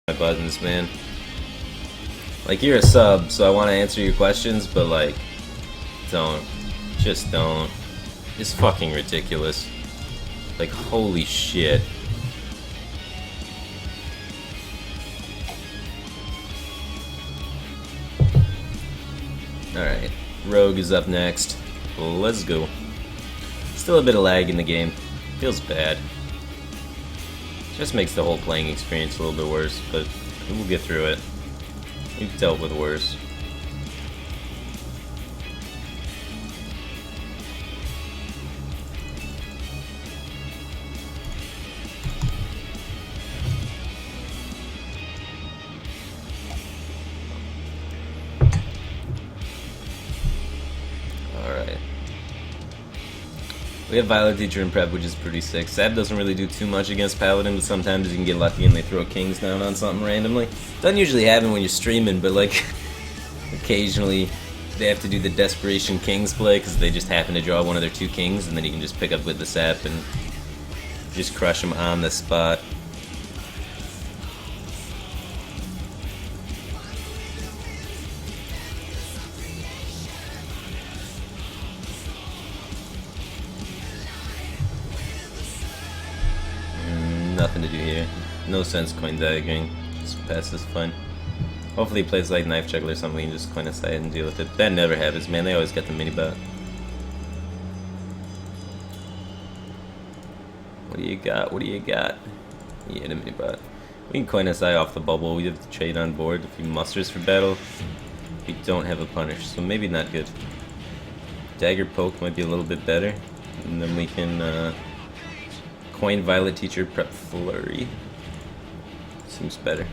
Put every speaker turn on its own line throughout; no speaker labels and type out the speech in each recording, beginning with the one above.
my buttons, man. Like, you're a sub, so I want to answer your questions, but like, don't. Just don't. It's fucking ridiculous. Like, holy shit. Alright, Rogue is up next. Let's go. Still a bit of lag in the game. Feels bad. Just makes the whole playing experience a little bit worse, but we'll get through it. We've dealt with worse. Alright. We have Violet Teacher and Prep, which is pretty sick. Sab doesn't really do too much against Paladin, but sometimes you can get lucky and they throw Kings down on something randomly. Doesn't usually happen when you're streaming, but like, occasionally they have to do the Desperation Kings play because they just happen to draw one of their 2 Kings, and then you can just pick up with the Sap and just crush them on the spot. Nothing to do here. No sense coin daggering. Just pass this fine. Hopefully he plays like Knife Juggler or something, we can just coin aside and deal with it. That never happens, man. They always get the mini bot. What do you got? What do you got? Yeah, the mini bot. We can coin SI off the bubble. We have to trade on board if he musters for battle. We don't have a punish, so maybe not good. Dagger poke might be a little bit better. And then we can coin Violet Teacher, prep Flurry. Seems better.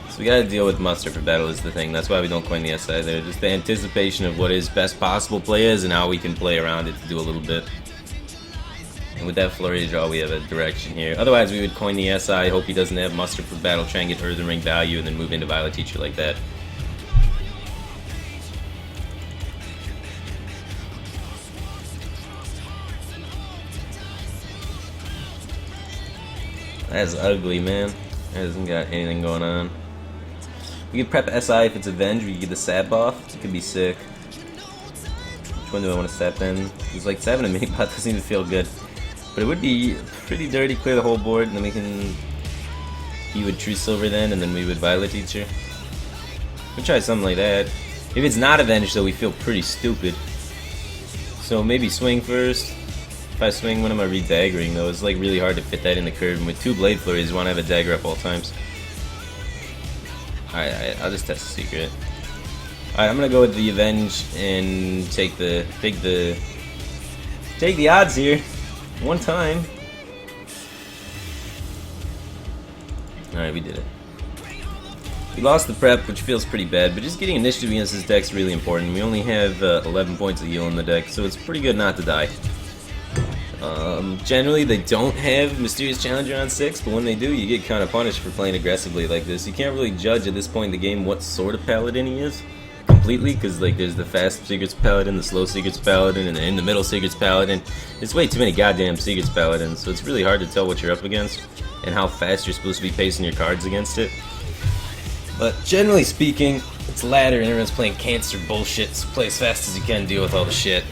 So we gotta deal with muster for battle is the thing. That's why we don't coin the SI there. Just the anticipation of what his best possible play is and how we can play around it to do a little bit. And with that Flurry draw, we have a direction here. Otherwise, we would coin the SI, hope he doesn't have muster for battle, try and get Earthen Ring value, and then move into Violet Teacher like that. That's ugly, man. That hasn't got anything going on. We could prep SI if it's Avenge, we could get the Sap off. It could be sick. Which one do I want to Sap then? It's like 7 a mini bot doesn't even feel good. But it would be pretty dirty, clear the whole board, and then we can... He would True Silver then, and then we would Violet Teacher. We'll try something like that. If it's not Avenge though, we feel pretty stupid. So maybe swing first. If I swing, when am I re-daggering though? It's like really hard to fit that in the curve, and with 2 Blade Flurries you want to have a dagger up all times. Alright, I'll just test the secret. Alright, I'm gonna go with the Avenge and take the odds here. One time. Alright, we did it. We lost the prep, which feels pretty bad, but just getting initiative against this deck's really important. We only have 11 points of heal in the deck, so it's pretty good not to die. Generally, they don't have Mysterious Challenger on 6, but when they do, you get kind of punished for playing aggressively like this. You can't really judge at this point in the game what sort of Paladin he is completely, because like there's the fast Secrets Paladin, the slow Secrets Paladin, and the in the middle Secrets Paladin. It's way too many goddamn Secrets Paladins, so it's really hard to tell what you're up against and how fast you're supposed to be pacing your cards against it. But generally speaking, it's ladder and everyone's playing cancer bullshit, so play as fast as you can, deal with all the shit.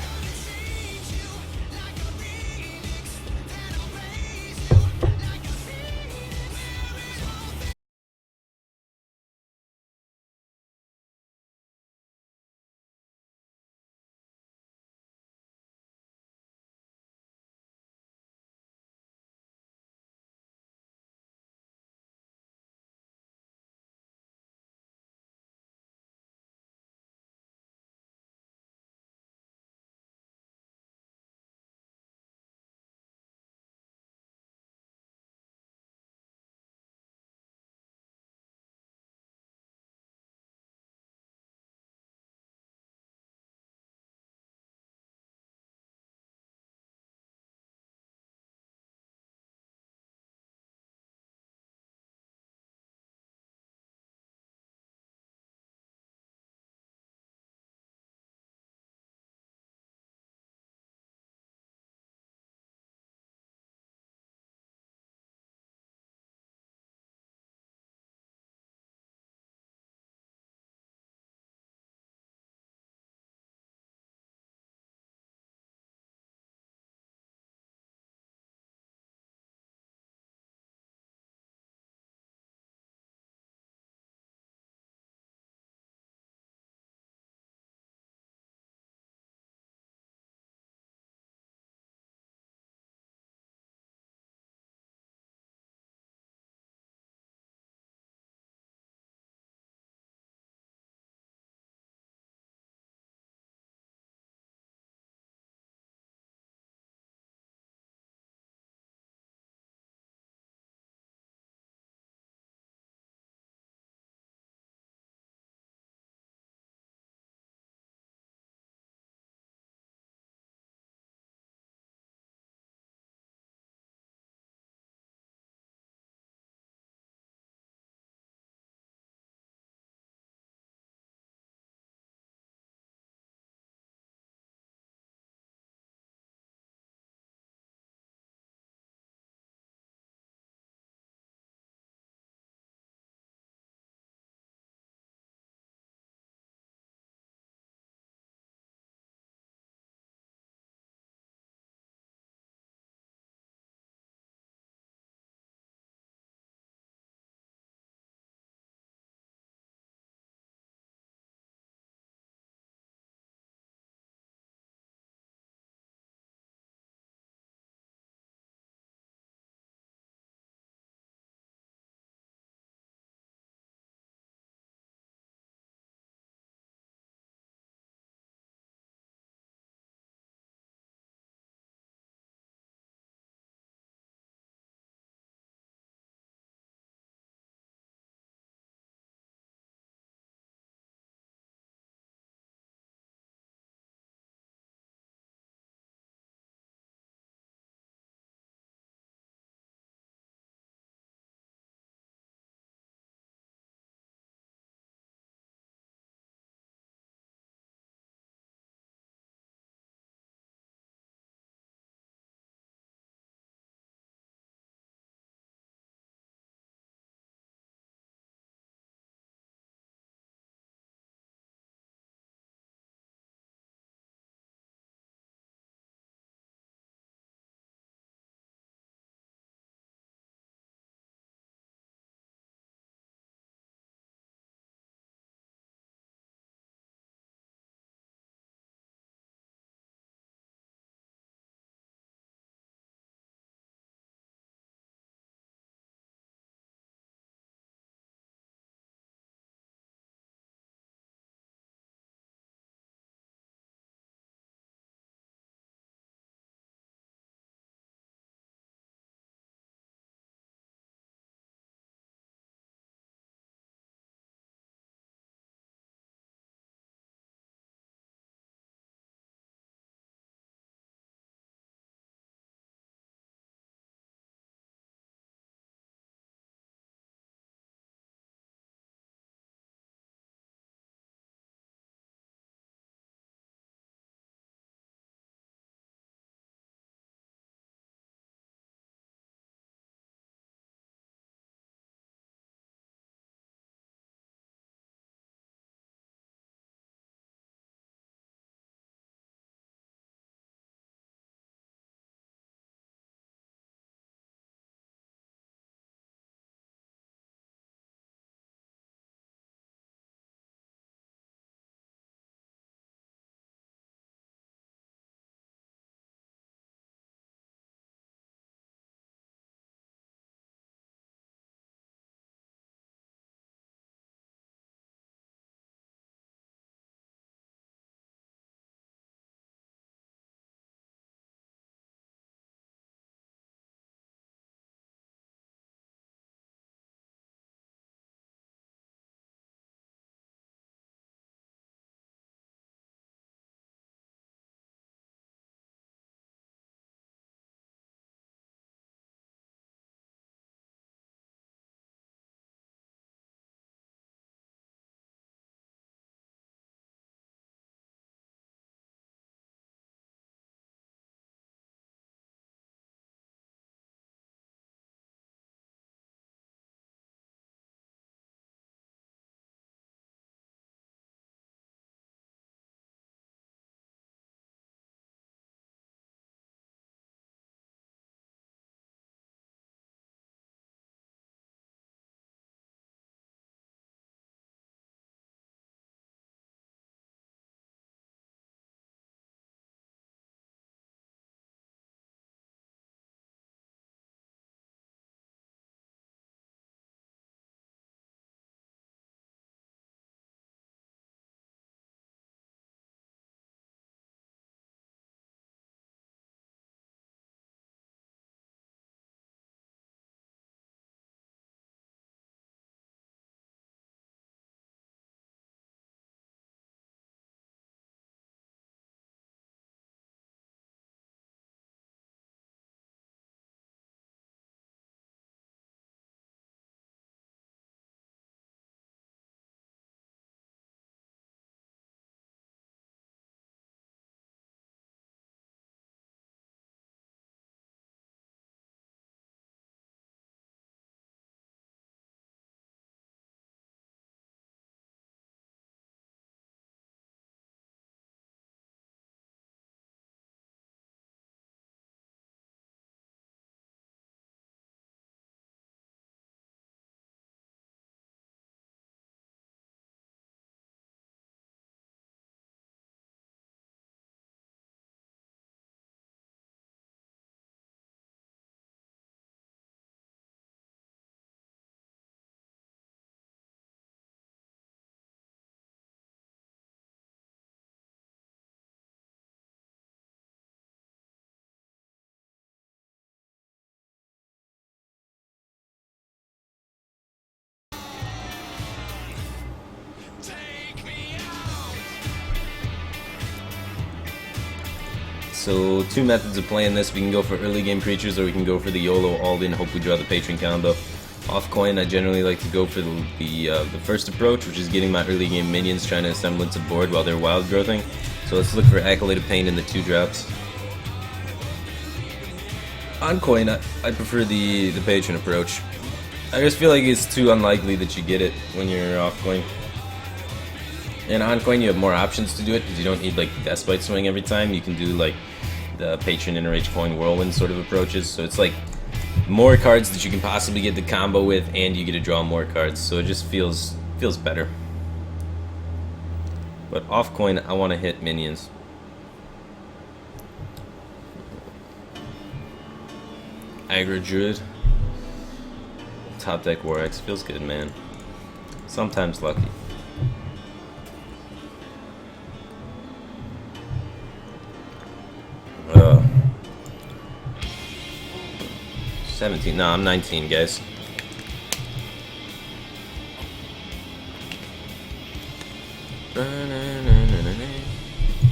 So two methods of playing this. We can go for early game creatures, or we can go for the YOLO all-in, hope we draw the patron combo. Off coin, I generally like to go for the first approach, which is getting my early game minions trying to assemble into board while they're wild growthing. So let's look for Acolyte of Pain in the 2-drops. On coin, I prefer the patron approach. I just feel like it's too unlikely that you get it when you're off coin. And on coin, you have more options to do it because you don't need like the Despite swing every time. You can do like the patron Enrage coin whirlwind sort of approaches. So it's like more cards that you can possibly get the combo with, and you get to draw more cards. So it just feels better. But off coin, I want to hit minions. Aggro Druid. Top deck War X feels good, man. Sometimes lucky. 17. No, I'm 19, guys.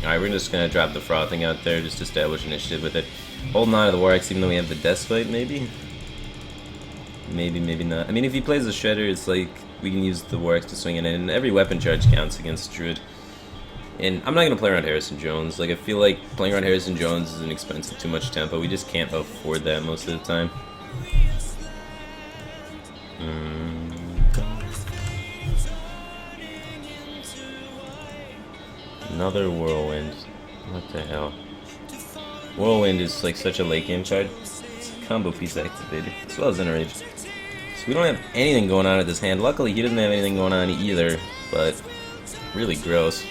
Alright, we're just gonna drop the frothing out there, just establish initiative with it. Holding on to the War Axe even though we have the Despite, maybe? Maybe not. I mean, if he plays the Shredder, it's like we can use the War Axe to swing it in, and every weapon charge counts against Druid. And I'm not going to play around Harrison Jones. Like, I feel like playing around Harrison Jones is an expensive, too much tempo. We just can't afford that most of the time. Another Whirlwind. What the hell? Whirlwind is like such a late game card. It's a combo piece activated, as well as Enrage. So we don't have anything going on at this hand. Luckily, he doesn't have anything going on either, but really gross.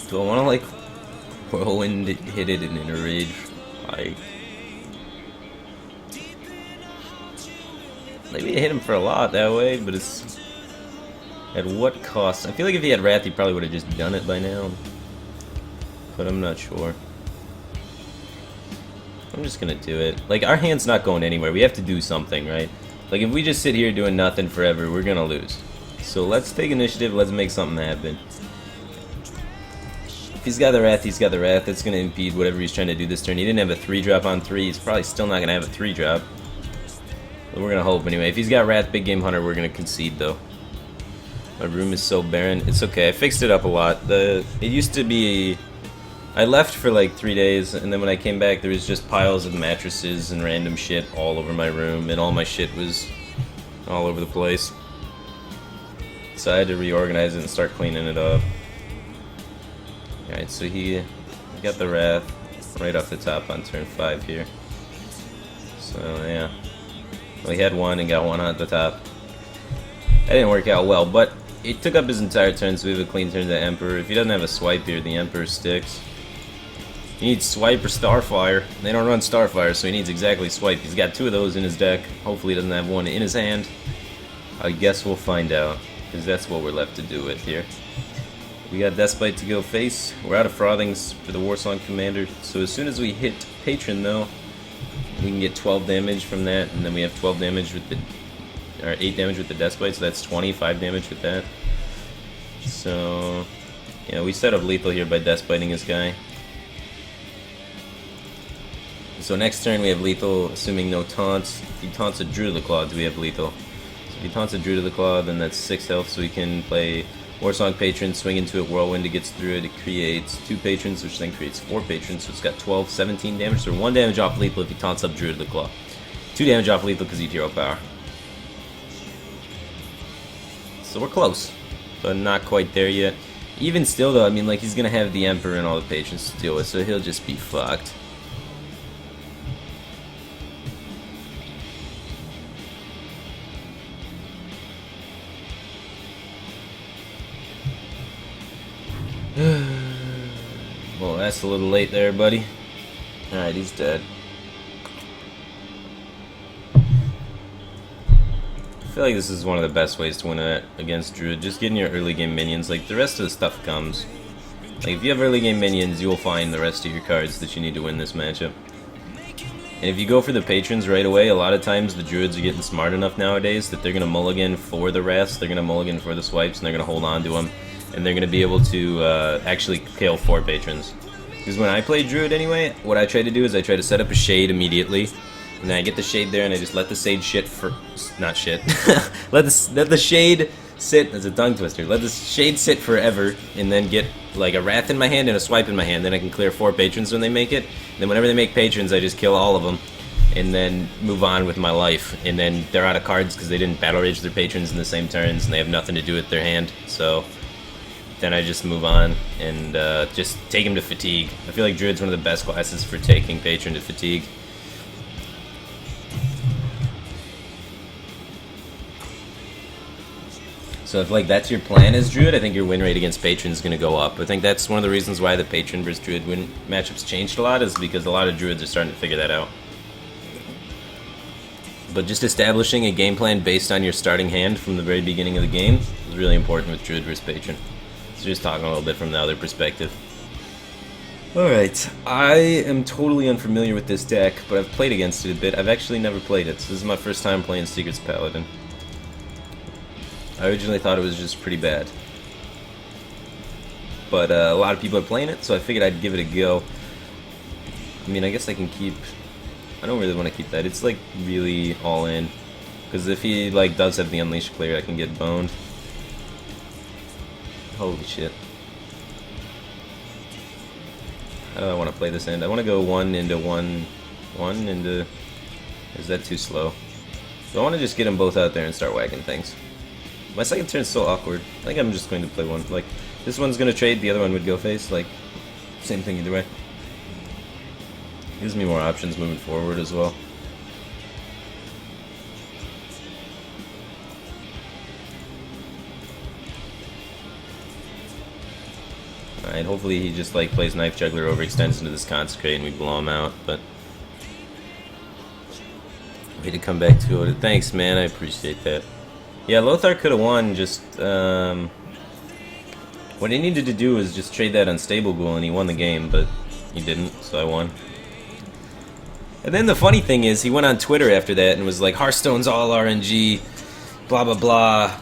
Do I want to like whirlwind hit it in a rage? Like maybe I hit him for a lot that way, but it's at what cost? I feel like if he had Wrath, he probably would have just done it by now, but I'm not sure. I'm just gonna do it. Like, our hand's not going anywhere. We have to do something, right? Like, if we just sit here doing nothing forever, we're gonna lose. So let's take initiative. Let's make something happen. If he's got the Wrath, he's got the Wrath. That's gonna impede whatever he's trying to do this turn. He didn't have a 3-drop on 3. He's probably still not gonna have a 3-drop. But we're gonna hope anyway. If he's got Wrath, Big Game Hunter, we're gonna concede though. My room is so barren. It's okay. I fixed it up a lot. It used to be. I left for like 3 days, and then when I came back, there was just piles of mattresses and random shit all over my room, and all my shit was all over the place. So I had to reorganize it and start cleaning it up. Alright, so he got the Wrath right off the top on turn 5 here. So yeah. Well, he had one and got one on the top. That didn't work out well, but it took up his entire turn, so we have a clean turn to the Emperor. If he doesn't have a swipe here, the Emperor sticks. He needs Swipe or Starfire. They don't run Starfire, so he needs exactly Swipe. He's got 2 of those in his deck. Hopefully he doesn't have one in his hand. I guess we'll find out, because that's what we're left to do with here. We got Despite to go face. We're out of Frothings for the Warsong Commander. So as soon as we hit Patron, though, we can get 12 damage from that, and then we have 12 damage with the... or 8 damage with the Despite, so that's 25 damage with that. So... yeah, we set up lethal here by Despiting this guy. So next turn we have lethal, assuming no taunts. If he taunts a Druid of the Claw, do we have lethal? So if he taunts a Druid of the Claw, then that's 6 health, so we can play Warsong Patron, swing into it, Whirlwind, it gets through it, it creates 2 patrons, which then creates 4 patrons, so it's got 12, 17 damage, so 1 damage off lethal if he taunts up Druid of the Claw. 2 damage off lethal because he's hero power. So we're close, but not quite there yet. Even still though, I mean, like, he's gonna have the Emperor and all the patrons to deal with, so he'll just be fucked. Well, that's a little late there, buddy. Alright, he's dead. feel like this is one of the best ways to win it against Druid. Just getting your early game minions. Like, the rest of the stuff comes. Like, if you have early game minions, you will find the rest of your cards that you need to win this matchup. And if you go for the patrons right away, a lot of times the Druids are getting smart enough nowadays that they're going to mulligan for the Wraths, they're going to mulligan for the Swipes, and they're going to hold on to them. And they're going to be able to actually kill 4 patrons. Because when I play Druid anyway, what I try to do is I try to set up a Shade immediately. And then I get the Shade there and I just let the Sage shit for... Not shit. let the Shade sit... That's a tongue twister. Let the Shade sit forever and then get like a Wrath in my hand and a Swipe in my hand. Then I can clear 4 patrons when they make it. And then whenever they make patrons, I just kill all of them. And then move on with my life. And then they're out of cards because they didn't battle rage their patrons in the same turns. And they have nothing to do with their hand. So... then I just move on and just take him to Fatigue. I feel like Druid's one of the best classes for taking Patron to Fatigue. So if like that's your plan as Druid, I think your win rate against Patron is going to go up. I think that's one of the reasons why the Patron versus Druid win matchups changed a lot, is because a lot of Druids are starting to figure that out. But just establishing a game plan based on your starting hand from the very beginning of the game is really important with Druid versus Patron. So just talking a little bit from the other perspective. Alright, I am totally unfamiliar with this deck, but I've played against it a bit. I've actually never played it, so this is my first time playing Secrets Paladin. I originally thought it was just pretty bad. But a lot of people are playing it, so I figured I'd give it a go. I mean, I guess I can keep... I don't really want to keep that. It's like really all in. Because if he like does have the Unleash clear, I can get boned. Holy shit. How do I want to play this end? I want to go 1 into 1 into... Is that too slow? So I want to just get them both out there and start whacking things. My second turn's so awkward. I think I'm just going to play one. Like, this one's going to trade, the other one would go face. Like, same thing either way. Gives me more options moving forward as well. Alright, hopefully he just like plays Knife Juggler, overextends into this Consecrate, and we blow him out, but... Way to come back to it. Thanks, man, I appreciate that. Yeah, Lothar could have won, just, what he needed to do was just trade that Unstable Ghoul, and he won the game, but he didn't, so I won. And then the funny thing is, he went on Twitter after that and was like, Hearthstone's all RNG, blah blah blah,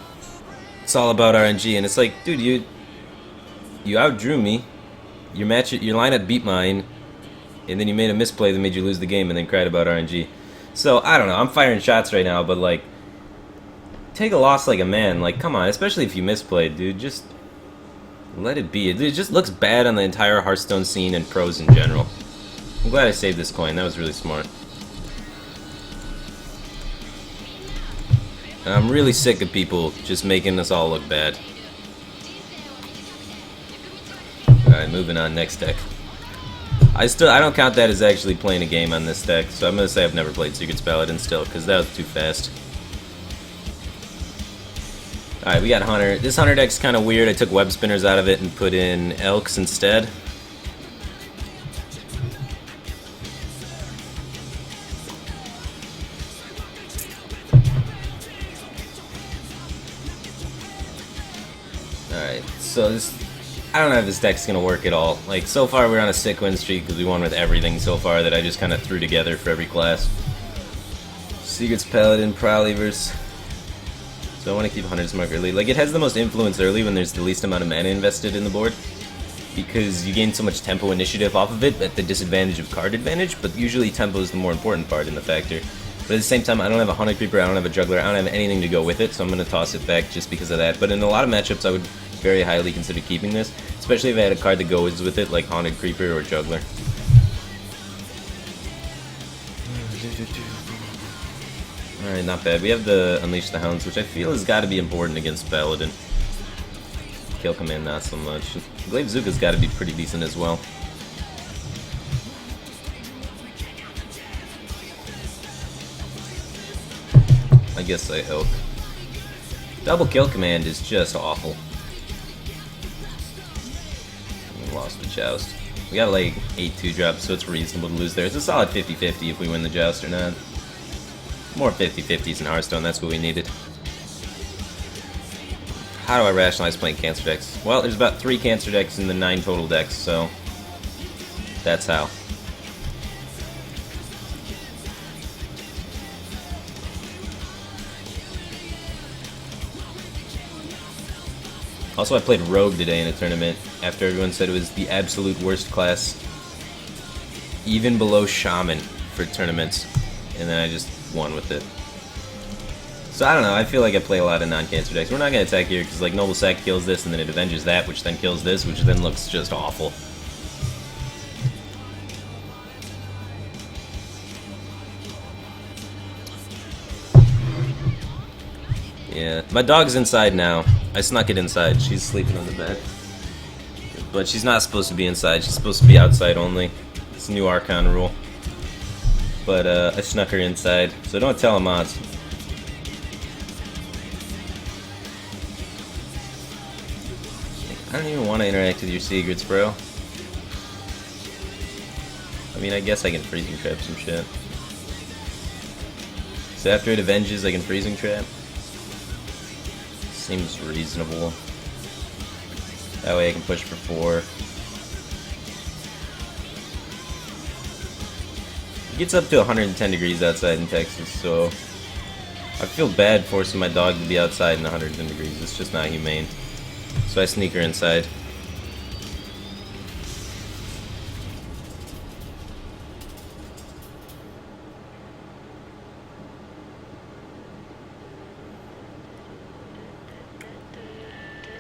it's all about RNG, and it's like, dude, you outdrew me, your lineup beat mine, and then you made a misplay that made you lose the game and then cried about RNG. So, I don't know, I'm firing shots right now, but like, take a loss like a man. Like, come on, especially if you misplayed, dude. Just let it be. It just looks bad on the entire Hearthstone scene and pros in general. I'm glad I saved this coin. That was really smart. And I'm really sick of people just making us all look bad. Alright, moving on. Next deck. I don't count that as actually playing a game on this deck, so I'm going to say I've never played Secrets Paladin still, because that was too fast. Alright, we got Hunter. This Hunter deck's kind of weird. I took Web Spinners out of it and put in Elks instead. Alright, so this... I don't know if this deck's going to work at all. Like, so far we're on a sick win streak because we won with everything so far that I just kind of threw together for every class. Secrets Paladin, Prowlevers... So I want to keep Hunter's Mark early. Like, it has the most influence early when there's the least amount of mana invested in the board, because you gain so much tempo initiative off of it at the disadvantage of card advantage, but usually tempo is the more important part in the factor. But at the same time, I don't have a Hunter Creeper, I don't have a Juggler, I don't have anything to go with it, so I'm going to toss it back just because of that. But in a lot of matchups, I would very highly consider keeping this, especially if I had a card that goes with it, like Haunted Creeper or Juggler. Alright, not bad. We have the Unleash the Hounds, which I feel has got to be important against Paladin. Kill Command, not so much. Glaive Zuka's got to be pretty decent as well. I guess I hope. Double Kill Command is just awful. We lost the Joust. We got like 8 2-drops, so it's reasonable to lose there. It's a solid 50-50 if we win the Joust or not. More 50-50s in Hearthstone, that's what we needed. How do I rationalize playing cancer decks? Well, there's about 3 cancer decks in the 9 total decks, so that's how. Also, I played Rogue today in a tournament after everyone said it was the absolute worst class, even below Shaman for tournaments, and then I just won with it. So I don't know, I feel like I play a lot of non-cancer decks. We're not going to attack here because like Noble Sack kills this and then it avenges that, which then kills this, which then looks just awful. Yeah, my dog's inside now. I snuck it inside. She's sleeping on the bed. But she's not supposed to be inside. She's supposed to be outside only. It's a new Archon rule. But I snuck her inside. So don't tell mods. I don't even want to interact with your secrets, bro. I mean, I guess I can freezing trap some shit. So after it avenges, I can freezing trap. Seems reasonable. That way I can push for 4. It gets up to 110 degrees outside in Texas, so I feel bad forcing my dog to be outside in 110 degrees. It's just not humane. So I sneak her inside.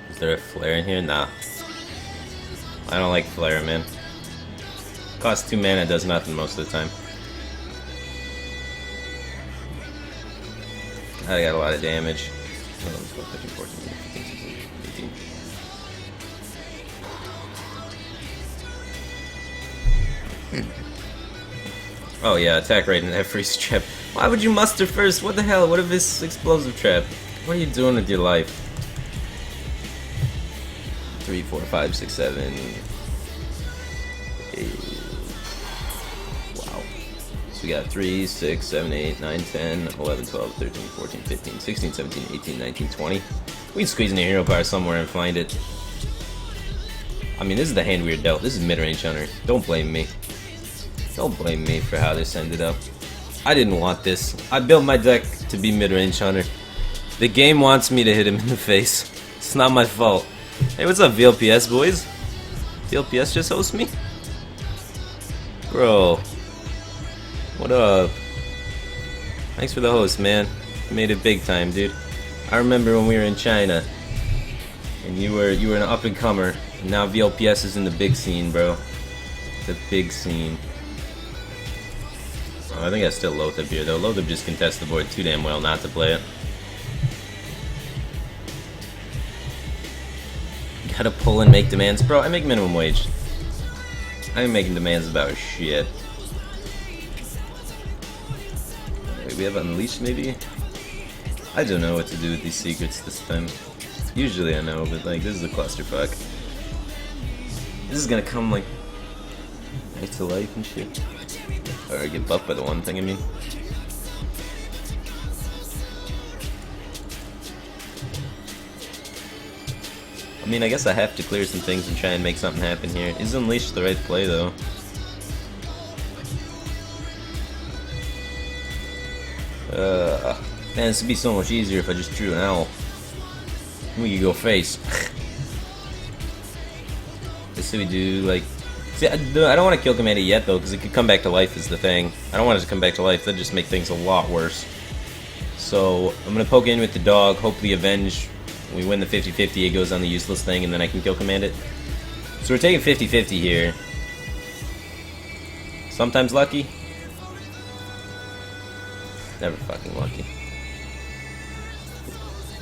Is there a flare in here? Nah. I don't like flare, man. Costs 2 mana, does nothing most of the time. I got a lot of damage. 12, 13, 14, 15, 16, 18. Oh yeah, attack right in that freeze trap. Why would you muster first? What the hell? What if this explosive trap? What are you doing with your life? 3, 4, 5, 6, 7, 8. Wow. So we got 3, 6, 7, 8, 9, 10, 11, 12, 13, 14, 15, 16, 17, 18, 19, 20. We can squeeze in a hero power somewhere and find it. I mean, this is the hand we were dealt. This is mid-range hunter. Don't blame me. Don't blame me for how this ended up. I didn't want this. I built my deck to be mid-range hunter. The game wants me to hit him in the face. It's not my fault. Hey, what's up, VLPS boys? VLPS just host me? Bro. What up? Thanks for the host, man. You made it big time, dude. I remember when we were in China. And you were an up-and-comer. And now VLPS is in the big scene, bro. The big scene. Oh, I think I still Lothab here, though. Lothab just contests the board too damn well not to play it. Gotta pull and make demands. Bro, I make minimum wage. I ain't making demands about shit. Wait, we have Unleashed, maybe? I don't know what to do with these secrets this time. Usually I know, but like, this is a clusterfuck. This is gonna come like back to life and shit. Or get buffed by the one thing, I mean. I mean, I guess I have to clear some things and try and make something happen here. Is Unleashed the right play, though? Man, this would be so much easier if I just drew an owl. We could go face. Let's see, we do, like... See, I don't want to kill Commander yet, though, because it could come back to life is the thing. I don't want it to come back to life. That'd just make things a lot worse. So, I'm going to poke in with the dog, hopefully avenge... We win the 50-50, it goes on the useless thing, and then I can kill command it. So we're taking 50-50 here. Sometimes lucky. Never fucking lucky.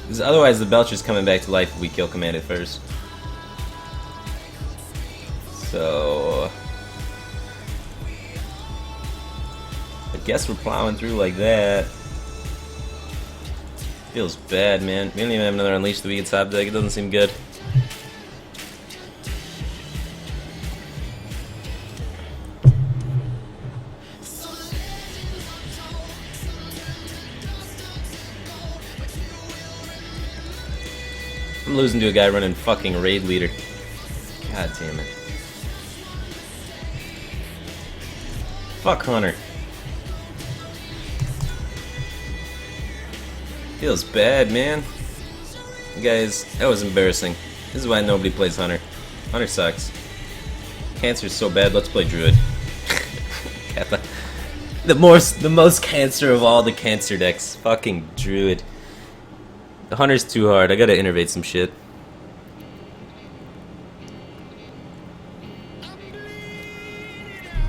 Because otherwise the Belcher's coming back to life if we kill command it first. So... I guess we're plowing through like that. Feels bad, man. We don't even have another Unleash that we can top deck. It doesn't seem good. I'm I'm losing to a guy running fucking raid leader. God damn it. Fuck Hunter. Feels bad, man. You guys, that was embarrassing. This is why nobody plays Hunter. Hunter sucks. Cancer's so bad, let's play Druid. the most cancer of all the cancer decks. Fucking Druid. The Hunter's too hard, I gotta innovate some shit.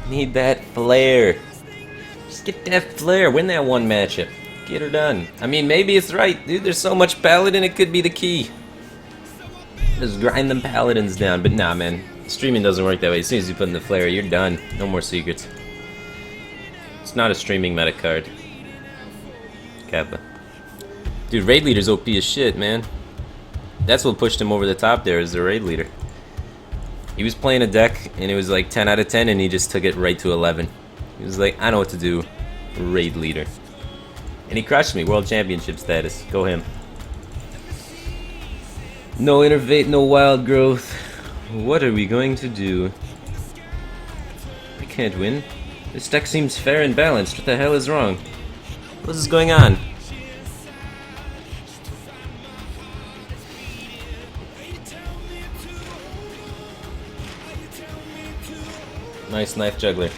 Need that flare. Just get that flare, win that one matchup. Get her done. I mean, maybe it's right, dude. There's so much paladin, it could be the key. Just grind them paladins down. But nah, man. Streaming doesn't work that way. As soon as you put in the flare, you're done. No more secrets. It's not a streaming meta card. Kappa. Dude, raid leader's OP as shit, man. That's what pushed him over the top there, is the raid leader. He was playing a deck, and it was like 10 out of 10, and he just took it right to 11. He was like, I know what to do. Raid leader. And he crushed me. World Championship status. Go him. No innervate, no wild growth. What are we going to do? I can't win. This deck seems fair and balanced. What the hell is wrong? What is going on? Nice knife juggler.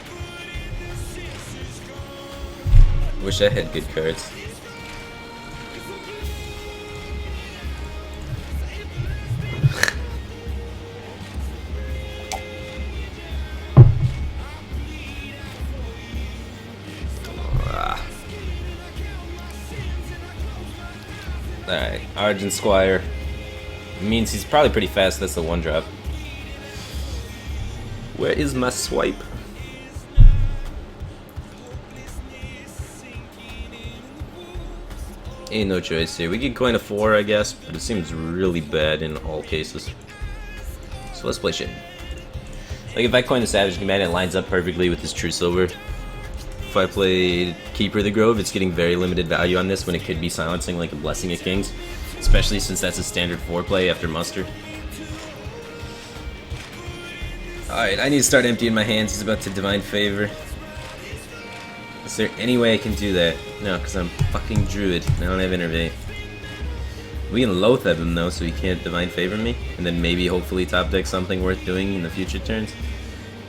Wish I had good cards. Alright, Argent Squire. It means he's probably pretty fast, that's the one drop. Where is my swipe? Ain't no choice here. We could coin a 4, I guess, but it seems really bad in all cases. So let's play shit. Like, if I coin the Savage Command, it lines up perfectly with this True Silver. If I play Keeper of the Grove, it's getting very limited value on this when it could be silencing like a Blessing of Kings. Especially since that's a standard 4 play after Muster. Alright, I need to start emptying my hands. He's about to Divine Favor. Is there any way I can do that? No, because I'm fucking Druid. I don't have Innervate. We can Loatheb him though, so he can't Divine Favor me. And then maybe hopefully top deck something worth doing in the future turns.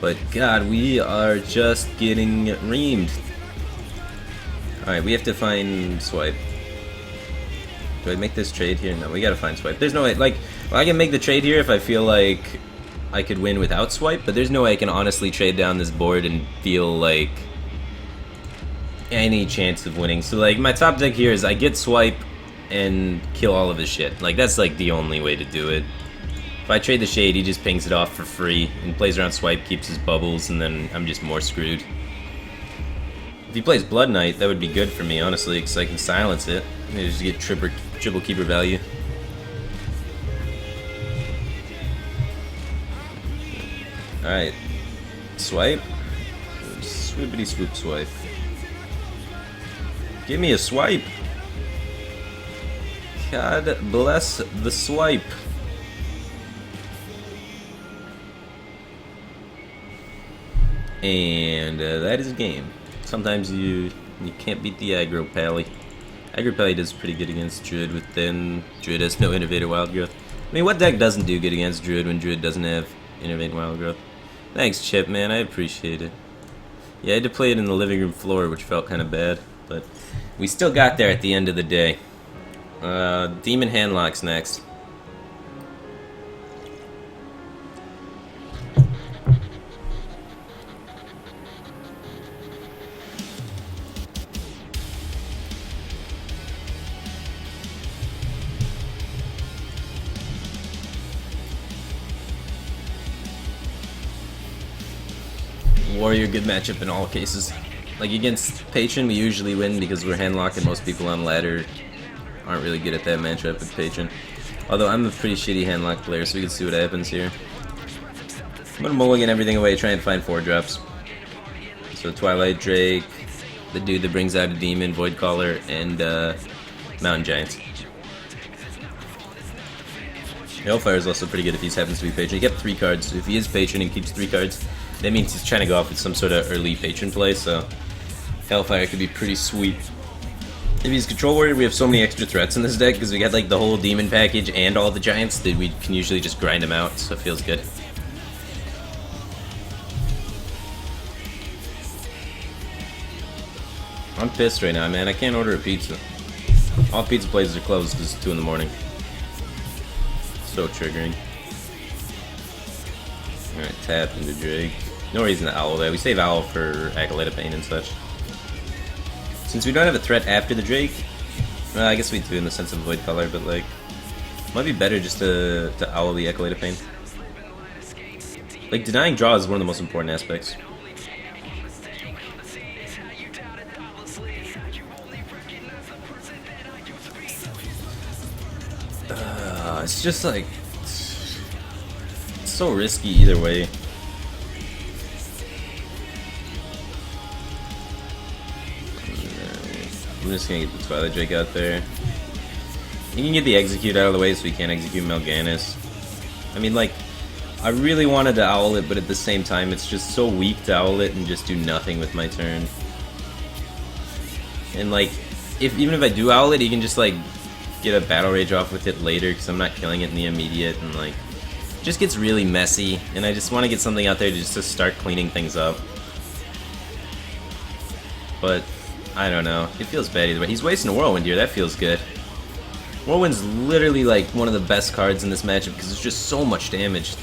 But god, we are just getting reamed. Alright, we have to find Swipe. Do I make this trade here? No, we gotta find Swipe. There's no way, like, well, I can make the trade here if I feel like I could win without Swipe, but there's no way I can honestly trade down this board and feel like any chance of winning. So like, my top deck here is I get Swipe and kill all of his shit. Like, that's like the only way to do it. If I trade the Shade, he just pings it off for free and plays around Swipe, keeps his bubbles, and then I'm just more screwed. If he plays Blood Knight, that would be good for me, honestly, because I can silence it. I just get triple keeper value. Alright. Swipe. Swoopity swoop swipe. Give me a swipe. God bless the swipe. And that is a game. Sometimes you can't beat the aggro pally. Aggro pally does pretty good against Druid, but then Druid has no Innovator Wild Growth. I mean, what deck doesn't do good against Druid when Druid doesn't have Innovate Wild Growth? Thanks, Chip, man. I appreciate it. Yeah, I had to play it in the living room floor, which felt kind of bad, but we still got there at the end of the day. Demon Handlock's next. Warrior, good matchup in all cases. Like against Patron, we usually win because we're handlocked and most people on ladder aren't really good at that matchup with Patron. Although I'm a pretty shitty handlock player, so we can see what happens here. I'm gonna mulligan everything away, try and find 4 drops. So Twilight Drake, the dude that brings out a demon, Void Caller, and Mountain Giants. Hellfire is also pretty good if he happens to be patron. He kept 3 cards. If he is patron and keeps 3 cards, that means he's trying to go off with some sort of early patron play, so Hellfire could be pretty sweet. If he's Control Warrior, we have so many extra threats in this deck because we got like the whole demon package and all the giants that we can usually just grind them out, so it feels good. I'm pissed right now, man. I can't order a pizza. All pizza places are closed because it's 2 in the morning. So triggering. Alright, tap into Drake. No reason to owl that. We save owl for Acolyte of Pain and such. Since we don't have a threat after the Drake, well, I guess we do in the sense of Void Color, but like, might be better just to owl the Acolyte of Pain. Like, denying draw is one of the most important aspects. It's just like, it's so risky either way. I'm just gonna get the Twilight Drake out there. You can get the execute out of the way so we can't execute Mal'Ganis. I mean, like, I really wanted to owl it, but at the same time, it's just so weak to owl it and just do nothing with my turn. And like, even if I do owl it, you can just like get a Battle Rage off with it later because I'm not killing it in the immediate, and like, it just gets really messy. And I just want to get something out there just to start cleaning things up. But I don't know. It feels bad either way. He's wasting a Whirlwind here. That feels good. Whirlwind's literally like one of the best cards in this matchup because it's just so much damage.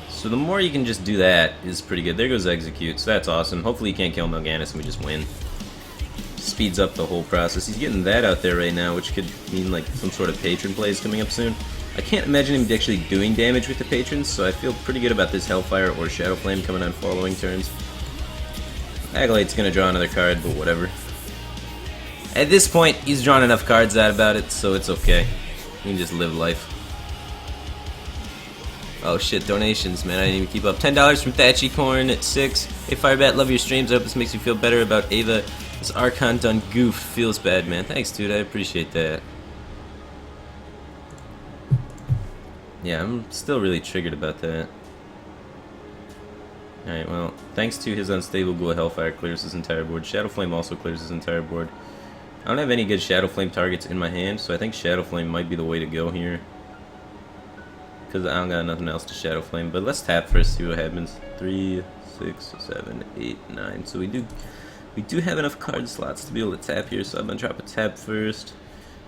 So the more you can just do that is pretty good. There goes Execute, so that's awesome. Hopefully he can't kill Mal'Ganis and we just win. Speeds up the whole process. He's getting that out there right now, which could mean like some sort of patron play is coming up soon. I can't imagine him actually doing damage with the patrons, so I feel pretty good about this Hellfire or Shadow Flame coming on following turns. Acolyte's gonna draw another card, but whatever. At this point, he's drawn enough cards out about it, so it's okay. We can just live life. Oh shit, donations, man, I didn't even keep up. $10 from Thatchy Corn at 6. Hey Firebat, love your streams. I hope this makes you feel better about Ava. This Archon done goof. Feels bad, man. Thanks, dude, I appreciate that. Yeah, I'm still really triggered about that. Alright, well, thanks to his Unstable Ghoul, Hellfire clears his entire board. Shadow Flame also clears his entire board. I don't have any good Shadow Flame targets in my hand, so I think Shadow Flame might be the way to go here. Because I don't got nothing else to Shadow Flame, but let's tap first, see what happens. 3, 6, 7, 8, 9. So we do have enough card slots to be able to tap here, so I'm going to drop a tap first.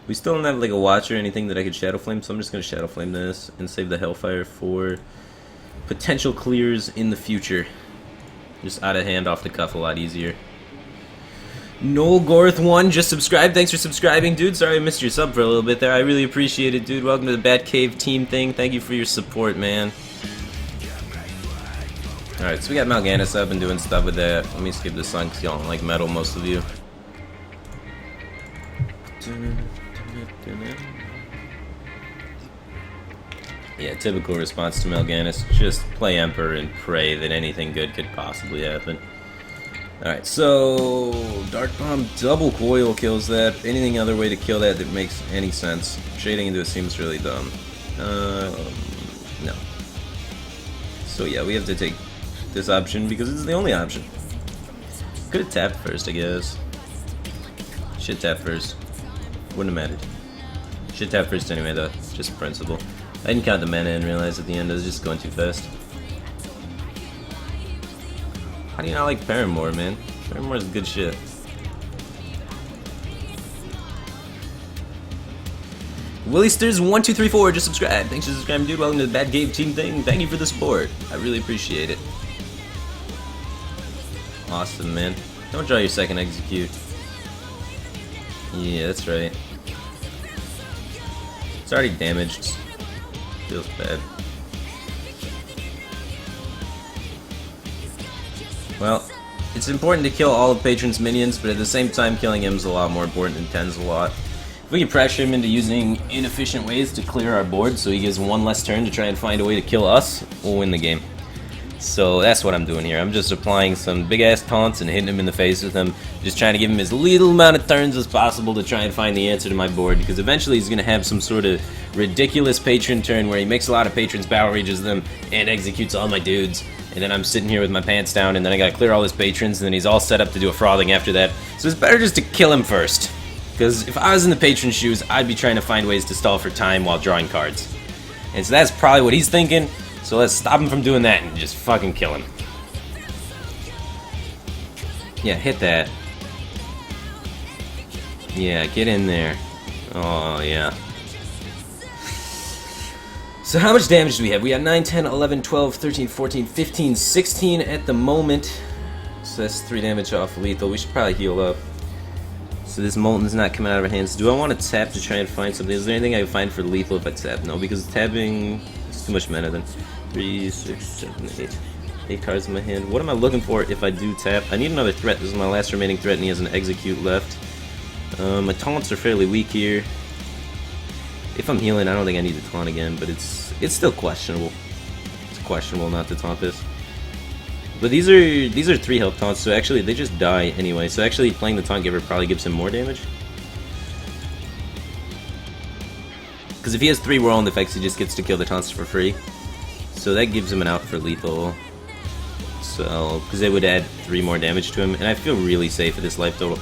We still don't have like a watch or anything that I could Shadow Flame, so I'm just going to Shadow Flame this and save the Hellfire for potential clears in the future. Just out of hand, off the cuff, a lot easier. Noel Gorth1 just subscribed. Thanks for subscribing, dude. Sorry I missed your sub for a little bit there. I really appreciate it, dude. Welcome to the Batcave team thing. Thank you for your support, man. Alright, so we got Mal'Ganis up and doing stuff with that. Let me skip this song because y'all don't like metal, most of you. Yeah, typical response to Mal'Ganis. Just play Emperor and pray that anything good could possibly happen. Alright, so Dark Bomb double coil kills that. Anything other way to kill that that makes any sense. Shading into it seems really dumb. No. So yeah, we have to take this option because it's the only option. Could have tapped first, I guess. Should tap first. Wouldn't have mattered. Should tap first anyway though, just principle. I didn't count the mana and realize at the end I was just going too fast. How do you not like Paramore, man? Paramore's good shit. WillyStirs1234 just subscribed. Thanks for subscribing, dude. Welcome to the Batcave team thing. Thank you for the support. I really appreciate it. Awesome, man. Don't draw your second execute. Yeah, that's right. It's already damaged. Feels bad. Well, it's important to kill all of Patron's minions, but at the same time killing him is a lot more important and tens a lot. If we can pressure him into using inefficient ways to clear our board so he gives one less turn to try and find a way to kill us, we'll win the game. So that's what I'm doing here. I'm just applying some big-ass taunts and hitting him in the face with them. Just trying to give him as little amount of turns as possible to try and find the answer to my board, because eventually he's going to have some sort of ridiculous patron turn where he makes a lot of patrons, battle rages them, and executes all my dudes. And then I'm sitting here with my pants down, and then I gotta clear all his patrons, and then he's all set up to do a frothing after that. So it's better just to kill him first. Because if I was in the patron's shoes, I'd be trying to find ways to stall for time while drawing cards. And so that's probably what he's thinking. So let's stop him from doing that and just fucking kill him. Yeah, hit that. Yeah, get in there. Oh, yeah. So how much damage do we have? We got 9, 10, 11, 12, 13, 14, 15, 16 at the moment. So that's 3 damage off lethal. We should probably heal up. So this Molten's not coming out of our hands. Do I want to tap to try and find something? Is there anything I can find for lethal if I tap? No, because tapping is too much mana then. 3, 6, 7, 8. 8 cards in my hand. What am I looking for if I do tap? I need another threat. This is my last remaining threat, and he has an execute left. My taunts are fairly weak here. If I'm healing, I don't think I need to taunt again, but it's still questionable. It's questionable not to taunt this. But these are 3 health taunts, so actually they just die anyway. So actually playing the Taunt Giver probably gives him more damage. Because if he has 3 whirlwind effects, he just gets to kill the taunts for free. So that gives him an out for lethal. So, because it would add 3 more damage to him, and I feel really safe with this life total.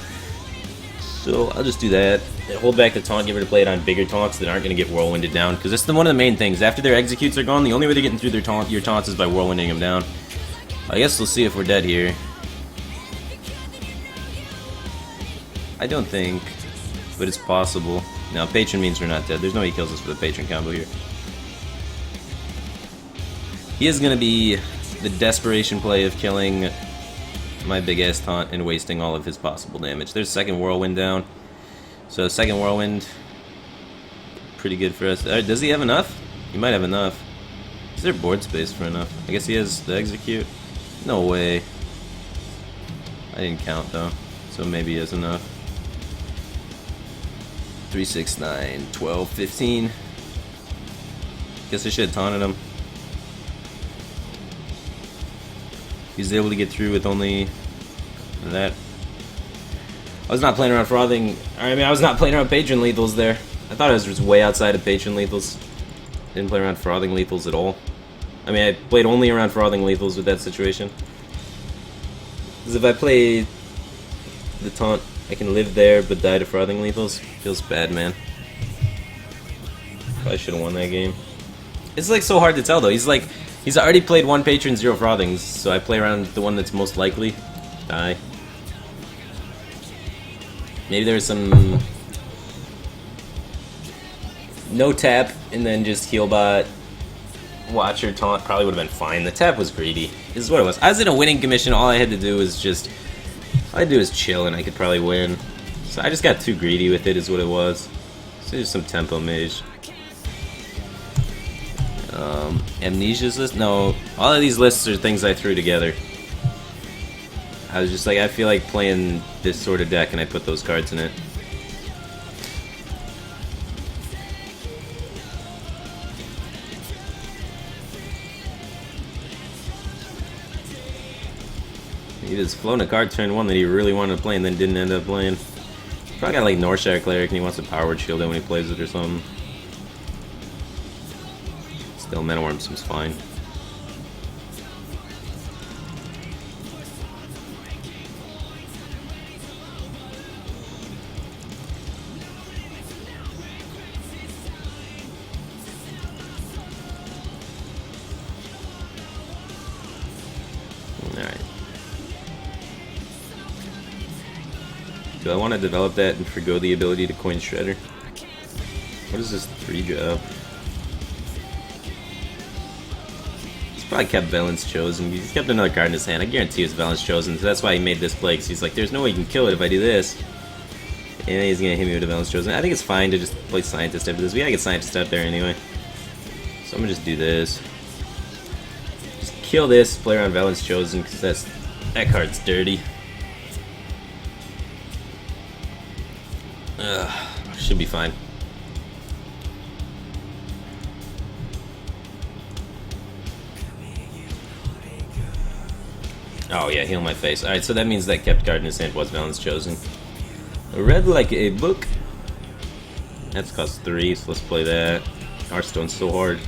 So I'll just do that. And hold back the Taunt Giver to play it on bigger taunts that aren't going to get whirlwinded down. Because that's one of the main things. After their executes are gone, the only way they're getting through their your taunts is by whirlwinding them down. I guess we'll see if we're dead here. I don't think, but it's possible. Now, Patron means we're not dead. There's no way he kills us with a Patron combo here. He is going to be the desperation play of killing my big-ass taunt and wasting all of his possible damage. There's second Whirlwind down. So second Whirlwind, pretty good for us. Does he have enough? He might have enough. Is there board space for enough? I guess he has the execute. No way. I didn't count though, so maybe he has enough. 3, 6, 9, 12, 15. Guess I should have taunted him. He's able to get through with only that. I was not playing around frothing. I mean, I was not playing around patron lethals there. I thought I was just way outside of patron lethals. Didn't play around frothing lethals at all. I mean, I played only around frothing lethals with that situation. Because if I play the taunt, I can live there but die to frothing lethals. Feels bad, man. Probably should have won that game. It's like so hard to tell though. He's already played 1 patron, 0 frothings, so I play around the one that's most likely. Die. Maybe there's some no tap and then just heal bot. Watcher taunt probably would have been fine. The tap was greedy. This is what it was. I was in a winning commission. All I had to do was just all I had to do was chill and I could probably win. So I just got too greedy with it is what it was. So just some tempo mage. Amnesia's list? No, all of these lists are things I threw together. I was just like, I feel like playing this sort of deck and I put those cards in it. He just flown a card turn 1 that he really wanted to play and then didn't end up playing. Probably got like Northshire Cleric and he wants to power shield it when he plays it or something. Still, Mana Worm seems fine. Alright. Do I want to develop that and forgo the ability to coin Shredder? What is this 3-drop? Probably kept Valence Chosen. He's kept another card in his hand. I guarantee it's Valence Chosen, so that's why he made this play, because he's like, there's no way you can kill it if I do this. And he's gonna hit me with a Valence Chosen. I think it's fine to just play Scientist after this. We gotta get Scientist out there anyway. So I'm gonna just do this. Just kill this, play around Valence Chosen, because that card's dirty. Should be fine. Oh yeah, heal my face. Alright, so that means that kept card in his hand was Valen's chosen. Read like a book. That's cost 3, so let's play that. Hearthstone's so hard.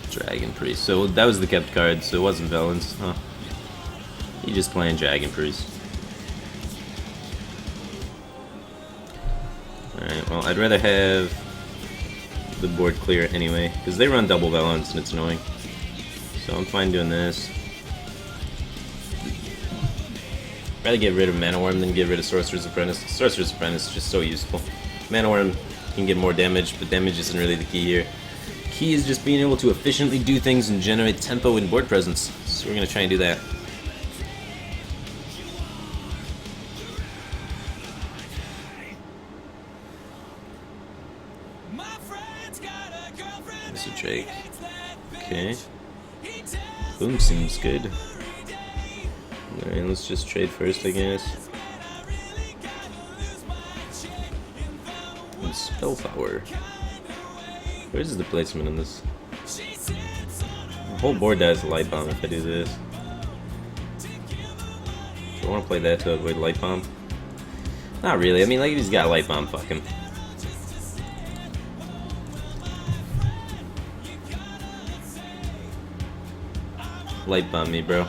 Dragon Priest. So that was the kept card, so it wasn't Valen's, huh? He just playing Dragon Priest. Alright, well, I'd rather have the board clear anyway, because they run double Valens and it's annoying. So I'm fine doing this. Rather get rid of Mana Worm than get rid of Sorcerer's Apprentice. Sorcerer's Apprentice is just so useful. Mana Worm can get more damage, but damage isn't really the key here. Key is just being able to efficiently do things and generate tempo and board presence. So we're going to try and do that. That's a Drake. Okay. Boom seems good. Alright, let's just trade first, I guess. And spell power. Where's the placement in this? The whole board dies light bomb if I do this. Do I want to play that to avoid light bomb? Not really. I mean, like if he's got light bomb, fuck him. Light bomb me, bro.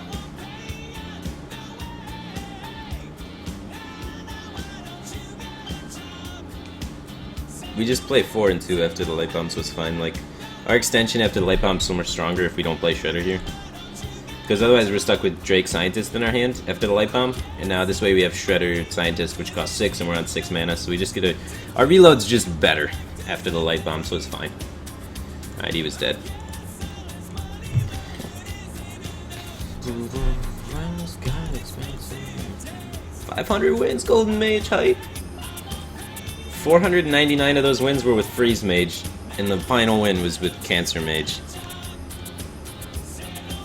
We just play 4 and 2 after the light bomb, so it's fine. Like, our extension after the light bomb is so much stronger if we don't play Shredder here. Because otherwise we're stuck with Drake Scientist in our hand after the light bomb. And now this way we have Shredder Scientist, which costs 6 and we're on 6 mana, so we just get a... Our reload's just better after the light bomb, so it's fine. Alright, he was dead. 500 wins, Golden Mage hype. 499 of those wins were with Freeze Mage, and the final win was with Cancer Mage.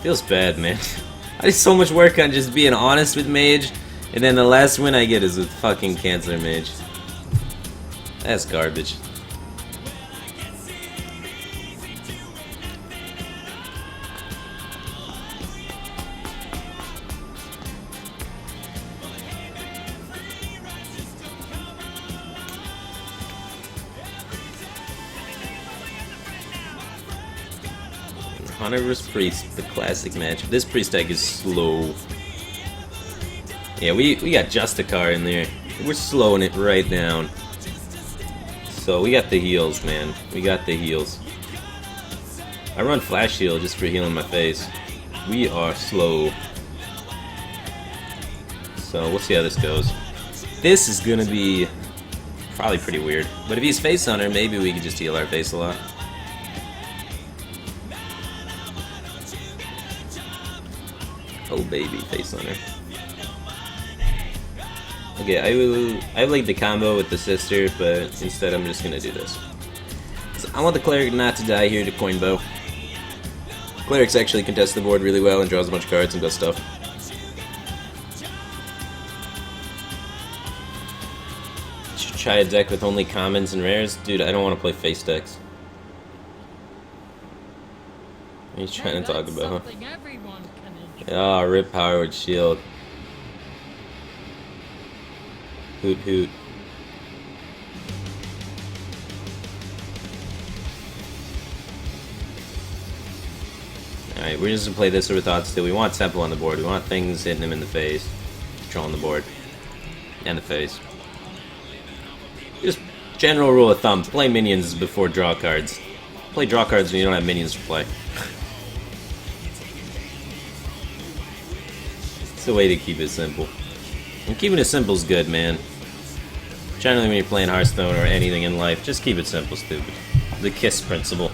Feels bad, man. I did so much work on just being honest with Mage, and then the last win I get is with fucking Cancer Mage. That's garbage. Hunter vs Priest, the classic match. This Priest deck is slow. Yeah, we got Justicar in there. We're slowing it right down. So we got the heals, man. We got the heals. I run Flash Heal just for healing my face. We are slow. So we'll see how this goes. This is gonna be probably pretty weird. But if he's Face Hunter, maybe we can just heal our face a lot. Oh baby, Face Hunter. Okay, I like the combo with the sister, but instead I'm just gonna do this. So I want the cleric not to die here to coin bow. Clerics actually contests the board really well and draws a bunch of cards and does stuff. Should try a deck with only commons and rares? Dude, I don't want to play face decks. What are you trying to talk about? Ah, oh, rip Powered Shield. Hoot hoot. Alright, we're just gonna play this with thoughts too. We want Temple on the board. We want things hitting him in the face. Controlling the board. And the face. Just general rule of thumb. Play minions before draw cards. Play draw cards when you don't have minions to play. It's a way to keep it simple. And keeping it simple is good, man. Generally when you're playing Hearthstone or anything in life, just keep it simple, stupid. The KISS principle.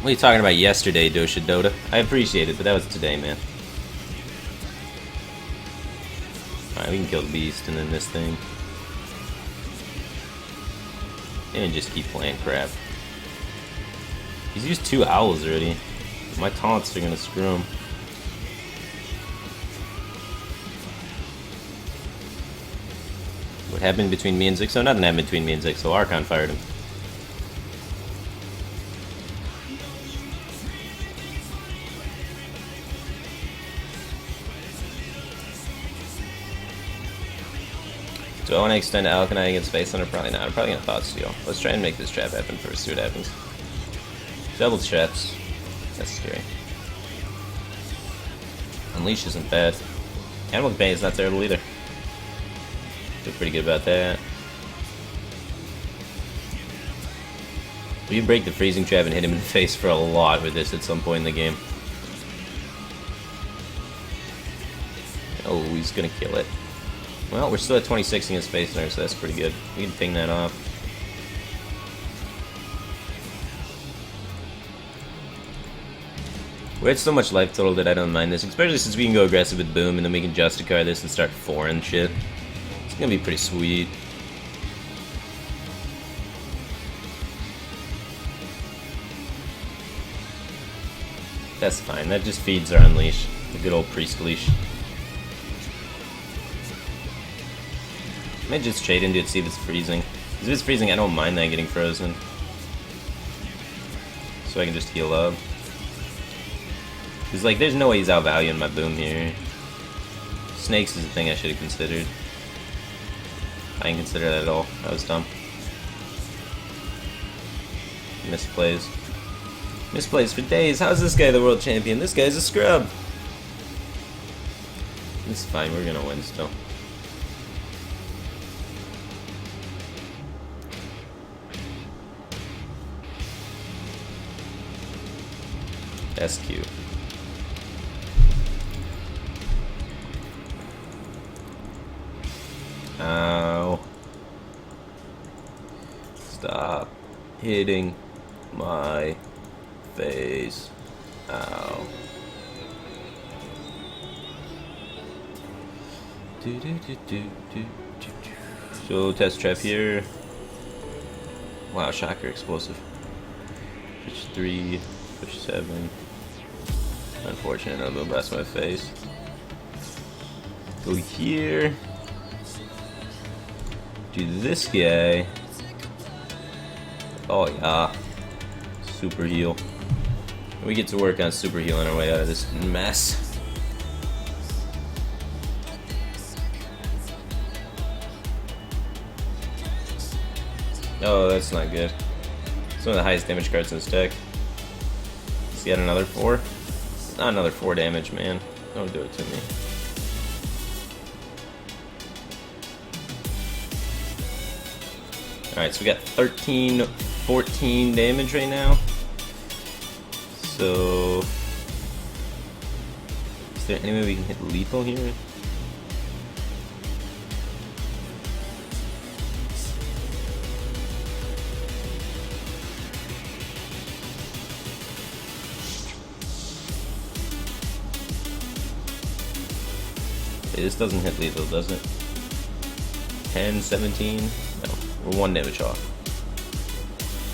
What are you talking about yesterday, Dosha Dota? I appreciate it, but that was today, man. Alright, we can kill the beast and then this thing. And just keep playing crap. He's used 2 owls already. My taunts are gonna screw him. What happened between me and Zixo? Nothing happened between me and Zixo. Archon fired him. Do I want to extend Alkanite against Face Hunter? Probably not. I'm probably gonna Thought Steal. Let's try and make this trap happen first, see what happens. Double traps. That's scary. Unleash isn't bad. Animal Companion is not terrible either. Feel pretty good about that. We can break the freezing trap and hit him in the face for a lot with this at some point in the game. Oh, he's gonna kill it. Well, we're still at 26 against Space Nurse, so that's pretty good. We can ping that off. We're at so much life total that I don't mind this, especially since we can go aggressive with Boom, and then we can Justicar this and start 4 and shit. It's gonna be pretty sweet. That's fine, that just feeds our Unleash. The good old Priest Leash. I might just trade into it, see if it's freezing. Because if it's freezing, I don't mind that getting frozen. So I can just heal up. Because, like, there's no way he's outvaluing my Boom here. Snakes is a thing I should have considered. I didn't consider that at all. That was dumb. Misplays. Misplays for days. How's this guy the world champion? This guy's a scrub. It's fine, we're gonna win still. SQ. Ow. Stop hitting my face. Ow. So test trap here. Wow, shocker explosive. Push 3, push 7. Unfortunate, I'll go blast my face. Go here. Do this guy. Oh yeah. Super heal. We get to work on super healing our way out of this mess. Oh, that's not good. It's one of the highest damage cards in this deck. Let's get another 4. Not another 4 damage, man. Don't do it to me. Alright, so we got 13, 14 damage right now. So... is there any way we can hit lethal here? This doesn't hit lethal, does it? 10, 17? No, we're 1 damage off.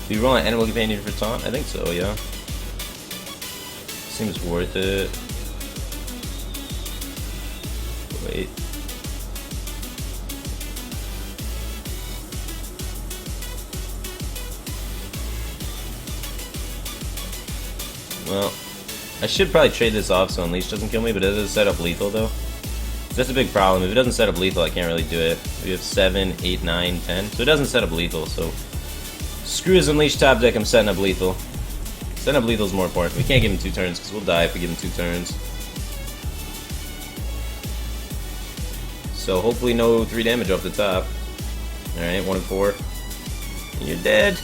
Do you roll an Animal Companion for taunt? I think so, yeah. Seems worth it. Wait. Well, I should probably trade this off so Unleash doesn't kill me, but it doesn't set up lethal though. That's a big problem. If it doesn't set up lethal, I can't really do it. We have 7, 8, 9, 10. So it doesn't set up lethal, so... screw his Unleash top deck, I'm setting up lethal. Setting up lethal is more important. We can't give him 2 turns, because we'll die if we give him 2 turns. So hopefully no 3 damage off the top. Alright, 1 and 4. And you're dead.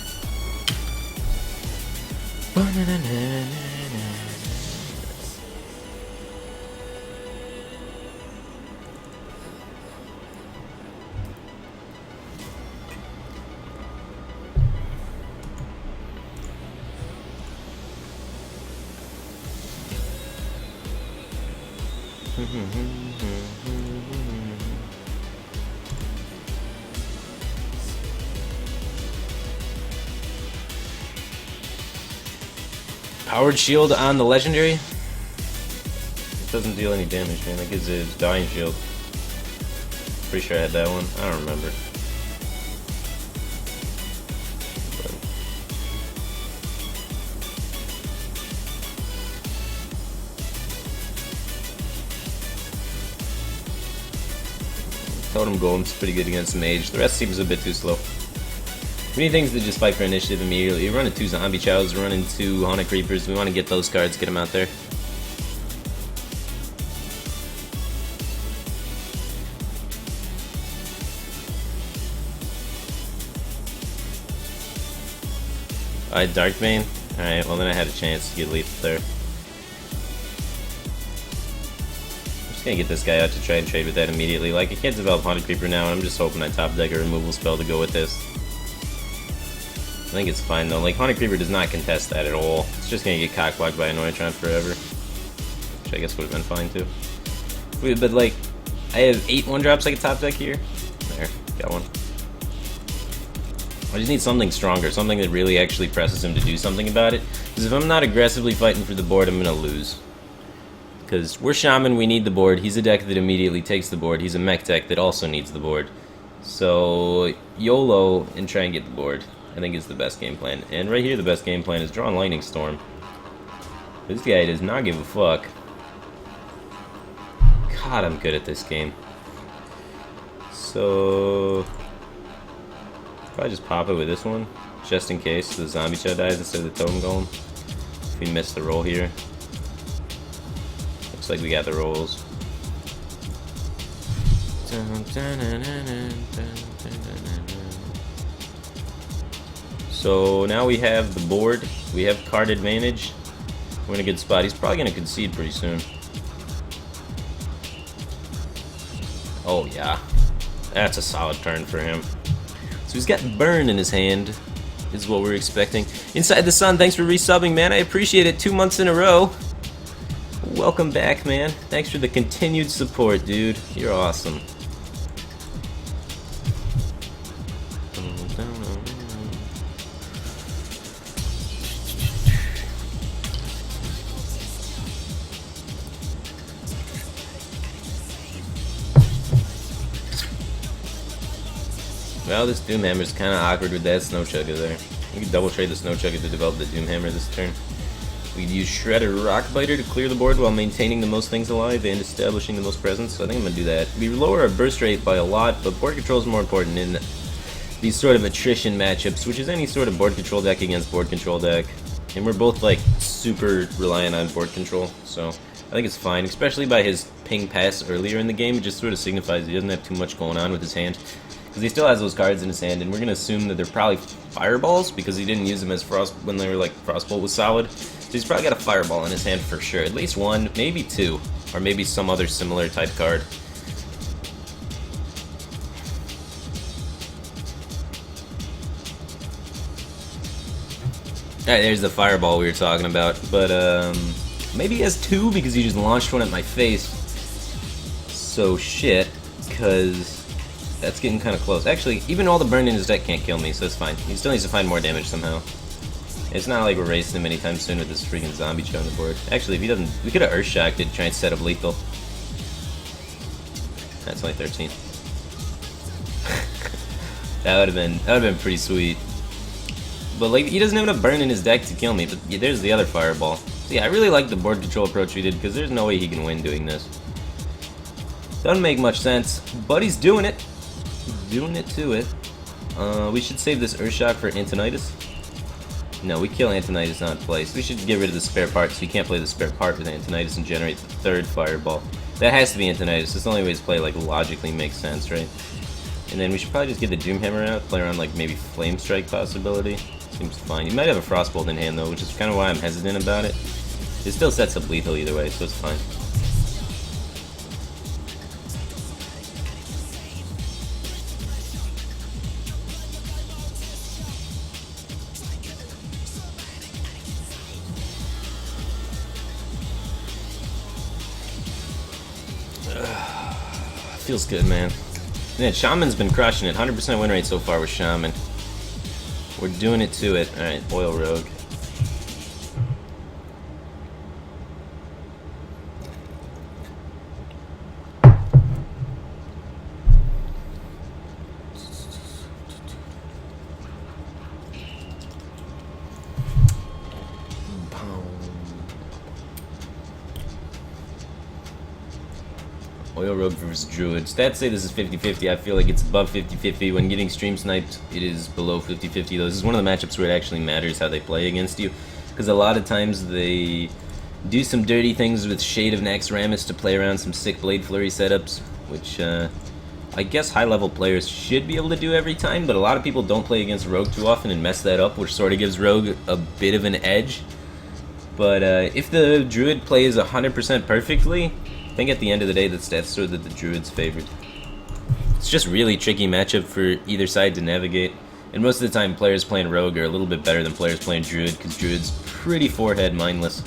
Powered shield on the legendary? It doesn't deal any damage, man. That gives it dying shield. Pretty sure I had that one. I don't remember. Totem Golem's pretty good against Mage. The rest seems a bit too slow. We need things to just fight for initiative immediately. We're running 2 Zombie Chows, we're running 2 Haunted Creepers. We want to get those cards, get them out there. Alright, Darkbane. Alright, well then I had a chance to get lethal there. Gonna get this guy out to try and trade with that immediately. Like, I can't develop Haunted Creeper now, and I'm just hoping I top deck a removal spell to go with this. I think it's fine though. Like, Haunted Creeper does not contest that at all. It's just gonna get cockblocked by Annoytron forever. Which I guess would have been fine too. But like, I have 8 1-drops I can top deck here. There, got one. I just need something stronger, something that really actually presses him to do something about it. Because if I'm not aggressively fighting for the board, I'm gonna lose. Because we're Shaman, we need the board. He's a deck that immediately takes the board. He's a mech deck that also needs the board. So, YOLO and try and get the board, I think is the best game plan. And right here, the best game plan is draw Lightning Storm. This guy does not give a fuck. God, I'm good at this game. So, probably just pop it with this one, just in case the Zombie Chow dies instead of the Totem Golem. If we miss the roll here. Looks like we got the rolls. So now we have the board. We have card advantage. We're in a good spot. He's probably going to concede pretty soon. Oh yeah. That's a solid turn for him. So he's got Burn in his hand, is what we're expecting. Inside the Sun, thanks for resubbing, man. I appreciate it. 2 months in a row. Welcome back, man. Thanks for the continued support, dude. You're awesome. Well, this Doomhammer's kind of awkward with that Snow Chugga there. We could double trade the Snow Chugga to develop the Doomhammer this turn. We could use Shredder Rockbiter to clear the board while maintaining the most things alive and establishing the most presence, so I think I'm going to do that. We lower our burst rate by a lot, but board control is more important in these sort of attrition matchups, which is any sort of board control deck against board control deck. And we're both like super reliant on board control, so I think it's fine, especially by his ping pass earlier in the game. It just sort of signifies he doesn't have too much going on with his hand. Because he still has those cards in his hand, and we're going to assume that they're probably fireballs, because he didn't use them as Frost when they were like Frostbolt was solid. So he's probably got a fireball in his hand for sure. At least one, maybe two, or maybe some other similar type card. Alright, there's the fireball we were talking about, but maybe he has two because he just launched one at my face. So shit, because that's getting kind of close. Actually, even all the burn in his deck can't kill me, so it's fine. He still needs to find more damage somehow. It's not like we're racing him anytime soon with this freaking Zombie Chow on the board. Actually, if he doesn't, we could have Earthshocked it to try and set up lethal. That's only 13. That would have been pretty sweet. But like, he doesn't have enough burn in his deck to kill me. But yeah, there's the other fireball. So yeah, I really like the board control approach we did, because there's no way he can win doing this. Doesn't make much sense, but he's doing it. Doing it to it. We should save this Earthshock for Antonidas. No, we kill Antonidas not in place. We should get rid of the spare part, so we can't play the spare part with Antonidas and generate the third fireball. That has to be Antonidas. That's the only way to play, like, logically makes sense, right? And then we should probably just get the Doomhammer out, play around, like, maybe Flame Strike possibility. Seems fine. He might have a Frostbolt in hand, though, which is kind of why I'm hesitant about it. It still sets up lethal either way, so it's fine. Feels good, man. Man, Shaman's been crushing it. 100% win rate so far with Shaman. We're doing it to it. Alright, Oil Rogue. Oil Rogue versus Druid. Stats say this is 50-50. I feel like it's above 50-50. When getting stream sniped, it is below 50-50. Though this is one of the matchups where it actually matters how they play against you. Because a lot of times they do some dirty things with Shade of Naxxramas to play around some sick Blade Flurry setups, which I guess high-level players should be able to do every time, but a lot of people don't play against Rogue too often and mess that up, which sort of gives Rogue a bit of an edge. But if the Druid plays 100% perfectly, I think at the end of the day the stats show that the Druid's favored. It's just really tricky matchup for either side to navigate. And most of the time players playing Rogue are a little bit better than players playing Druid, because Druid's pretty forehead mindless.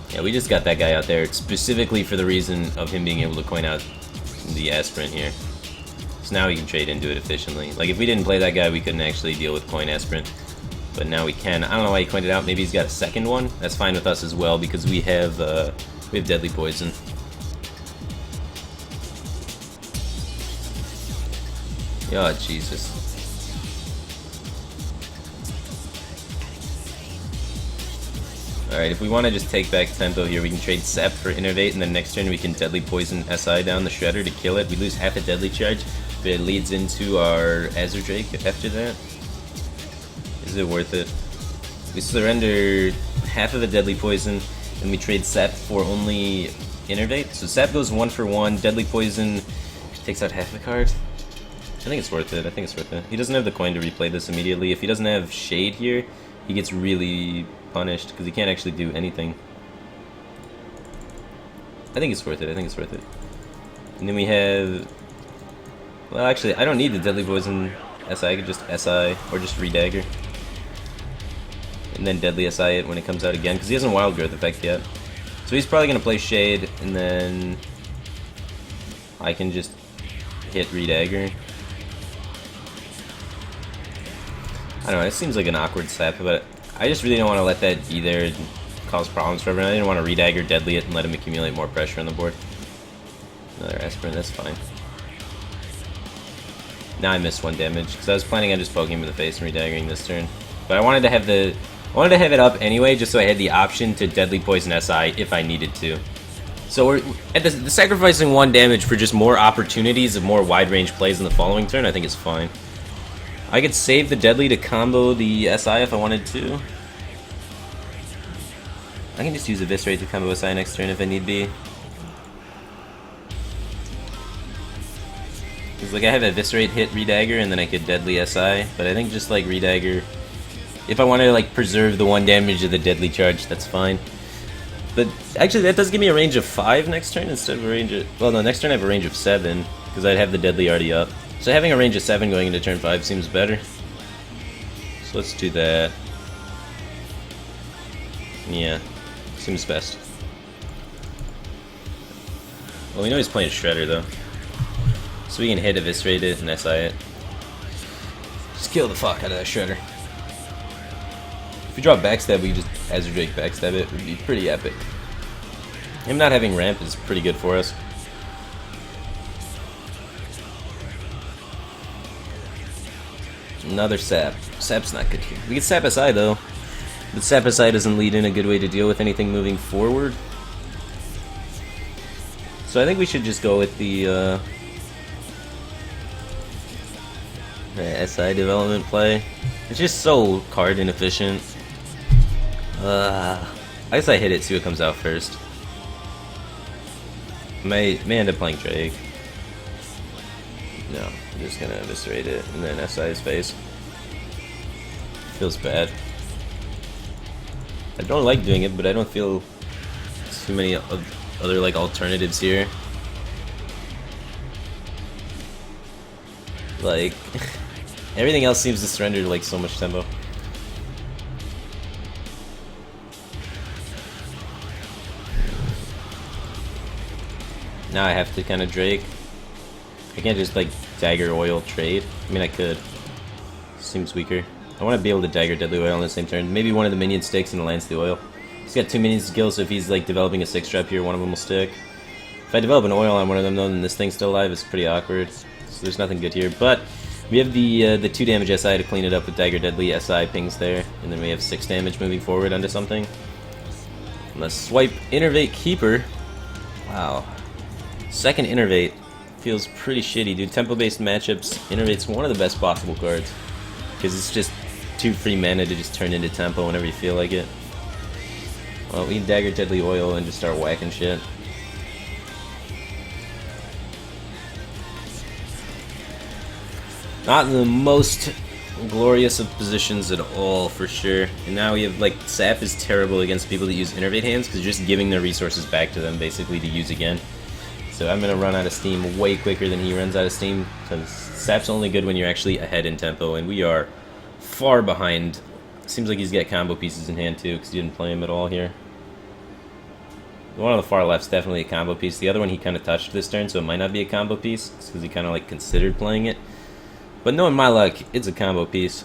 Yeah, we just got that guy out there specifically for the reason of him being able to coin out the Aspirant here. So now we can trade into it efficiently. Like, if we didn't play that guy, we couldn't actually deal with coin Aspirant. But now we can. I don't know why he coined it out. Maybe he's got a second one. That's fine with us as well, because we have Deadly Poison. Oh, Jesus. Alright, if we want to just take back tempo here, we can trade Sap for Innervate, and then next turn we can Deadly Poison SI down the Shredder to kill it. We lose half a Deadly Charge, but it leads into our Azure Drake after that. Is it worth it? We surrender half of a Deadly Poison, and we trade Sap for only Innervate. So Sap goes 1 for 1, Deadly Poison takes out half a card. I think it's worth it. I think it's worth it. He doesn't have the coin to replay this immediately. If he doesn't have Shade here, he gets really punished because he can't actually do anything. I think it's worth it. I think it's worth it. And then we have... Well, actually, I don't need the Deadly Poison SI. I could just SI or just Redagger. And then Deadly SI it when it comes out again, because he hasn't Wild Growth effect yet. So he's probably going to play Shade, and then I can just hit Redagger. I don't know, it seems like an awkward step, but I just really don't want to let that be there and cause problems for everyone. I didn't want to Redagger Deadly it and let him accumulate more pressure on the board. Another Aspirant, that's fine. Now I missed 1 damage, because I was planning on just poking him in the face and Redaggering this turn. But I wanted to have it up anyway, just so I had the option to Deadly Poison SI if I needed to. So we're at the sacrificing 1 damage for just more opportunities of more wide-range plays in the following turn, I think is fine. I could save the Deadly to combo the SI if I wanted to. I can just use Eviscerate to combo SI next turn if I need be. Because like I have Eviscerate hit Redagger and then I could Deadly SI, but I think just like Redagger, if I want to like preserve the 1 damage of the Deadly Charge, that's fine. But actually that does give me a range of 5 next turn instead of a range of... Well no, next turn I have a range of 7, because I'd have the Deadly already up. So having a range of 7 going into turn 5 seems better. So let's do that. Yeah, seems best. Well, we know he's playing Shredder though. So we can hit Eviscerate it and SI it. Just kill the fuck out of that Shredder. If we draw Backstab, we just Azure Drake Backstab it. Would be pretty epic. Him not having ramp is pretty good for us. Another Sap. Sap's not good here. We get Sap SI though. But Sap SI doesn't lead in a good way to deal with anything moving forward. So I think we should just go with the SI development play. It's just so card inefficient. I guess I hit it, see what comes out first. May end up playing Drake. No, I'm just gonna Eviscerate it and then SI his face. Feels bad. I don't like doing it, but I don't feel too many other like alternatives here. Like everything else seems to surrender to like so much tempo. Now I have to kind of Drake. I can't just like Dagger Oil trade. I mean I could. Seems weaker. I want to be able to Dagger Deadly Oil on the same turn. Maybe one of the minions sticks and it lands the oil. He's got 2 minions to kill, so if he's like developing a 6-trap here, one of them will stick. If I develop an oil on one of them though, then this thing's still alive, it's pretty awkward. So there's nothing good here. But We have the 2 damage SI to clean it up with Dagger Deadly SI pings there, and then we have 6 damage moving forward onto something. Let's swipe Innervate Keeper. Wow. Second Innervate feels pretty shitty, dude. Tempo-based matchups, Innervate's one of the best possible cards. Because it's just 2 free mana to just turn into tempo whenever you feel like it. Well, we can Dagger Deadly Oil and just start whacking shit. Not in the most glorious of positions at all, for sure. And now we have, like, Sap is terrible against people that use Innervate hands, because you're just giving their resources back to them, basically, to use again. So I'm going to run out of steam way quicker than he runs out of steam, because Sap's only good when you're actually ahead in tempo, and we are far behind. Seems like he's got combo pieces in hand, too, because he didn't play him at all here. The one on the far left's definitely a combo piece. The other one he kind of touched this turn, so it might not be a combo piece, because he kind of, like, considered playing it. But knowing my luck, it's a combo piece.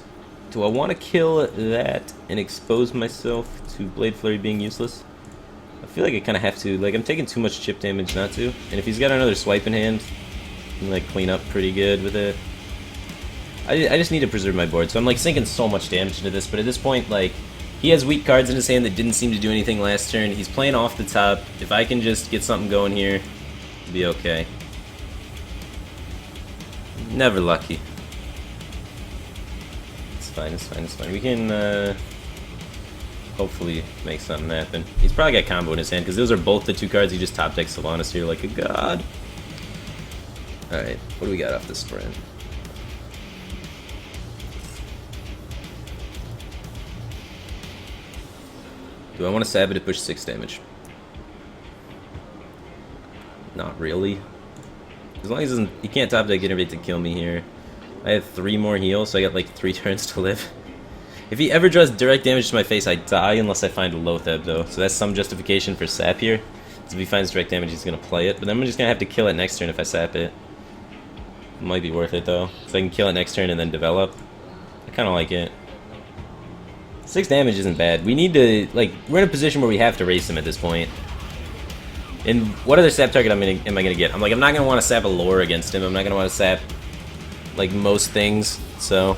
Do I want to kill that and expose myself to Blade Flurry being useless? I feel like I kind of have to. Like, I'm taking too much chip damage not to. And if he's got another swipe in hand, I can, like, clean up pretty good with it. I just need to preserve my board. So I'm, like, sinking so much damage into this. But at this point, like, he has weak cards in his hand that didn't seem to do anything last turn. He's playing off the top. If I can just get something going here, it'll be okay. Never lucky. Fine, it's fine, it's fine. We can hopefully make something happen. He's probably got combo in his hand, because those are both the 2 cards he just top deck Sylvanas here like a god. Alright, what do we got off the sprint? Do I want to stab it to push 6 damage? Not really. As long as he can't top deck Innervate to kill me here. I have 3 more heals, so I got like 3 turns to live. If he ever draws direct damage to my face, I die unless I find a Loatheb, though. So that's some justification for Sap here. So if he finds direct damage, he's going to play it. But then I'm just going to have to kill it next turn if I Sap it. It might be worth it, though. So I can kill it next turn and then develop. I kind of like it. 6 damage isn't bad. We need to, like, we're in a position where we have to race him at this point. And what other Sap target am I going to get? I'm not going to want to Sap a lore against him. I'm not going to want to Sap, like, most things, so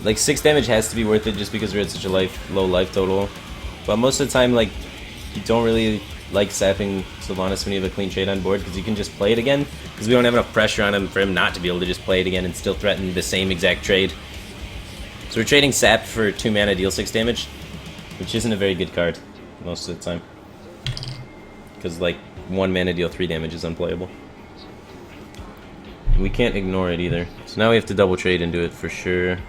like 6 damage has to be worth it just because we're at such a low life total. But most of the time, like, you don't really like sapping Sylvanas when you have a clean trade on board, because you can just play it again, because we don't have enough pressure on him for him not to be able to just play it again and still threaten the same exact trade. So we're trading Sap for 2 mana, deal 6 damage, which isn't a very good card most of the time, because, like, 1 mana deal 3 damage is unplayable. We can't ignore it either. So now we have to double trade into it for sure.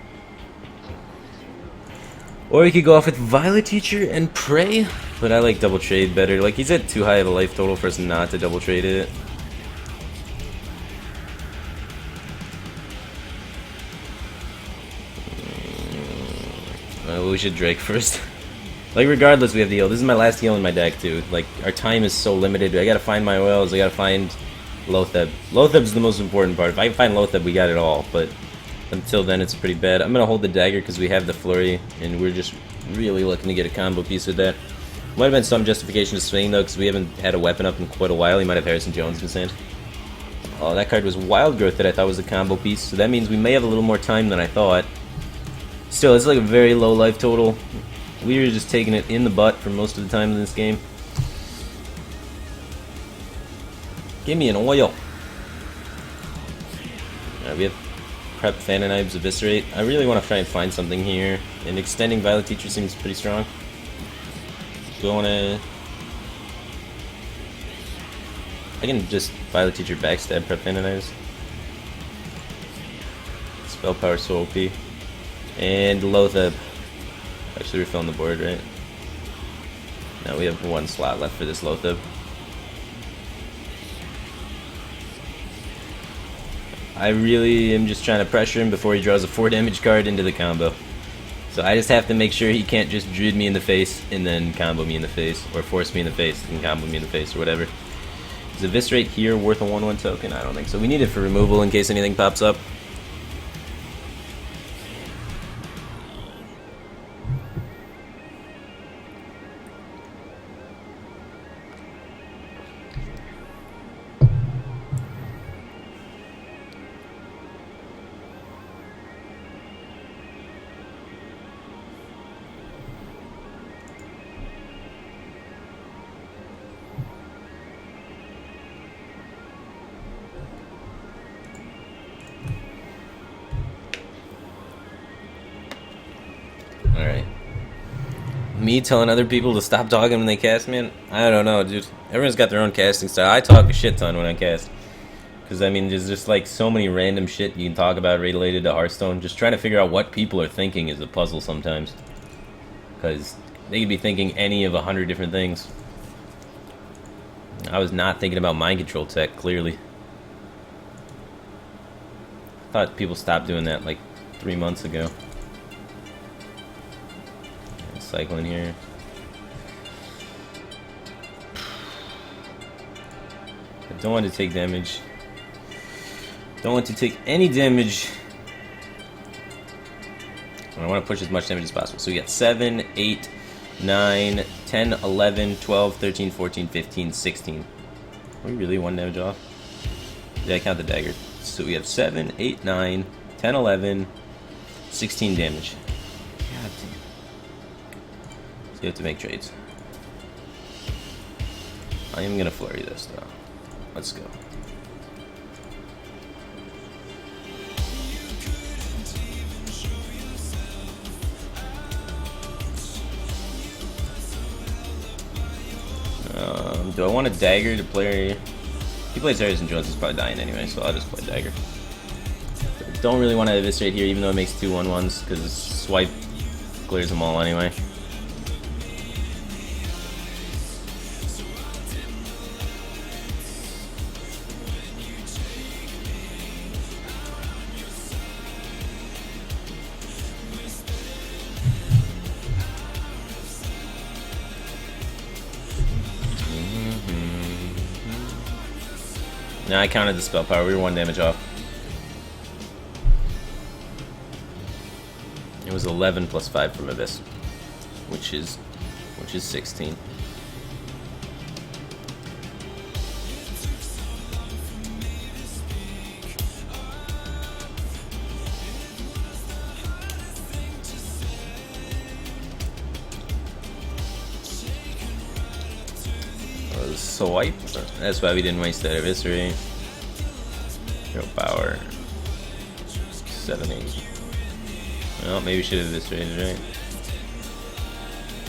Or we could go off with Violet Teacher and pray, but I like double trade better. Like, he's at too high of a life total for us not to double trade it. Well, we should Drake first. Like, regardless, we have the heal. This is my last heal in my deck, too. Like, our time is so limited. I gotta find my oils. I gotta find Loatheb. Loatheb's the most important part. If I can find Loatheb, we got it all. But until then, it's pretty bad. I'm gonna hold the dagger because we have the flurry, and we're just really looking to get a combo piece with that. Might have been some justification to swing, though, because we haven't had a weapon up in quite a while. He might have Harrison Jones in his hand. Oh, that card was Wild Growth that I thought was a combo piece, so that means we may have a little more time than I thought. Still, it's like a very low life total. We were just taking it in the butt for most of the time in this game. Give me an oil. Alright, we have Prep, Fanonibes, Eviscerate. I really want to try and find something here. And extending Violet Teacher seems pretty strong. Do I want to... I can just Violet Teacher backstab Prep, Fanonibes. Spell Power so OP. And Loatheb. Actually, we're filling the board, right? Now we have 1 slot left for this Loatheb. I really am just trying to pressure him before he draws a 4 damage card into the combo. So I just have to make sure he can't just Druid me in the face and then combo me in the face, or force me in the face and combo me in the face, or whatever. Is Eviscerate here worth a 1/1 token? I don't think so. We need it for removal in case anything pops up. me telling other people to stop talking when they cast, man? I don't know, dude. Everyone's got their own casting style. I talk a shit ton when I cast. Because, I mean, there's just, like, so many random shit you can talk about related to Hearthstone. Just trying to figure out what people are thinking is a puzzle sometimes. Because they could be thinking any of 100 different things. I was not thinking about mind control tech, clearly. I thought people stopped doing that, like, 3 months ago. Cycling here. I don't want to take damage. Don't want to take any damage. I want to push as much damage as possible. So we got 7, 8, 9, 10, 11, 12, 13, 14, 15, 16. Are we really 1 damage off? Yeah, I count the dagger. So we have 7, 8, 9, 10, 11, 16 damage. God damn. So you have to make trades. I am gonna flurry this though. Let's go. Do I want a dagger to play? If he plays Harrison Jones, he's probably dying anyway, so I'll just play dagger. Don't really want to eviscerate here, even though it makes 2 1/1s, because swipe clears them all anyway. Now I counted the spell power. We were 1 damage off. It was 11 plus 5 from Abyss, which is 16. Swipe. That's why we didn't waste that eviscerate. Hero power. 7, 8. Well, maybe we should have eviscerated, right?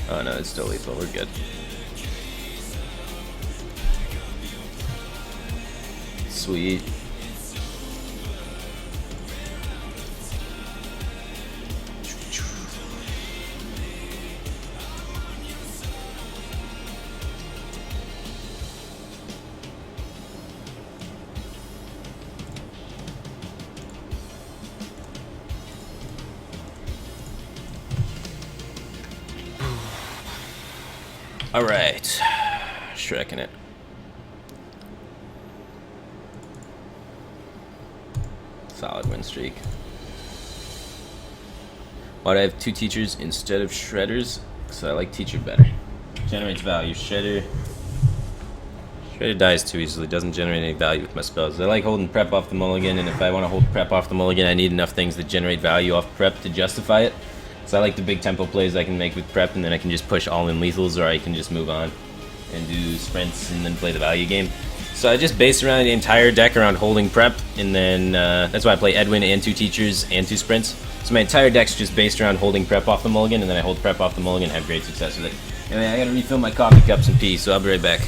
Oh no, it's still lethal. We're good. Sweet. Alright, Shrekking it. Solid win streak. Why do I have 2 teachers instead of shredders? Because I like teacher better. Generates value. Shredder dies too easily, doesn't generate any value with my spells. I like holding prep off the mulligan, and if I want to hold prep off the mulligan, I need enough things that generate value off prep to justify it. So I like the big tempo plays I can make with prep, and then I can just push all in lethals, or I can just move on and do sprints and then play the value game. So I just base around the entire deck around holding prep, and then that's why I play Edwin and 2 teachers and 2 sprints. So my entire deck's just based around holding prep off the mulligan, and then I hold prep off the mulligan and have great success with it. Anyway, I gotta refill my coffee cups and pee, so I'll be right back.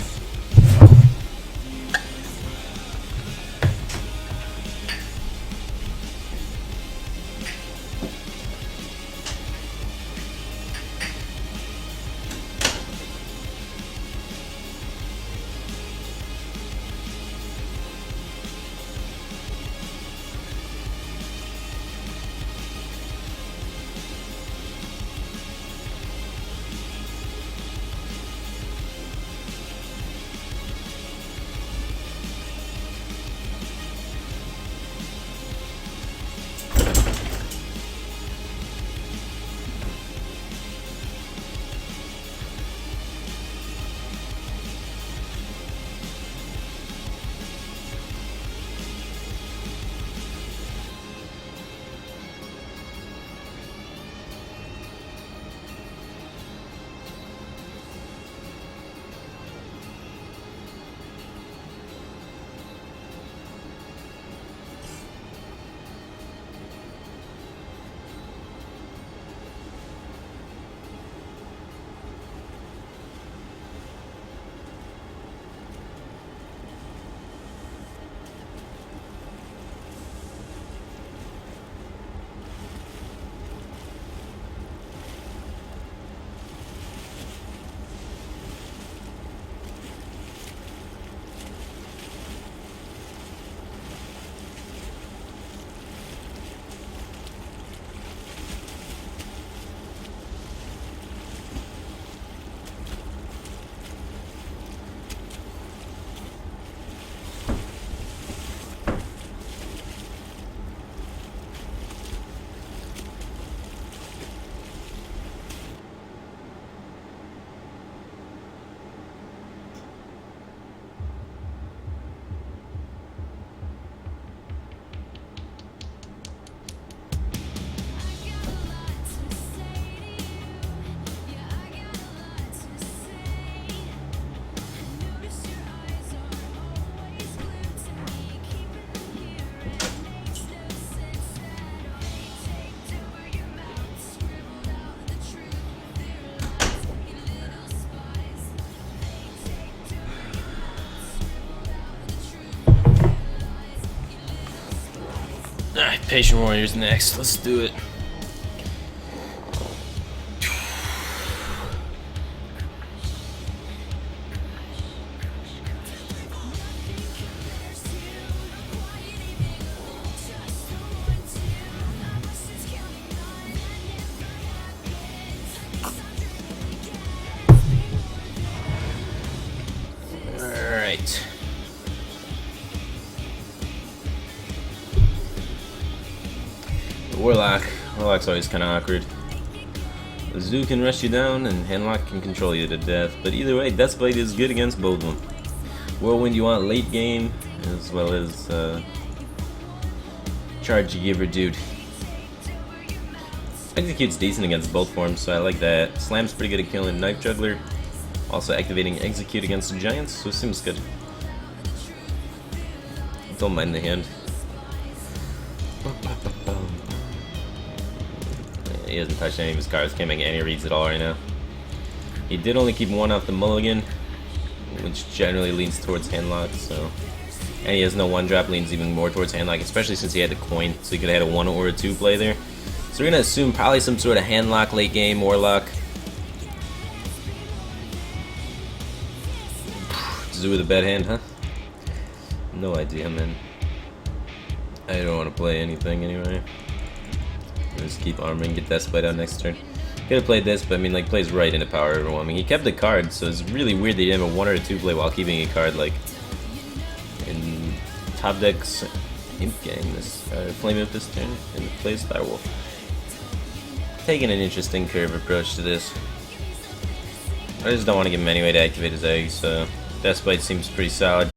Patient Warrior's next. Let's do it. Alright. Warlock's always kind of awkward. The Zoo can rush you down, and Handlock can control you to death. But either way, Deathblade is good against both of them. Whirlwind you want late game, as well as Charge Giver Dude. Execute's decent against both forms, so I like that. Slam's pretty good at killing Knife Juggler. Also activating Execute against the Giants, so it seems good. Don't mind the hand. He hasn't touched any of his cards, can't make any reads at all right now. He did only keep one off the mulligan, which generally leans towards Handlock, so... And he has no one-drop, leans even more towards Handlock, especially since he had the coin, so he could have had a 1 or a 2 play there. So we're going to assume probably some sort of Handlock late game, Warlock. Zoo with a bad hand, huh? No idea, man. I don't want to play anything anyway. Just keep armoring, get Deathblade out next turn. Could have played this, but I mean, like, plays right into power overwhelming. He kept the card, so it's really weird that he didn't have a 1 or a 2 play while keeping a card, like, in top decks. Imp Gang this, Flame Imp this turn, and plays Firewolf. Taking an interesting curve approach to this. I just don't want to give him any way to activate his egg, so Deathblade seems pretty solid.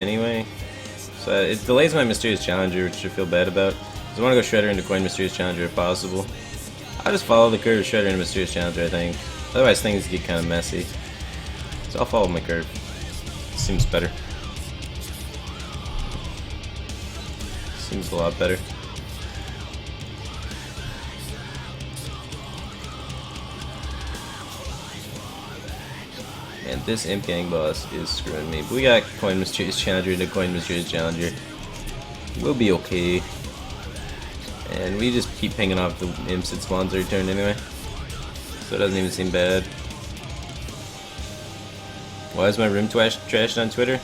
anyway. So it delays my Mysterious Challenger, which I feel bad about. So I want to go Shredder into coin Mysterious Challenger if possible. I'll just follow the curve of Shredder into Mysterious Challenger, I think. Otherwise things get kind of messy. So I'll follow my curve. Seems better. Seems a lot better. And this Imp Gang boss is screwing me. But we got coin Mysterious Challenger into coin Mysterious Challenger. We'll be okay. And we just keep pinging off the imps that spawns every turn anyway. So it doesn't even seem bad. Why is my room trashed on Twitter?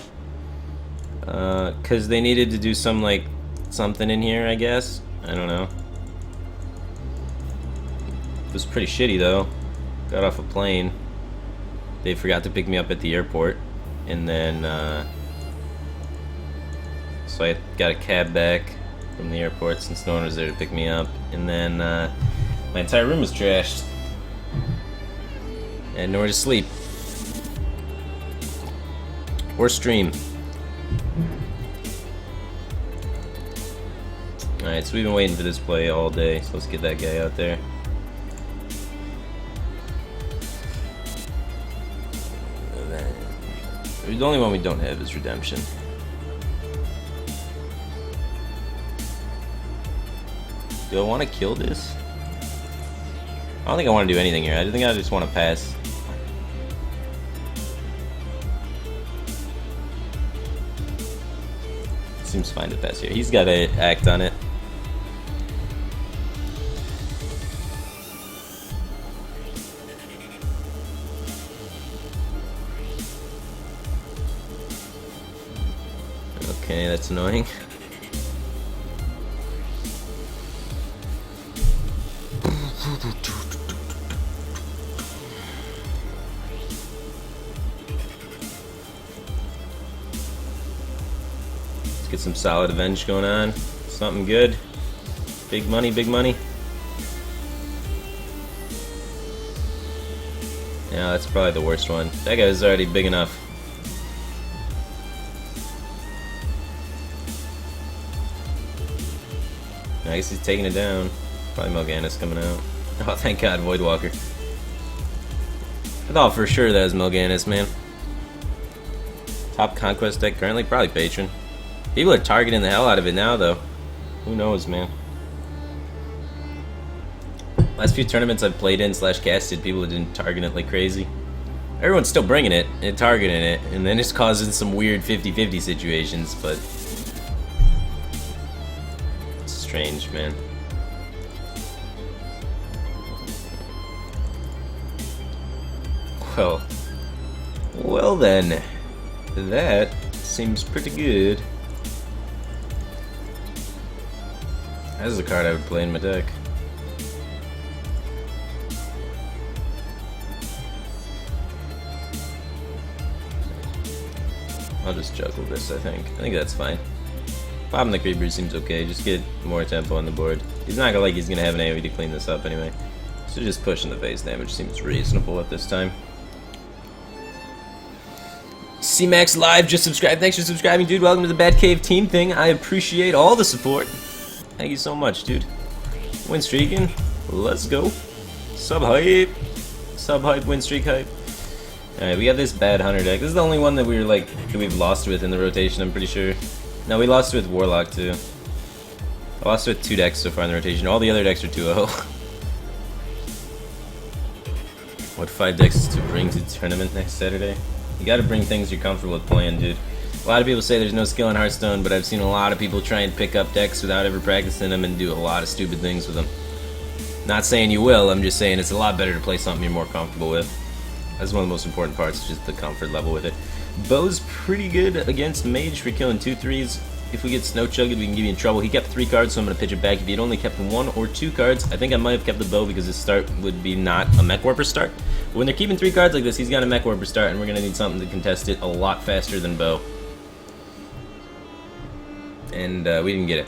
Cause they needed to do some like something in here, I guess. I don't know. It was pretty shitty though. Got off a plane. They forgot to pick me up at the airport, and then so I got a cab back from the airport since no one was there to pick me up, and then my entire room was trashed and nowhere to sleep or stream. Alright, so we've been waiting for this play all day, so let's get that guy out there. The only one we don't have is Redemption. Do I want to kill this? I don't think I want to do anything here. I think I just want to pass. Seems fine to pass here. He's got to act on it. Okay, that's annoying. Let's get some solid avenge going on. Something good. Big money, big money. Yeah, that's probably the worst one. That guy's already big enough. I guess he's taking it down. Probably Melganis coming out. Oh, thank God, Voidwalker. I thought for sure that was Melganis, man. Top Conquest deck currently? Probably Patron. People are targeting the hell out of it now, though. Who knows, man. Last few tournaments I've played in / casted, people have been targeting it like crazy. Everyone's still bringing it and targeting it, and then it's causing some weird 50-50 situations, but... strange, man. Well then, that seems pretty good. That's the card I would play in my deck. I'll just juggle this, I think. I think that's fine. Popping the creeper seems okay, just get more tempo on the board. He's not like he's gonna have an AoE to clean this up anyway. So just pushing the base damage seems reasonable at this time. C-Max Live just subscribed. Thanks for subscribing, dude. Welcome to the Batcave team thing. I appreciate all the support. Thank you so much, dude. Win streaking. Let's go. Sub hype. Sub hype, win streak hype. Alright, we got this bad hunter deck. This is the only one that we were like that we've lost with in the rotation, I'm pretty sure. No, we lost with Warlock too. I lost with 2 decks so far in the rotation. All the other decks are 2-0. What 5 decks to bring to the tournament next Saturday? You gotta bring things you're comfortable with playing, dude. A lot of people say there's no skill in Hearthstone, but I've seen a lot of people try and pick up decks without ever practicing them and do a lot of stupid things with them. Not saying you will, I'm just saying it's a lot better to play something you're more comfortable with. That's one of the most important parts, just the comfort level with it. Bo's pretty good against Mage for killing 2/3s. If we get Snow Chugged, we can give you in trouble. He kept 3 cards, so I'm going to pitch it back. If he'd only kept 1 or 2 cards, I think I might have kept the Bo because his start would be not a Mech Warper start. But when they're keeping 3 cards like this, he's got a Mech Warper start, and we're going to need something to contest it a lot faster than Bo. And we didn't get it.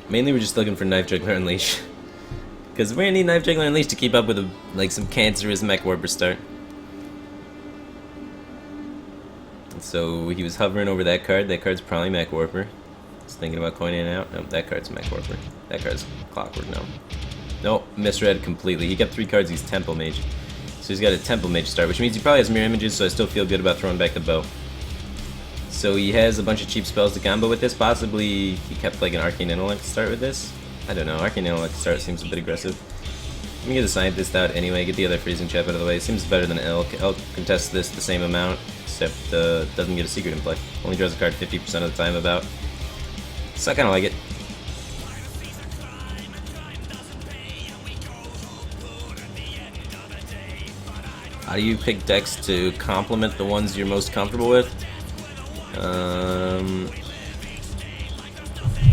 Mainly we're just looking for Knife Juggler Unleash. Because we're going to need Knife Juggler Unleash to keep up with like some cancerous Mech Warper start. Let's So he was hovering over that card. That card's probably Mech Warper. He's thinking about coining it out. Nope, that card's Mech Warper. That card's Clockwork now. Nope, misread completely. He kept 3 cards, he's Temple Mage. So he's got a Temple Mage start, which means he probably has mirror images, so I still feel good about throwing back the bow. So he has a bunch of cheap spells to combo with this. Possibly he kept like an Arcane Intellect to start with this. I don't know, Arcane Intellect to start seems a bit aggressive. Let me get the Scientist out anyway, get the other Freezing Chap out of the way. Seems better than Elk. Elk contests this the same amount, except doesn't get a secret in play. Only draws a card 50% of the time about. So I kinda like it. How do you pick decks to complement the ones you're most comfortable with?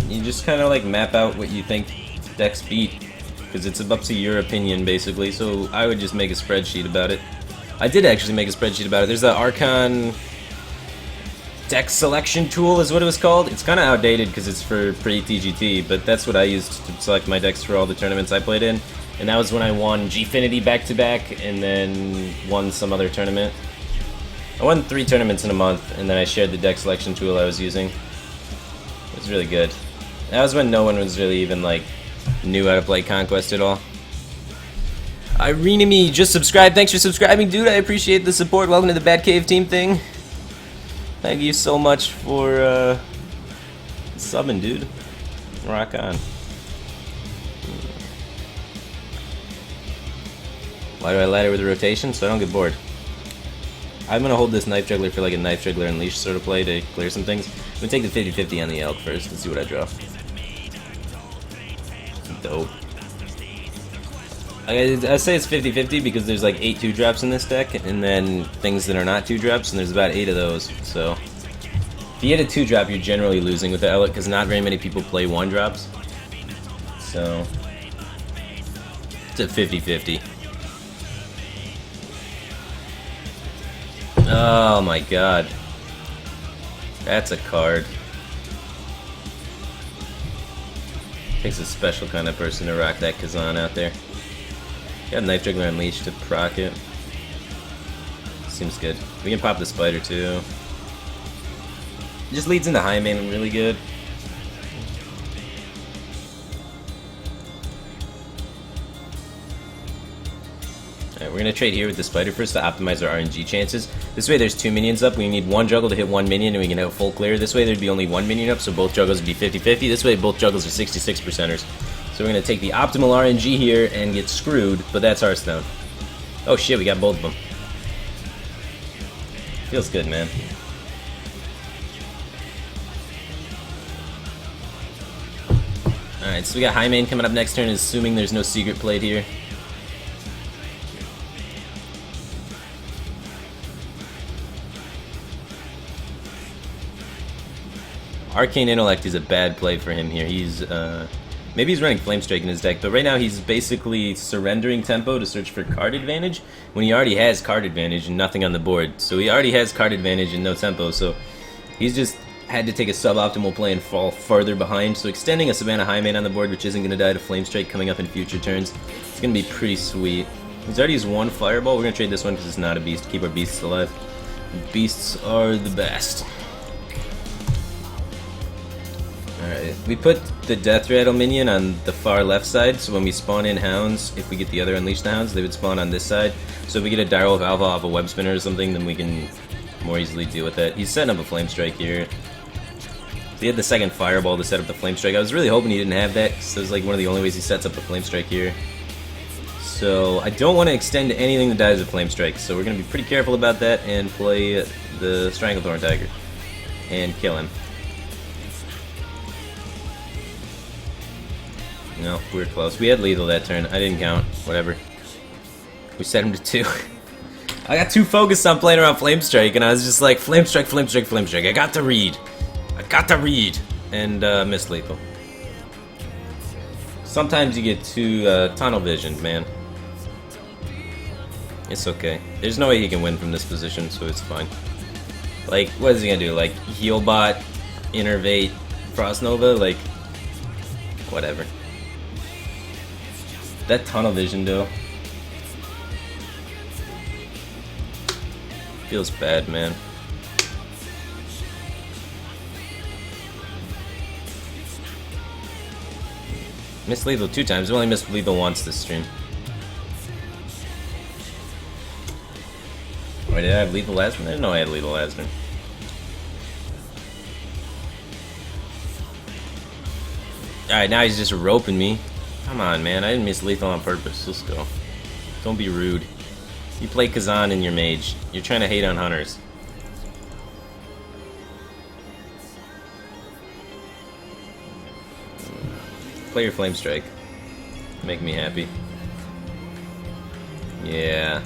You just kind of like map out what you think decks beat, because it's up to your opinion basically. So I would just make a spreadsheet about it. I did actually make a spreadsheet about it. There's the Archon deck selection tool is what it was called. It's kind of outdated because it's for pre-TGT, but that's what I used to select my decks for all the tournaments I played in. And that was when I won Gfinity back-to-back, and then won some other tournament. I won 3 tournaments in a month, and then I shared the deck selection tool I was using. It was really good. That was when no one was really even, like, knew how to play Conquest at all. Irenemy just subscribed. Thanks for subscribing, dude. I appreciate the support. Welcome to the Batcave team thing. Thank you so much for, subbing, dude. Rock on. Why do I ladder with the rotation? So I don't get bored. I'm gonna hold this Knife Juggler for like a Knife Juggler Unleashed sort of play to clear some things. I'm gonna take the 50-50 on the Elk first and see what I draw. Dope. I say it's 50-50 because there's like 8 2-drops in this deck, and then things that are not 2-drops, and there's about 8 of those. So if you hit a 2-drop, you're generally losing with the Elk because not very many people play 1-drops. So it's at 50-50. Oh my god. That's a card. Takes a special kind of person to rock that Kazan out there. Got Knife Juggler Unleashed to proc it. Seems good. We can pop the Spider too. It just leads into High Main really good. Alright, we're gonna trade here with the Spider first to optimize our RNG chances. This way there's 2 minions up, we need 1 juggle to hit 1 minion and we can have full clear. This way there'd be only 1 minion up, so both juggles would be 50-50. This way both juggles are 66%ers. So we're gonna take the optimal RNG here and get screwed, but that's Hearthstone. Oh shit, we got both of them. Feels good, man. Alright, so we got High Main coming up next turn, assuming there's no secret played here. Arcane Intellect is a bad play for him here. He's, maybe he's running Flamestrike in his deck, but right now he's basically surrendering tempo to search for card advantage when he already has card advantage and nothing on the board. So he already has card advantage and no tempo, so he's just had to take a suboptimal play and fall farther behind. So extending a Savannah High Main on the board, which isn't going to die to Flamestrike coming up in future turns, it's going to be pretty sweet. He's already used 1 Fireball. We're going to trade this one because it's not a beast. Keep our beasts alive. Beasts are the best. Alright, we put the Death Rattle minion on the far left side, so when we spawn in hounds, if we get the other Unleash the Hounds, they would spawn on this side. So if we get a Direwolf Alpha off a Web Spinner or something, then we can more easily deal with that. He's setting up a Flamestrike here. So he had the second Fireball to set up the Flamestrike. I was really hoping he didn't have that, because that was like one of the only ways he sets up the Flamestrike here. So I don't want to extend anything that dies with Flamestrike, so we're going to be pretty careful about that and play the Stranglethorn Tiger and kill him. No, we were close. We had lethal that turn. I didn't count. Whatever. We set him to 2. I got too focused on playing around Flamestrike, and I was just like, Flamestrike, Flamestrike, Flamestrike. I got to read. I got to read. And missed lethal. Sometimes you get too tunnel visioned, man. It's okay. There's no way he can win from this position, so it's fine. Like, what is he gonna do? Like, Healbot, Innervate, Frost Nova? Like, whatever. That tunnel vision, though, feels bad, man. Missed lethal 2 times. I've only missed lethal once this stream. Wait, did I have lethal last turn? I didn't know I had lethal last turn. Alright, now he's just roping me. Come on, man. I didn't miss lethal on purpose. Let's go. Don't be rude. You play Kazan in your mage. You're trying to hate on hunters. Play your Flame Strike. Make me happy. Yeah.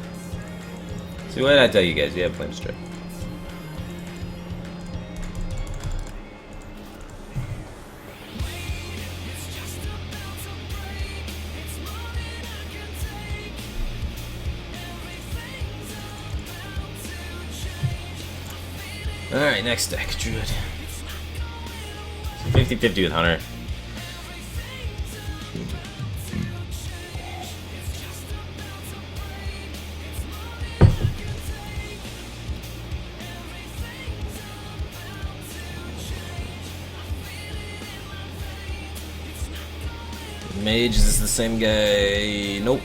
See, what did I tell you guys? You have Flame Strike. Alright, next deck, Druid. 50-50 with Hunter. Mage, is this the same guy? Nope.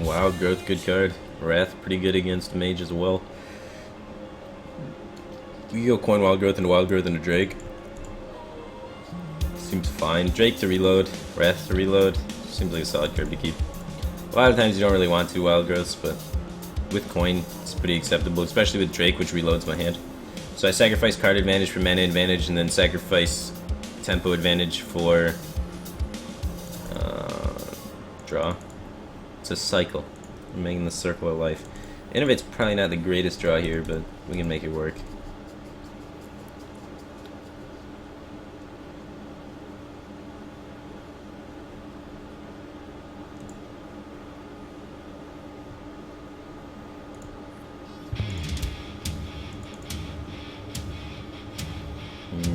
Wild Growth, good card. Wrath, pretty good against Mage as well. We can go coin Wild Growth into Wild Growth into Drake. Seems fine. Drake to reload, Wrath to reload. Seems like a solid card to keep. A lot of times you don't really want 2 Wild Growths, but with coin it's pretty acceptable, especially with Drake, which reloads my hand. So I sacrifice card advantage for mana advantage, and then sacrifice tempo advantage for draw. It's a cycle. I'm making the circle of life. Innovate's probably not the greatest draw here, but we can make it work.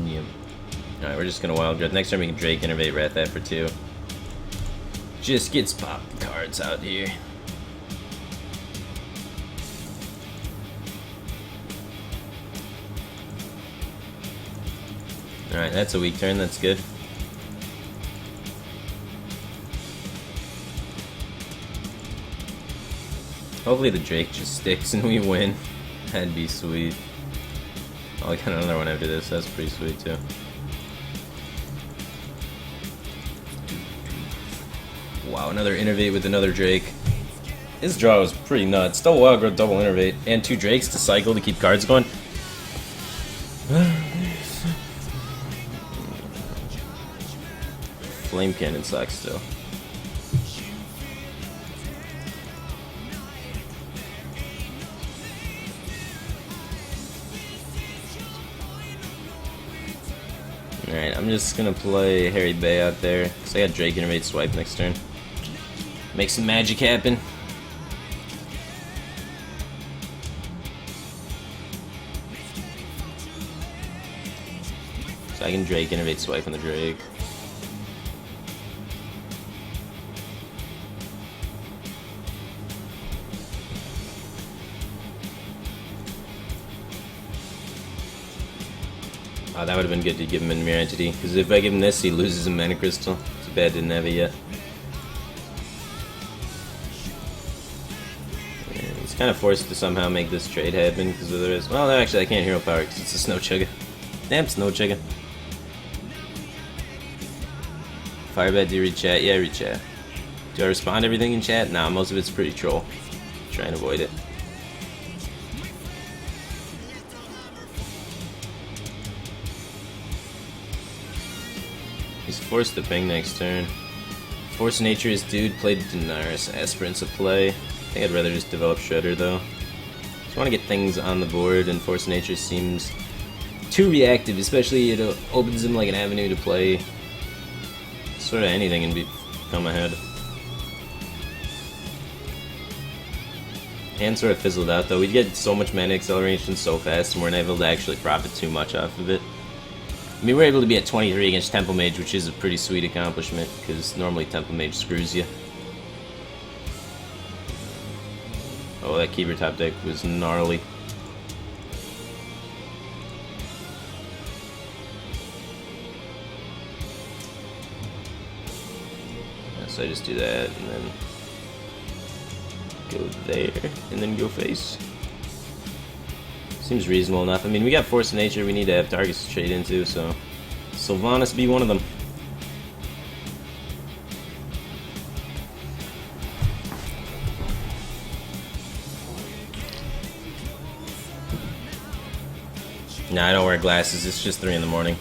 Yep. Alright, we're just gonna Wild Growth. Next time we can Drake Innovate Wrath that for 2. Just gets popped cards out here. Alright, that's a weak turn, that's good. Hopefully the Drake just sticks and we win. That'd be sweet. I'll get another one after this, that's pretty sweet too. Wow, another Innovate with another Drake. His draw was pretty nuts. Double Wild Growth, double Innovate, and 2 Drakes to cycle to keep cards going. Flame Cannon sucks still. Alright, I'm just gonna play Harry Bay out there, because I got Drake Innovate Swipe next turn. Make some magic happen. So I can Drake Innovate Swipe on the Drake. Oh, that would have been good to give him a Mirror Entity, because if I give him this, he loses a Mana Crystal. Too bad didn't have it yet. And he's kind of forced to somehow make this trade happen, because otherwise... Well, actually, I can't Hero Power, because it's a Snow Chugga. Damn Snow Chugga. Firebat, do you read chat? Yeah, I read chat. Do I respond to everything in chat? Nah, most of it's pretty troll. Try and avoid it. He's forced to ping next turn. Force Nature is dude, played Daenerys, Aspirants a play. I think I'd rather just develop Shredder though. Just want to get things on the board, and Force Nature seems too reactive, especially it opens him like an avenue to play sort of anything and become ahead. Hand sort of fizzled out though. We'd get so much mana acceleration so fast, and we're not able to actually profit too much off of it. I mean, we're able to be at 23 against Temple Mage, which is a pretty sweet accomplishment, because normally Temple Mage screws you. Oh, that Keeper top deck was gnarly. So I just do that and then go there and then go face. Seems reasonable enough. I mean, we got Force of Nature. We need to have targets to trade into, so Sylvanas be one of them. Nah, I don't wear glasses. It's just 3 in the morning.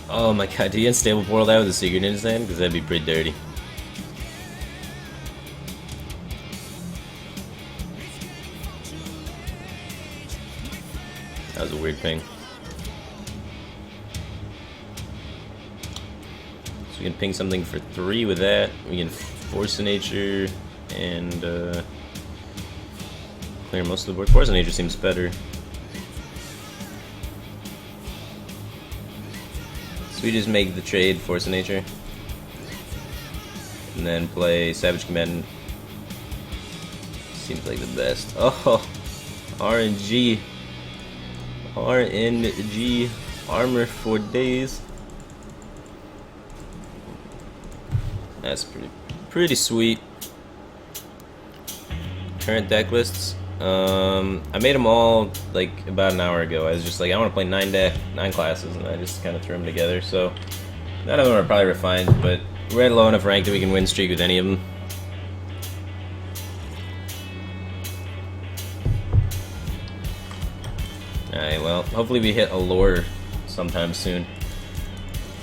Oh my god, do you unstable portal that with a secret in his hand? Because that'd be pretty dirty. That was a weird ping. So we can ping something for 3 with that. We can Force of Nature and clear most of the board. Force of Nature seems better. So we just make the trade Force of Nature. And then play Savage Combatant. Seems like the best. Oh, RNG. RNG. Armor for days. That's pretty sweet. Current deck lists. I made them all like about an hour ago. I was just like, I want to play 9 classes, and I just kind of threw them together. So none of them are probably refined, but we're at low enough rank that we can win streak with any of them. Alright, well, hopefully we hit a lore sometime soon.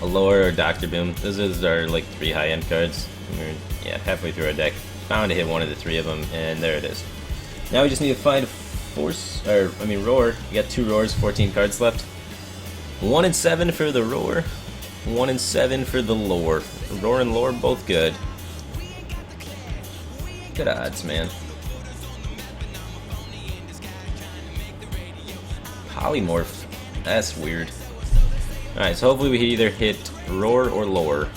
A lore or Dr. Boom. Those are like 3 high-end cards. We're, yeah, halfway through our deck. Bound to hit one of the 3 of them, and there it is. Now we just need to find a Roar. We got 2 Roars, 14 cards left. 1 and 7 for the Roar. 1 and 7 for the Lore. Roar and Lore, both good. Good odds, man. Polymorph. That's weird. Alright, so hopefully we either hit Roar or Lore.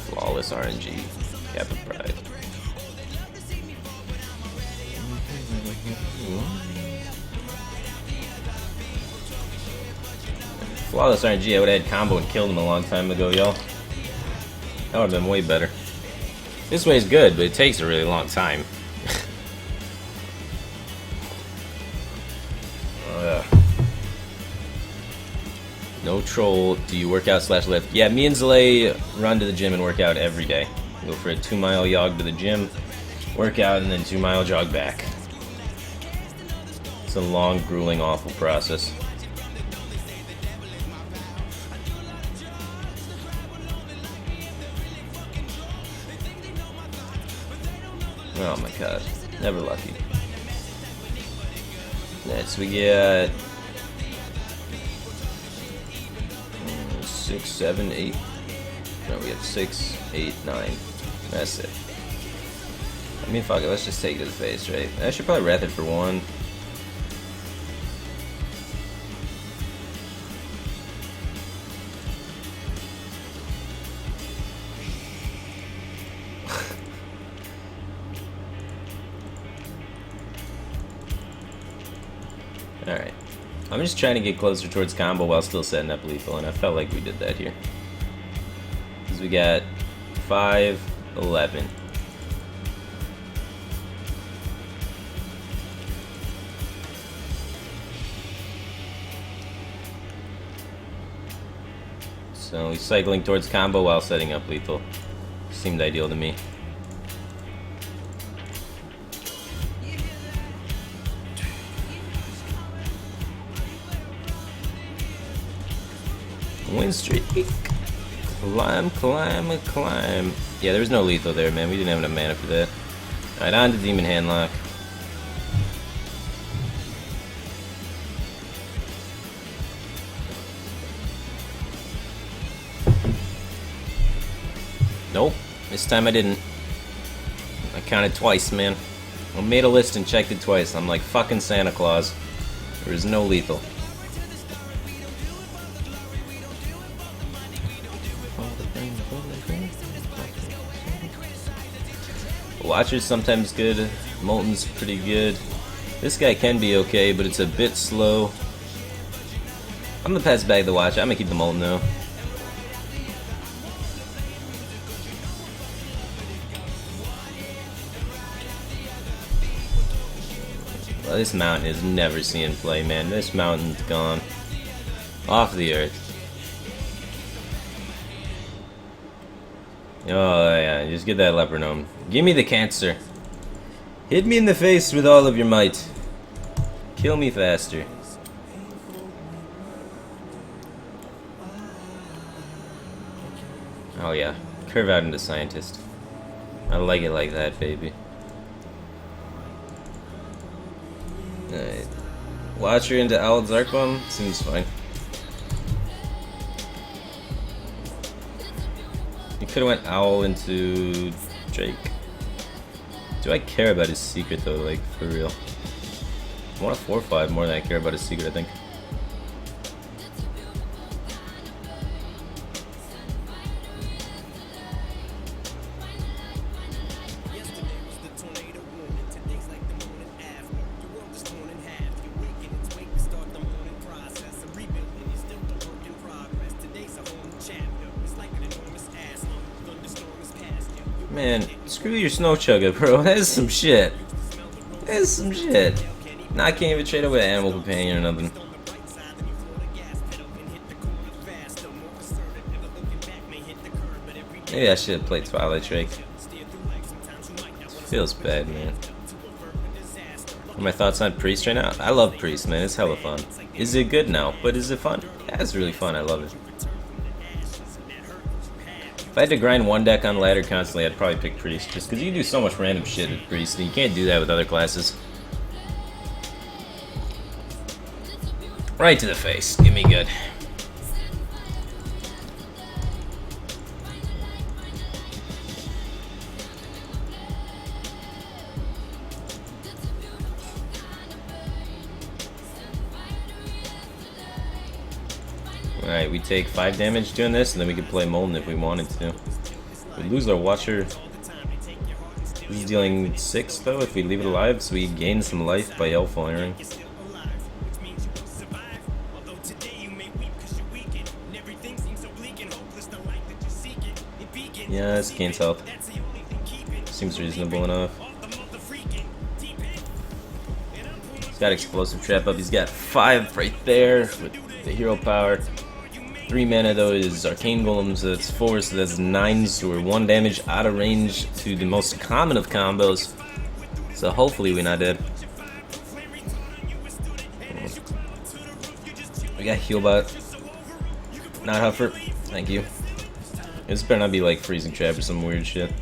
Flawless RNG. Cap of Pride. Flawless RNG, I would have had combo and killed him a long time ago, y'all. That would have been way better. This way is good, but it takes a really long time. No troll. Do you work out / lift? Yeah, me and Zalay run to the gym and work out every day. Go for a 2-mile jog to the gym, work out, and then 2-mile jog back. It's a long, grueling, awful process. Oh my god, never lucky. Next we get 6, 7, 8. No, we have 6, 8, 9. That's it. I mean, fuck it, let's just take it to the face, right? I should probably wrath it for 1. Alright. I'm just trying to get closer towards combo while still setting up lethal, and I felt like we did that here. Because we got 5, 11. So he's cycling towards combo while setting up lethal. Seemed ideal to me. Win streak. Climb, climb, climb. Yeah, there was no lethal there, man. We didn't have enough mana for that. Alright, on to Demon Handlock. Nope, this time I didn't. I counted twice, man. I made a list and checked it twice. I'm like fucking Santa Claus. There is no lethal. Watcher's sometimes good. Molten's pretty good. This guy can be okay, but it's a bit slow. I'm gonna pass back the watch. I'm gonna keep the Molten though. Well, this mountain is never seen play, man. This mountain's gone off the earth. Oh yeah, just get that leper gnome. Give me the cancer. Hit me in the face with all of your might. Kill me faster. Oh yeah, curve out into scientist. I like it like that, baby. Alright. Watcher into Owl Arc Bomb seems fine. You could've went Owl into Drake. Do I care about his secret though, like, for real? I want a 4-5 more than I care about his secret, I think. Man, screw your snow chugger, bro. That is some shit. That is some shit. Nah, I can't even trade it with an animal companion or nothing. Maybe I should have played Twilight Drake. Feels bad, man. What are my thoughts on Priest right now? I love Priest, man. It's hella fun. Is it good now? But is it fun? Yeah, it's really fun. I love it. If I had to grind one deck on ladder constantly, I'd probably pick Priest, just because you can do so much random shit with Priest, and you can't do that with other classes. Right to the face. Give me good. Alright, we take 5 damage doing this, and then we can play Molten if we wanted to. We lose our Watcher. He's dealing 6 though if we leave it alive, so we gain some life by Elf firing. Yeah, this gains health. Seems reasonable enough. He's got explosive trap up. He's got 5 right there with the hero power. 3 mana though is Arcane Golem, so that's 4, so that's 9, so we're 1 damage out of range to the most common of combos. So hopefully we're not dead. We got Healbot. Not Huffer. Thank you. This better not be like Freezing Trap or some weird shit.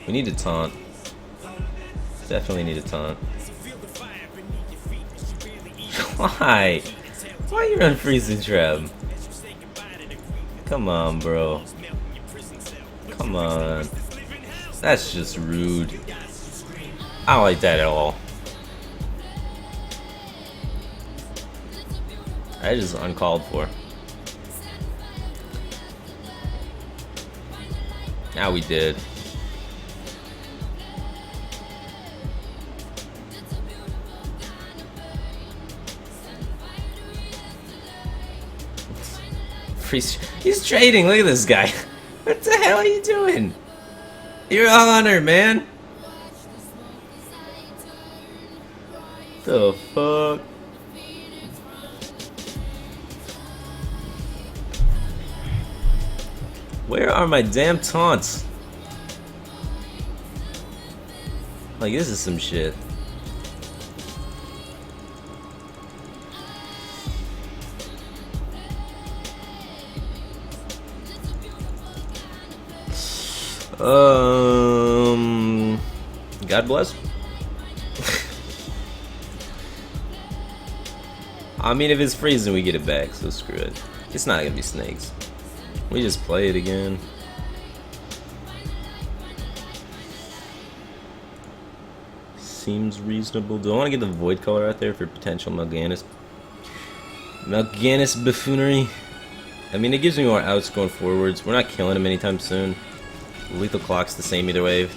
We need to taunt. Definitely need to taunt. Why? Why you run Freezing Trap? Come on, bro. Come on. That's just rude. I don't like that at all. That is uncalled for. Now we did. He's trading. Look at this guy. What the hell are you doing? You're a hunter, man. The fuck? Where are my damn taunts? Like, this is some shit. God bless. I mean, if it's freezing, we get it back, so screw it. It's not gonna be snakes. We just play it again. Seems reasonable. Do I want to get the void color out there for potential Mal'Ganis buffoonery? I mean, it gives me more outs going forwards. We're not killing him anytime soon. Lethal Clock's the same either way.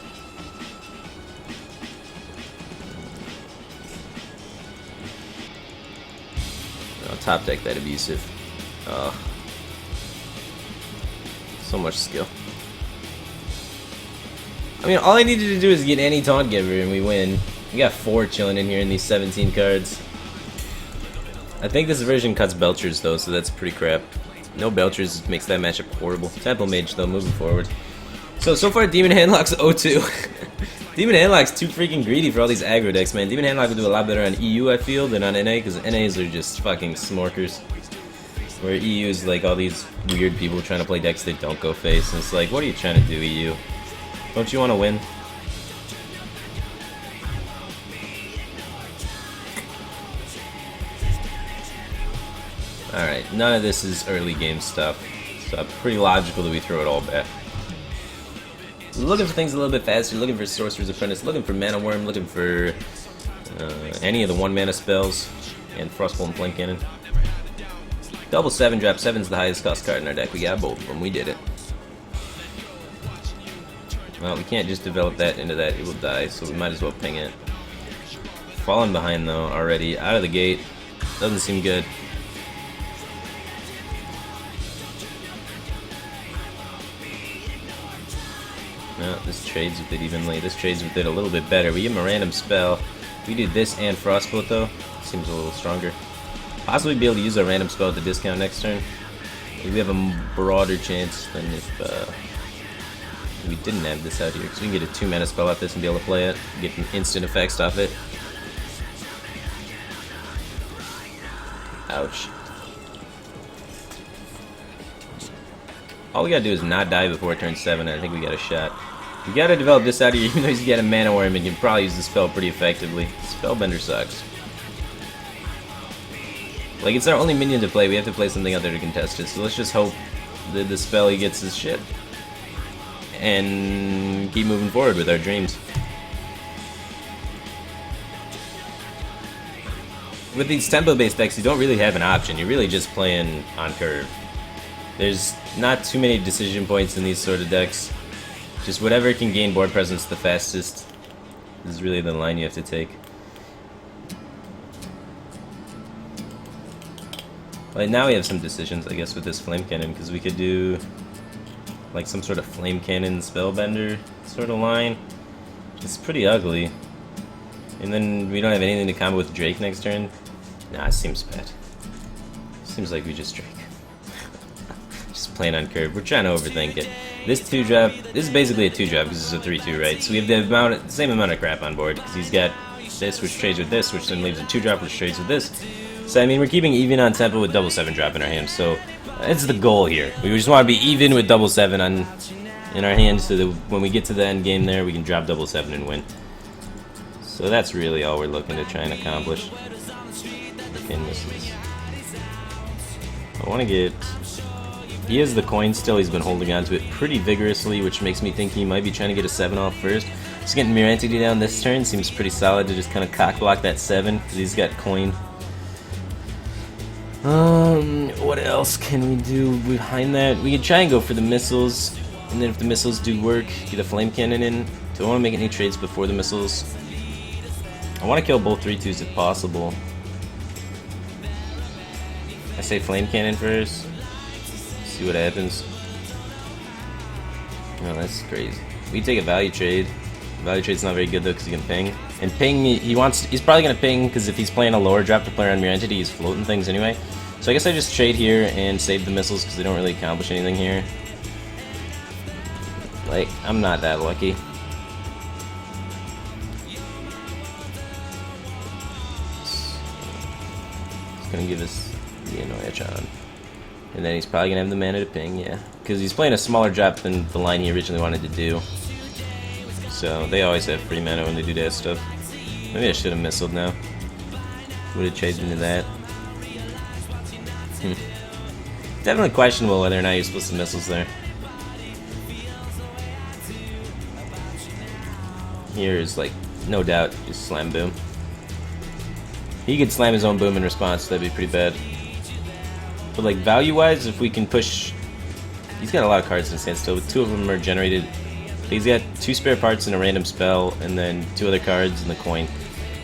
I'll top deck that Abusive. So much skill. I mean, all I needed to do is get any Taunt Giver and we win. We got 4 chilling in here in these 17 cards. I think this version cuts Belchers though, so that's pretty crap. No Belchers makes that matchup horrible. Temple Mage though, moving forward. So far Demon Handlock's 0-2. Demon Handlock's too freaking greedy for all these aggro decks, man. Demon Handlock would do a lot better on EU, I feel, than on NA, because NAs are just fucking smorkers. Where EU is like all these weird people trying to play decks that don't go face, and it's like, what are you trying to do, EU? Don't you want to win? Alright, none of this is early game stuff, so pretty logical that we throw it all back. Looking for things a little bit faster, looking for Sorcerer's Apprentice, looking for Mana Worm, looking for any of the 1-mana spells, and Frostbolt and Flame Cannon. Double 7 drop, 7's the highest cost card in our deck, we got both of them, we did it. Well, we can't just develop that into that, it will die, so we might as well ping it. Falling behind though, already, out of the gate, doesn't seem good. No, this trades with it evenly. This trades with it a little bit better. We give him a random spell. We do this and Frostbolt though. Seems a little stronger. Possibly be able to use a random spell at the discount next turn. Maybe we have a broader chance than if we didn't have this out here. Because we can get a 2-mana spell out this and be able to play it. Get some instant effects off it. Ouch. All we gotta do is not die before turn 7, and I think we got a shot. We gotta develop this out here, even though he's got a Mana Worm and can probably use the spell pretty effectively. Spellbender sucks. Like, it's our only minion to play, we have to play something out there to contest it, so let's just hope that the spell he gets his shit. And keep moving forward with our dreams. With these tempo-based decks, you don't really have an option, you're really just playing on curve. There's not too many decision points in these sort of decks. Just whatever can gain board presence the fastest is really the line you have to take. Like now we have some decisions, I guess, with this Flame Cannon, because we could do like some sort of Flame Cannon Spellbender sort of line. It's pretty ugly. And then we don't have anything to combo with Drake next turn. Nah, it seems bad. Seems like we just Drake. Just playing on curve. We're trying to overthink it. This 2-drop, this is basically a 2-drop because it's a 3-2, right? So we have the same amount of crap on board because he's got this, which trades with this, which then leaves a 2-drop, which trades with this. So I mean, we're keeping even on tempo with double 7-drop in our hand. So it's the goal here. We just want to be even with double 7 in our hand, so that when we get to the end game there, we can drop double 7 and win. So that's really all we're looking to try and accomplish. Okay, misses. I want to get. He has the coin still, he's been holding on to it pretty vigorously, which makes me think he might be trying to get a 7 off first. Just getting Mirror Entity down this turn seems pretty solid to just kind of cock block that 7, because he's got coin. What else can we do behind that? We could try and go for the missiles, and then if the missiles do work, get a Flame Cannon in. Do I want to make any trades before the missiles? I want to kill both 3-2s if possible. I say Flame Cannon first. See what happens. Oh, that's crazy. We take a value trade. Value trade's not very good though because he can ping. And ping, he's probably gonna ping because if he's playing a lower drop to player on Mirror Entity, he's floating things anyway. So I guess I just trade here and save the missiles because they don't really accomplish anything here. Like, I'm not that lucky. It's gonna give us the Anoia-chan. And then he's probably gonna have the mana to ping, yeah. Because he's playing a smaller drop than the line he originally wanted to do. So they always have free mana when they do that stuff. Maybe I should have missiled now. Would have chased into that. Definitely questionable whether or not you're supposed to missiles there. Here is like, no doubt, just slam boom. He could slam his own boom in response, that'd be pretty bad. But like value-wise, if we can push, he's got a lot of cards in his hand still. But 2 of them are generated He's got 2 spare parts and a random spell, and then 2 other cards and the coin.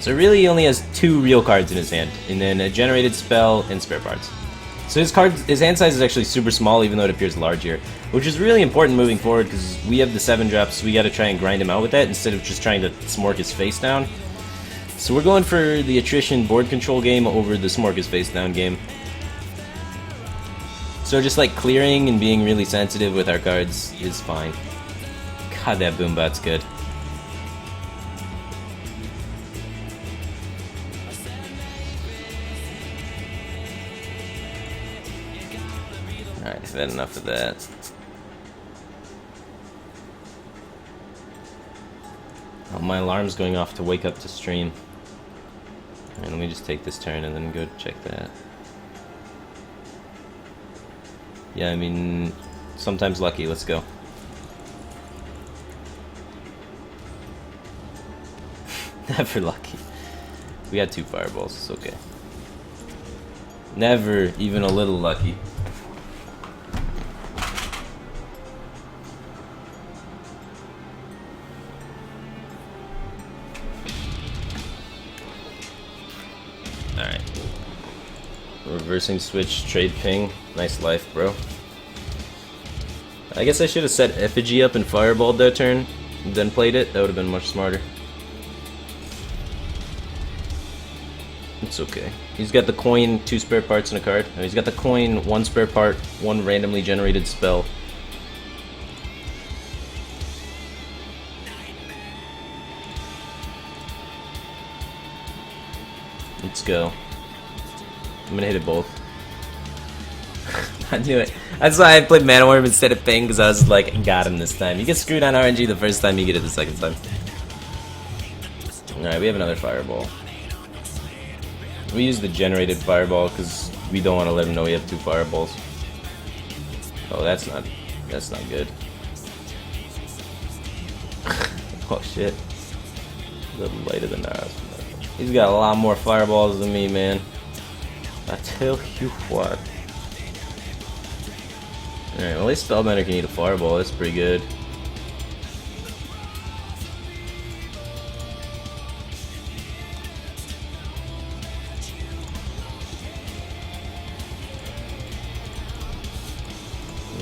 So really he only has 2 real cards in his hand, and then a generated spell and spare parts. So his hand size is actually super small, even though it appears large here, which is really important moving forward because we have the 7 drops, so we got to try and grind him out with that instead of just trying to smork his face down. So we're going for the attrition board control game over the smork his face down game. So just like clearing and being really sensitive with our cards is fine. God, that Boombot's good. Alright, I've had enough of that. Oh, my alarm's going off to wake up to stream. Alright, let me just take this turn and then go check that. Yeah, I mean, sometimes lucky. Let's go. Never lucky. We got 2 fireballs. It's okay. Never even a little lucky. Alright. Reversing switch, trade ping. Nice life, bro. I guess I should have set Effigy up and fireballed that turn, then played it. That would have been much smarter. It's okay. He's got the coin, 2 spare parts, and a card. No, he's got the coin, 1 spare part, 1 randomly generated spell. Let's go. I'm gonna hit it both. I knew it. That's why I played Mana Worm instead of Ping, because I was like, got him this time. You get screwed on RNG the first time, you get it the second time. Alright, we have another fireball. We use the generated fireball because we don't want to let him know we have 2 fireballs. Oh, that's not good. Oh shit. A little lighter than that. He's got a lot more fireballs than me, man. I tell you what. Alright, well, at least Spellbender can eat a fireball. That's pretty good.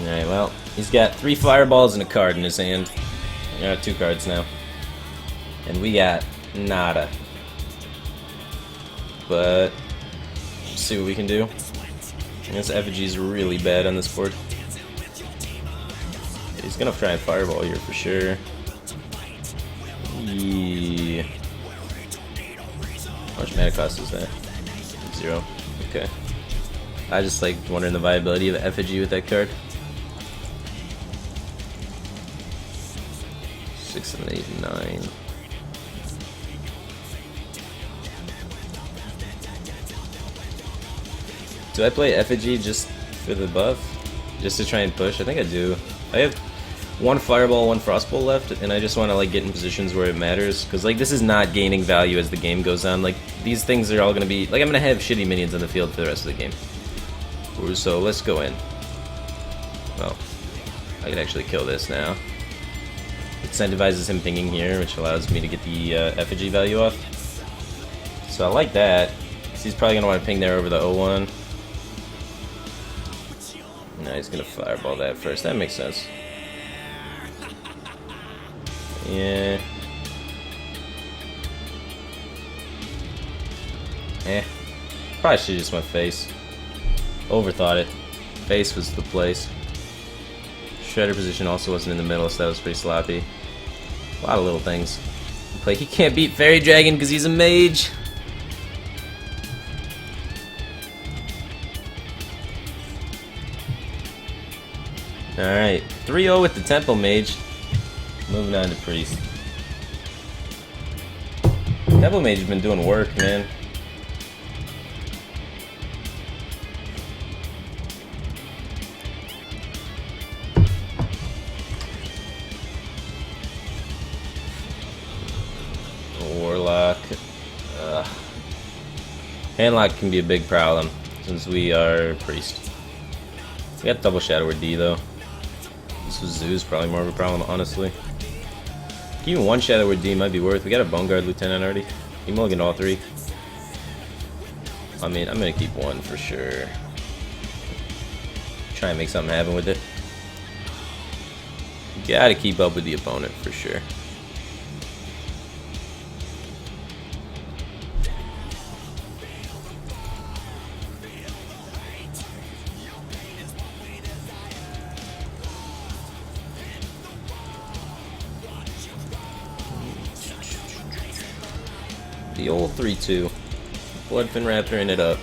Alright, well, he's got 3 fireballs and a card in his hand. I got 2 cards now. And we got nada. But, let's see what we can do. I guess Effigy's really bad on this board. He's gonna try and fireball here for sure. Yeah. How much mana cost is that? 0. Okay. I just like wondering the viability of Effigy with that card. 6, 7, 8, 9. Do I play Effigy just for the buff? Just to try and push? I think I do. I have 1 fireball, 1 frostbolt left, and I just want to like get in positions where it matters. Because like this is not gaining value as the game goes on. Like these things are all going to be... Like I'm going to have shitty minions on the field for the rest of the game. So let's go in. Well, I can actually kill this now. Incentivizes him pinging here, which allows me to get the Effigy value off. So I like that. So he's probably going to want to ping there over the 0-1. No, he's going to fireball that first. That makes sense. Yeah. Probably should have just went face. Overthought it. Face was the place. Shredder position also wasn't in the middle, so that was pretty sloppy. A lot of little things. Like he can't beat Fairy Dragon because he's a mage. Alright, 3-0 with the Temple Mage. Moving on to Priest. Temple Mage has been doing work, man. Warlock. Handlock can be a big problem since we are Priest. We got double Shadow or D though. This was Zoo's probably more of a problem, honestly. Even one Shadow Word D might be worth. We got a Bone Guard Lieutenant already. You mulligan all 3. I mean, I'm gonna keep 1 for sure. Try and make something happen with it. Gotta keep up with the opponent for sure. The old 3-2. Bloodfin Raptor in it up.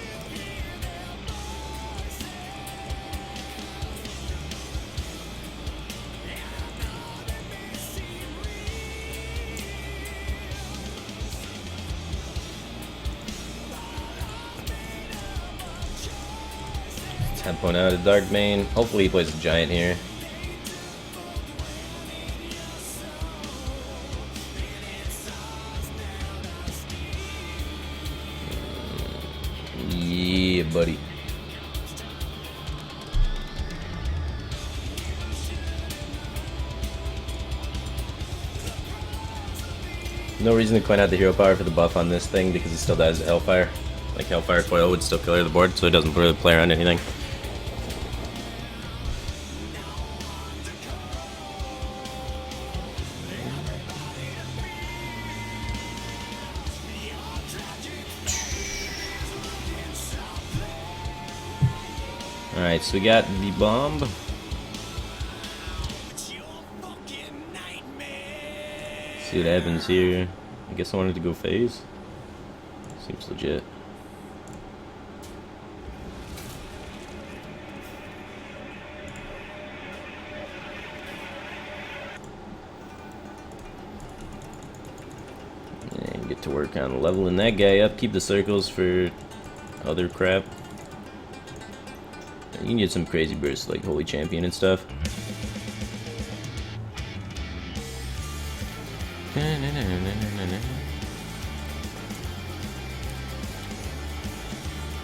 Tempo out of Dark Bane. Hopefully he plays a Giant here. Yeah, buddy. No reason to coin out the hero power for the buff on this thing because it still dies to Hellfire. Like Hellfire Coil would still clear the board, so it doesn't really play around anything. Alright, so we got the bomb. See what happens here. I guess I wanted to go phase. Seems legit. And get to work on leveling that guy up. Keep the circles for other crap. You can get some crazy bursts like Holy Champion and stuff.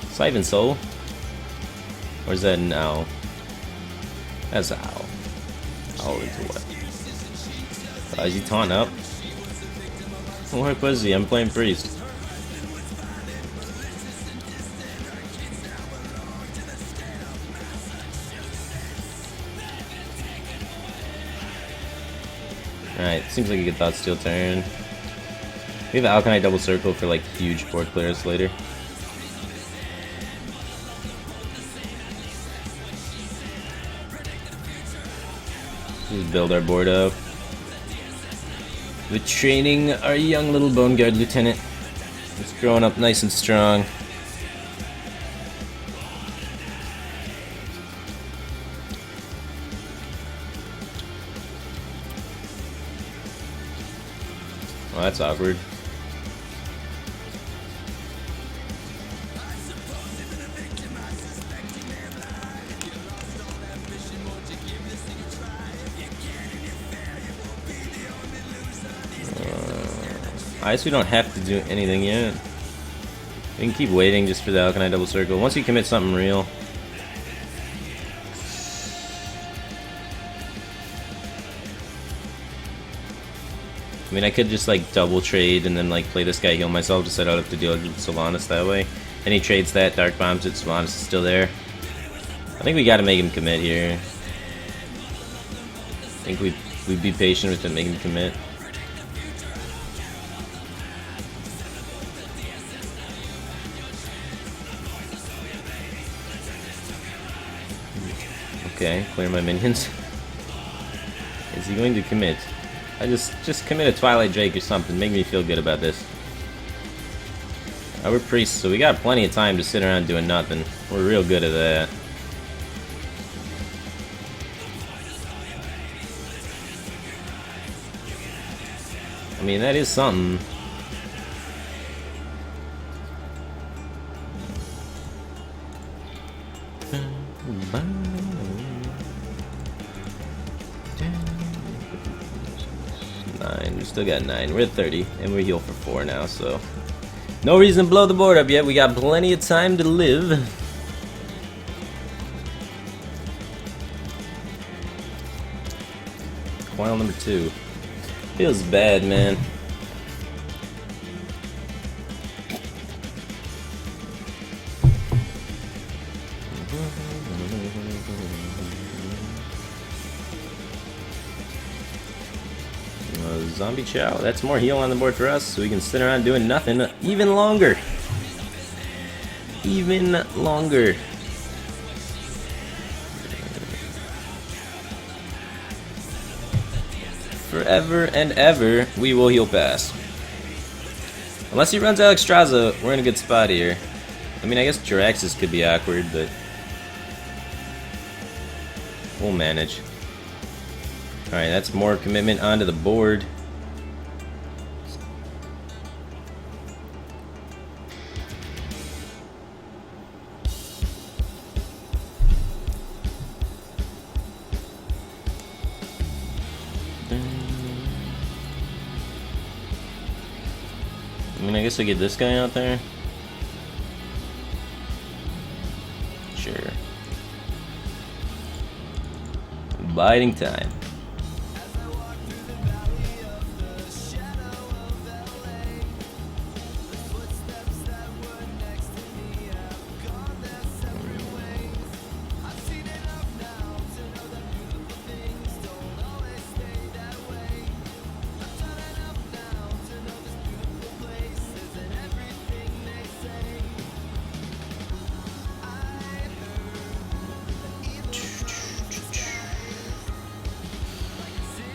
Siphon Soul? Or is that an owl? That's an owl. Owl into what? Is he taunt up? What was he? I'm playing Priest. Alright, seems like a good Thought Steal turn. We have Alchemy Double Circle for like huge board clears later. Just build our board up. We're training our young little Bone Guard Lieutenant. It's growing up nice and strong. Well, that's awkward. I guess we don't have to do anything yet. We can keep waiting just for the Alchemy Double Circle. Once you commit something real. I mean, I could just like double trade and then like play this guy, heal myself, just so I don't have to deal with Sylvanas that way. And he trades that, Dark Bombs it, Sylvanas is still there. I think we gotta make him commit here. I think we'd be patient with him, make him commit. Okay, clear my minions. Is he going to commit? I just commit a Twilight Drake or something. Make me feel good about this. We're priests, so we got plenty of time to sit around doing nothing. We're real good at that. I mean, that is something. We still got 9. We're at 30, and we heal for 4 now, so no reason to blow the board up yet. We got plenty of time to live. Coil number 2. Feels bad, man. Zombie Chow. That's more heal on the board for us, so we can sit around doing nothing even longer. Even longer. Forever and ever, we will heal pass. Unless he runs Alexstrasza, we're in a good spot here. I mean, I guess Jiraxis could be awkward, but we'll manage. Alright, that's more commitment onto the board. I mean, I guess I get this guy out there. Sure. Biding time.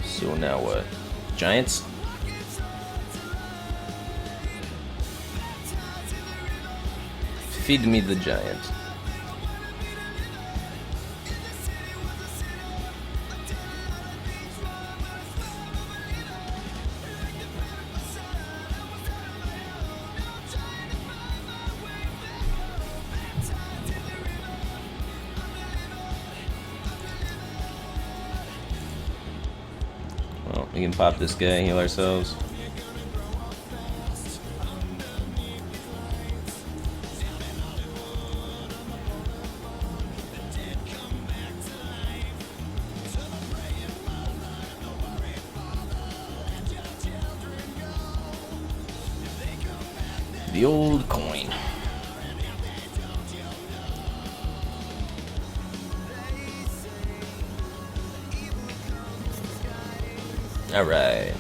So now what? Giants? Feed me the giant. Well, we can pop this guy, heal ourselves. The old coin. All right.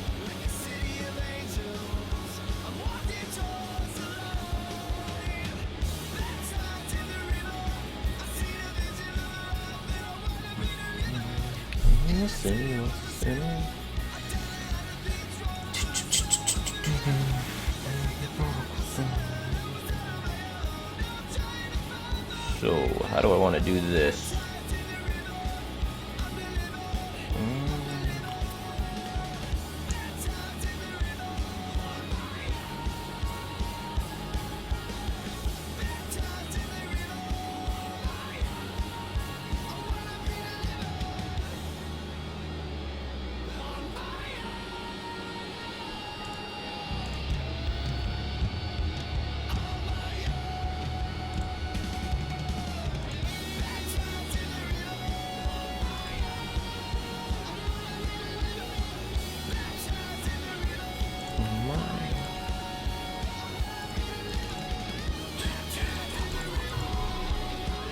So, how do I want to do this?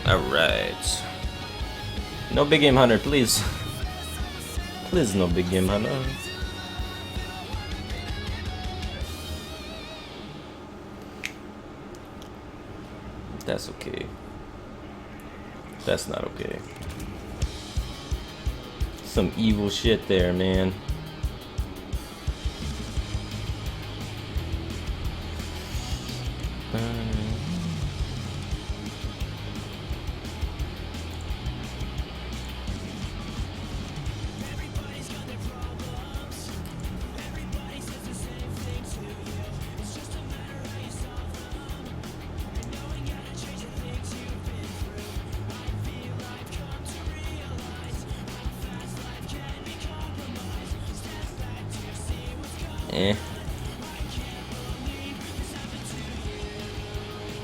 Alright. No big game hunter, please. Please, no big game hunter. That's okay. That's not okay. Some evil shit there, man.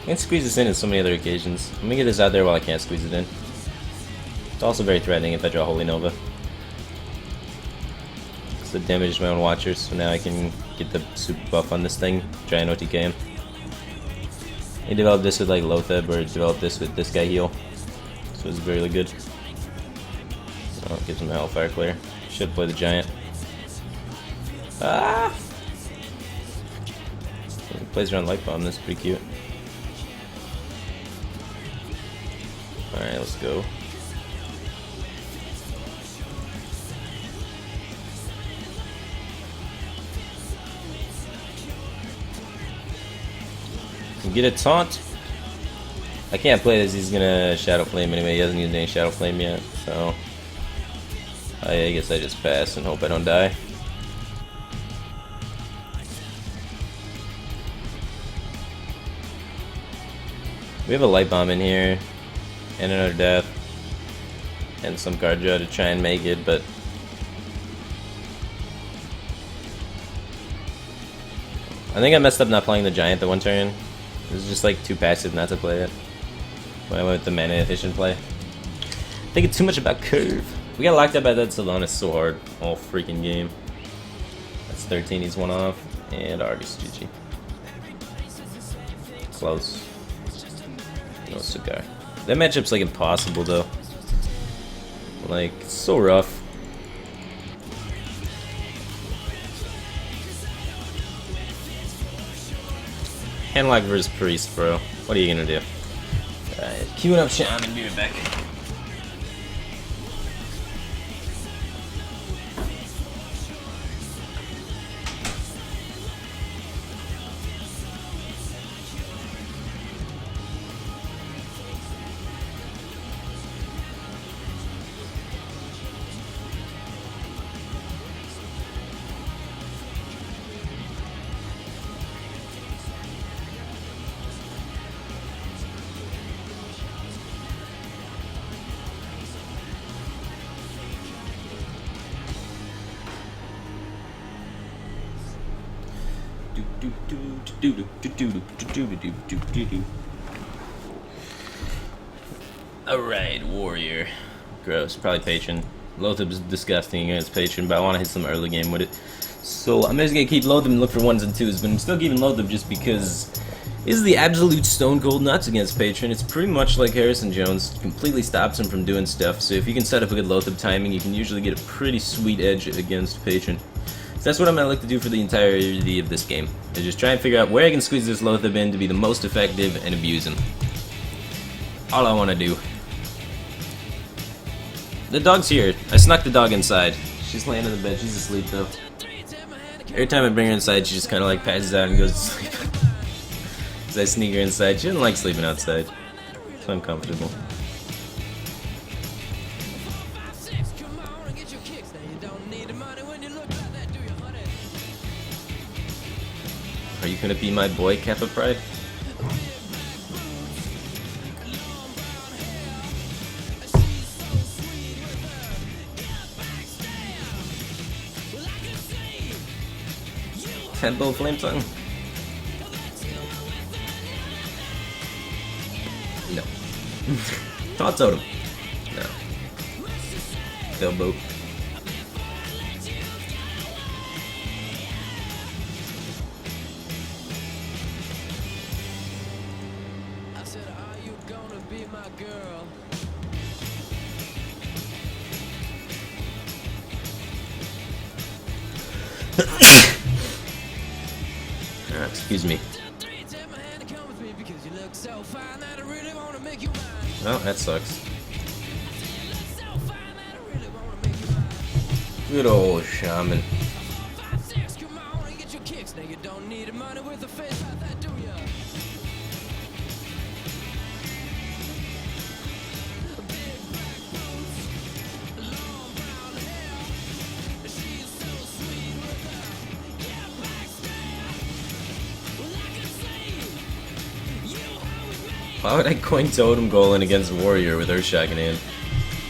I can squeeze this in at so many other occasions. Let me get this out there while I can't squeeze it in. It's also very threatening if I draw Holy Nova. So damaged my own watchers, so now I can get the super buff on this thing. Giant OTK. I developed this with like Lotheb, or developed this with this guy heal. So it's really good. Oh, gives him a Hellfire Clear. Should play the Giant. Ah! He plays around Light Bomb, that's pretty cute. Alright, let's go. Get a taunt. I can't play this, he's gonna Shadow Flame anyway. He hasn't used any Shadow Flame yet, so I guess I just pass and hope I don't die. We have a Light Bomb in here, and another Death, and some card draw to try and make it, but I think I messed up not playing the Giant the one turn. It was just like too passive not to play it. When I went with the mana efficient play. Thinking too much about curve. We got locked up by that Sylvanas so hard all freaking game. That's 13, he's one off, and Argus GG. Close. No cigar. That matchup's like impossible though. Like, it's so rough. Handlock versus Priest, bro. What are you gonna do? Alright, queuing up Shaman, be right back. Alright, Warrior. Gross, probably Patron. Lotheb is disgusting against Patron, but I want to hit some early game with it. So I'm just going to keep Lotheb and look for 1s and 2s, but I'm still keeping Lotheb just because this is the absolute stone cold nuts against Patron. It's pretty much like Harrison Jones, completely stops him from doing stuff, so if you can set up a good Lotheb timing, you can usually get a pretty sweet edge against Patron. So that's what I'm going to look to do for the entirety of this game, is just try and figure out where I can squeeze this Lotheb in to be the most effective and abuse him. All I want to do. The dog's here. I snuck the dog inside. She's laying in the bed. She's asleep though. Every time I bring her inside, she just kind of like passes out and goes to sleep. As I sneak her inside, she doesn't like sleeping outside. It's uncomfortable. Are you gonna be my boy, Kappa Pride? Tempo Flame Tongue? No. Taunt Totem? No. Elbow.
I said, are you gonna be my girl?
Excuse me. Well, that sucks. Good old Shaman. Why would I coin Totem Golem against Warrior with Earthshock in hand?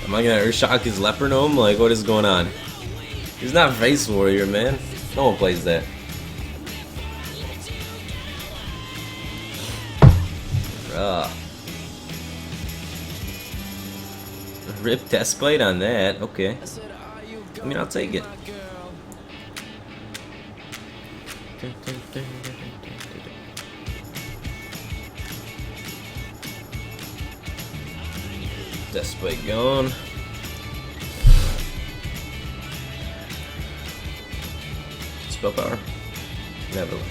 Am I gonna Earthshock his Leper Gnome? Like, what is going on? He's not Face Warrior, man. No one plays that. Rip Deathblade on that, okay. I mean, I'll take it. Deathspike gone. Spell power. Never lucky.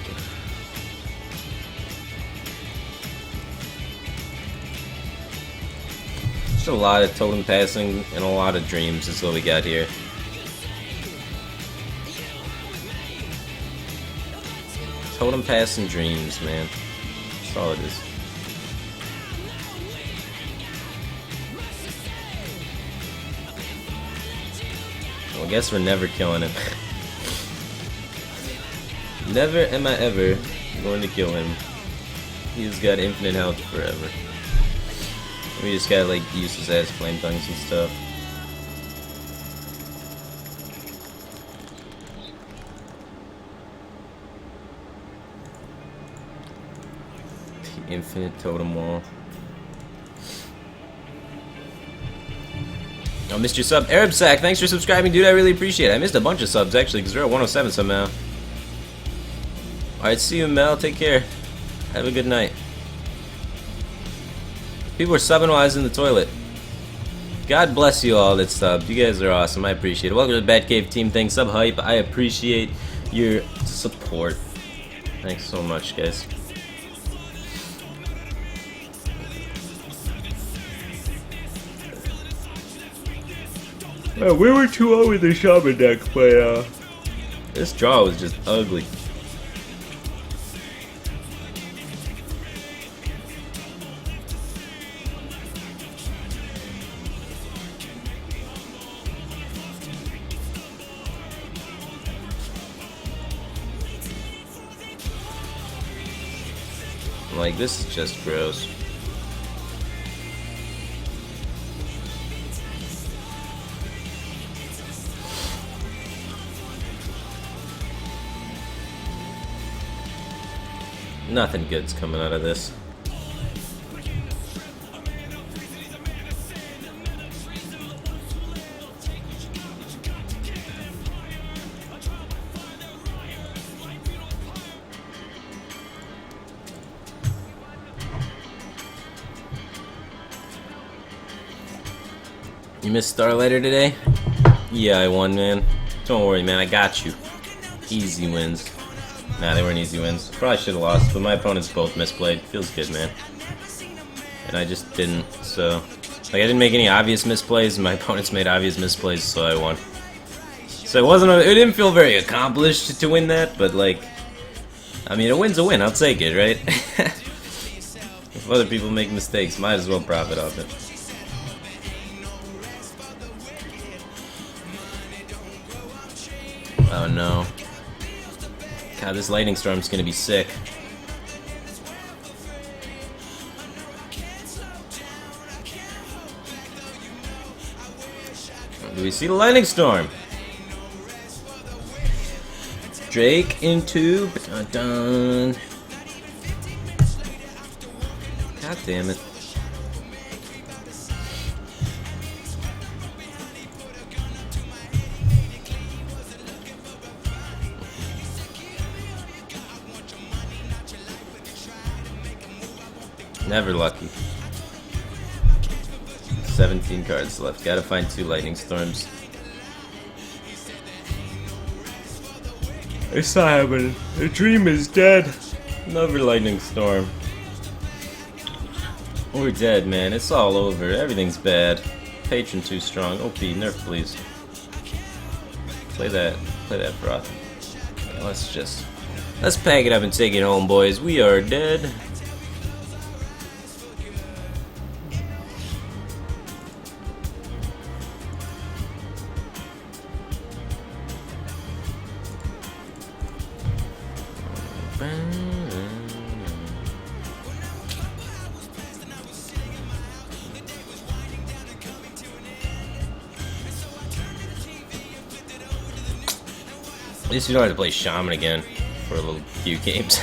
Just a lot of totem passing and a lot of dreams is what we got here. Totem pass and dreams, man. That's all it is. Well, I guess we're never killing him. Never am I ever going to kill him. He's got infinite health forever. We just gotta like use his ass flame tongues and stuff. The infinite totem wall. Oh, missed your sub. Arab Sack, thanks for subscribing, dude. I really appreciate it. I missed a bunch of subs actually because we're at 107 somehow. Alright, see you, Mel. Take care. Have a good night. People are subbing while I was in the toilet. God bless you all that subbed. You guys are awesome. I appreciate it. Welcome to the Batcave team. Thanks, Sub Hype. I appreciate your support. Thanks so much, guys. We were 2-0 with the Shaman deck, but this draw was just ugly. Like, this is just gross. Nothing good's coming out of this. You missed Starlighter today? Yeah, I won, man. Don't worry, man. I got you. Easy wins. Nah, they weren't easy wins. Probably should have lost, but my opponents both misplayed. Feels good, man. And I just didn't, so... Like, I didn't make any obvious misplays, and my opponents made obvious misplays, so I won. So it didn't feel very accomplished to win that, but, like... I mean, a win's a win. I'll take it, right? If other people make mistakes, might as well profit off it. Oh no. God, this lightning storm's gonna be sick. Do we see the lightning storm? Drake into dun dun. God damn it. Never lucky. 17 cards left. Gotta find 2 lightning storms. It's not happening. The dream is dead. Another lightning storm. We're dead, man. It's all over. Everything's bad. Patron too strong. OP, nerf please. Play that Froth. Okay, let's pack it up and take it home, boys. We are dead. At least you don't have to play Shaman again for a little few games.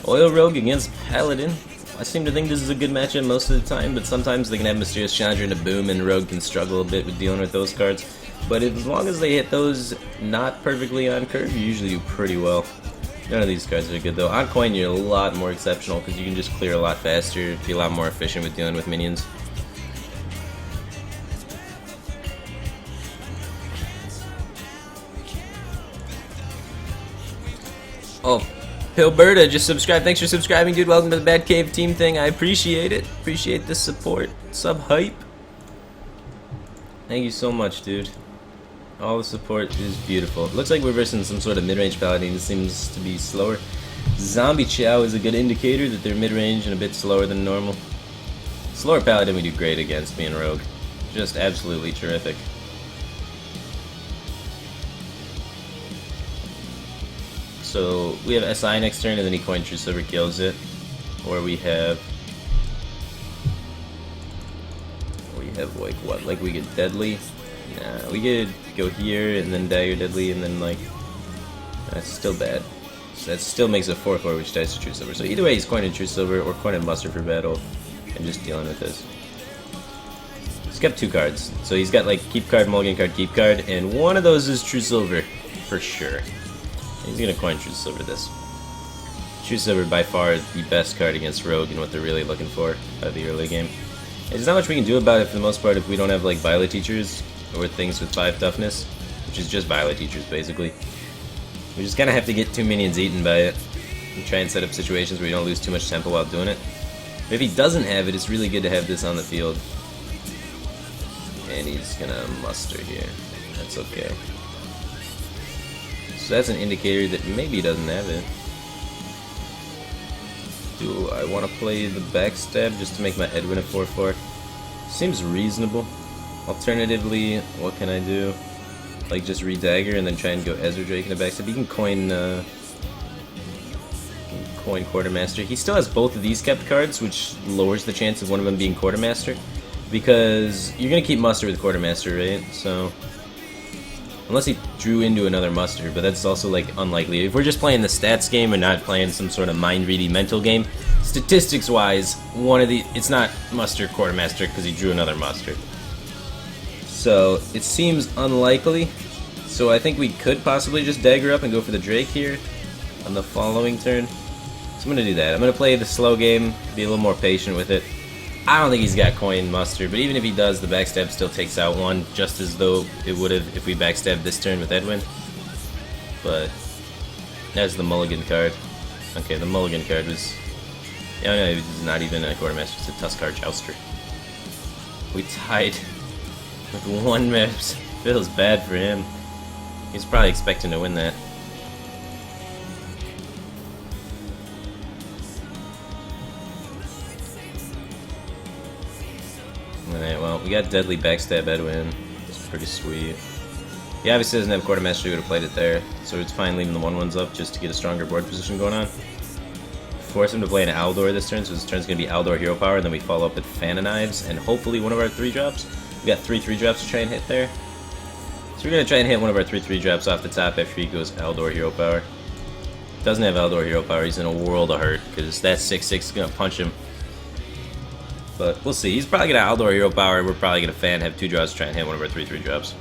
Oil Rogue against Paladin. I seem to think this is a good matchup most of the time, but sometimes they can have Mysterious Challenger and a Boom, and Rogue can struggle a bit with dealing with those cards. But as long as they hit those not perfectly on curve, you usually do pretty well. None of these cards are good though. On coin, you're a lot more exceptional because you can just clear a lot faster, be a lot more efficient with dealing with minions. Oh, Pilberta just subscribed. Thanks for subscribing, dude. Welcome to the Bad Cave team thing. I appreciate it. Appreciate the support. Sub hype. Thank you so much, dude. All the support is beautiful. It looks like we're versing some sort of mid-range paladin. It seems to be slower. Zombie Chow is a good indicator that they're mid-range and a bit slower than normal. Slower paladin we do great against, being rogue. Just absolutely terrific. So we have SI next turn, and then he coin True Silver kills it. Or we have like what? Like we get Deadly. Nah, we could go here and then Dagger Deadly, and then like that's still bad. So that still makes a 4/4, which dies to True Silver. So either way, he's coining True Silver or coining Muster for battle, and just dealing with this. He's got 2 cards, so he's got like keep card, mulligan card, keep card, and one of those is True Silver for sure. He's gonna coin True Silver this. True Silver by far the best card against Rogue and what they're really looking for out of the early game. There's not much we can do about it for the most part if we don't have like Violet Teachers or things with 5 toughness, which is just Violet Teachers basically. We just kind of have to get 2 minions eaten by it and try and set up situations where you don't lose too much tempo while doing it. But if he doesn't have it, it's really good to have this on the field. And he's gonna muster here. That's okay. So that's an indicator that maybe he doesn't have it. Do I want to play the backstab just to make my Edwin a 4/4? Seems reasonable. Alternatively, what can I do? Like just re-dagger and then try and go Ezra Drake in the backstab. You can coin Quartermaster. He still has both of these kept cards, which lowers the chance of one of them being Quartermaster, because you're gonna keep Muster with Quartermaster, right? So unless he drew into another Muster, but that's also like unlikely. If we're just playing the stats game and not playing some sort of mind-ready mental game, statistics-wise, it's not Muster Quartermaster because he drew another Muster. So it seems unlikely. So I think we could possibly just dagger up and go for the Drake here on the following turn. So I'm gonna do that. I'm gonna play the slow game, be a little more patient with it. I don't think he's got coin Muster, but even if he does, the backstab still takes out one, just as though it would have if we backstabbed this turn with Edwin. But that's the mulligan card. Okay, the mulligan card was... Yeah, no, it's not even a Quartermaster, it's a Tuskar Jouster. We tied with 1 maps. Feels bad for him. He's probably expecting to win that. Alright, well, we got Deadly Backstab Edwin. It's pretty sweet. He obviously doesn't have Quartermaster, he would have played it there. So it's fine leaving the 1/1s up just to get a stronger board position going on. Force him to play an Aldor this turn, so this turn's going to be Aldor Hero Power, and then we follow up with Fan of Knives, and hopefully one of our 3-drops. We got 3 3-drops to try and hit there. So we're going to try and hit one of our 3 3-drops off the top after he goes Aldor Hero Power. Doesn't have Aldor Hero Power, he's in a world of hurt, because that 6/6 is going to punch him. But we'll see. He's probably going to Aldor Hero Power. We're probably going to Fan, have 2 draws to try and hit one of our 3 3-drops.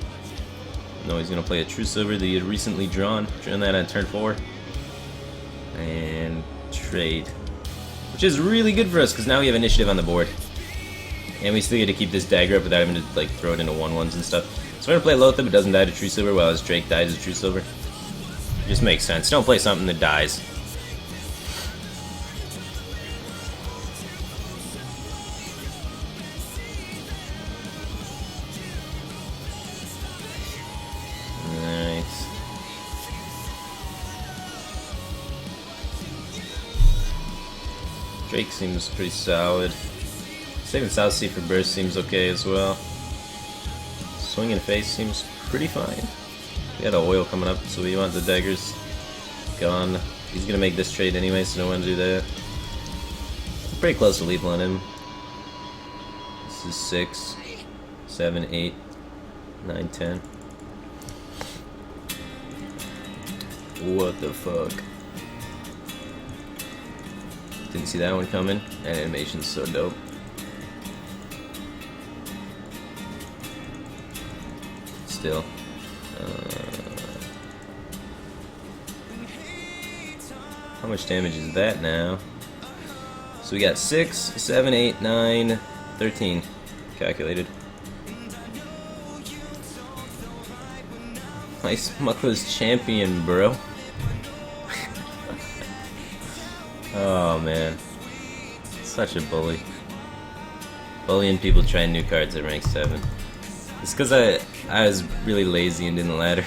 No, he's going to play a True Silver that he had recently drawn. Drawn that on turn 4. And trade. Which is really good for us, because now we have initiative on the board. And we still get to keep this dagger up without having to like throw it into 1/1s and stuff. So we're going to play Lothar, but doesn't die to True Silver, while his Drake dies to True Silver. It just makes sense. Don't play something that dies. Drake seems pretty solid. Saving South Sea for burst seems okay as well. Swinging face seems pretty fine. We got an oil coming up, so we want the daggers gone. He's gonna make this trade anyway, so no one to do that. I'm pretty close to lethal on him. This is 6, 7, 8, 9, 10. What the fuck? Didn't see that one coming. That animation's so dope. Still. How much damage is that now? So we got 6, 7, 8, 9, 13 calculated. Nice Muckless champion, bro. Oh man. Such a bully. Bullying people trying new cards at rank 7. It's because I was really lazy and didn't ladder.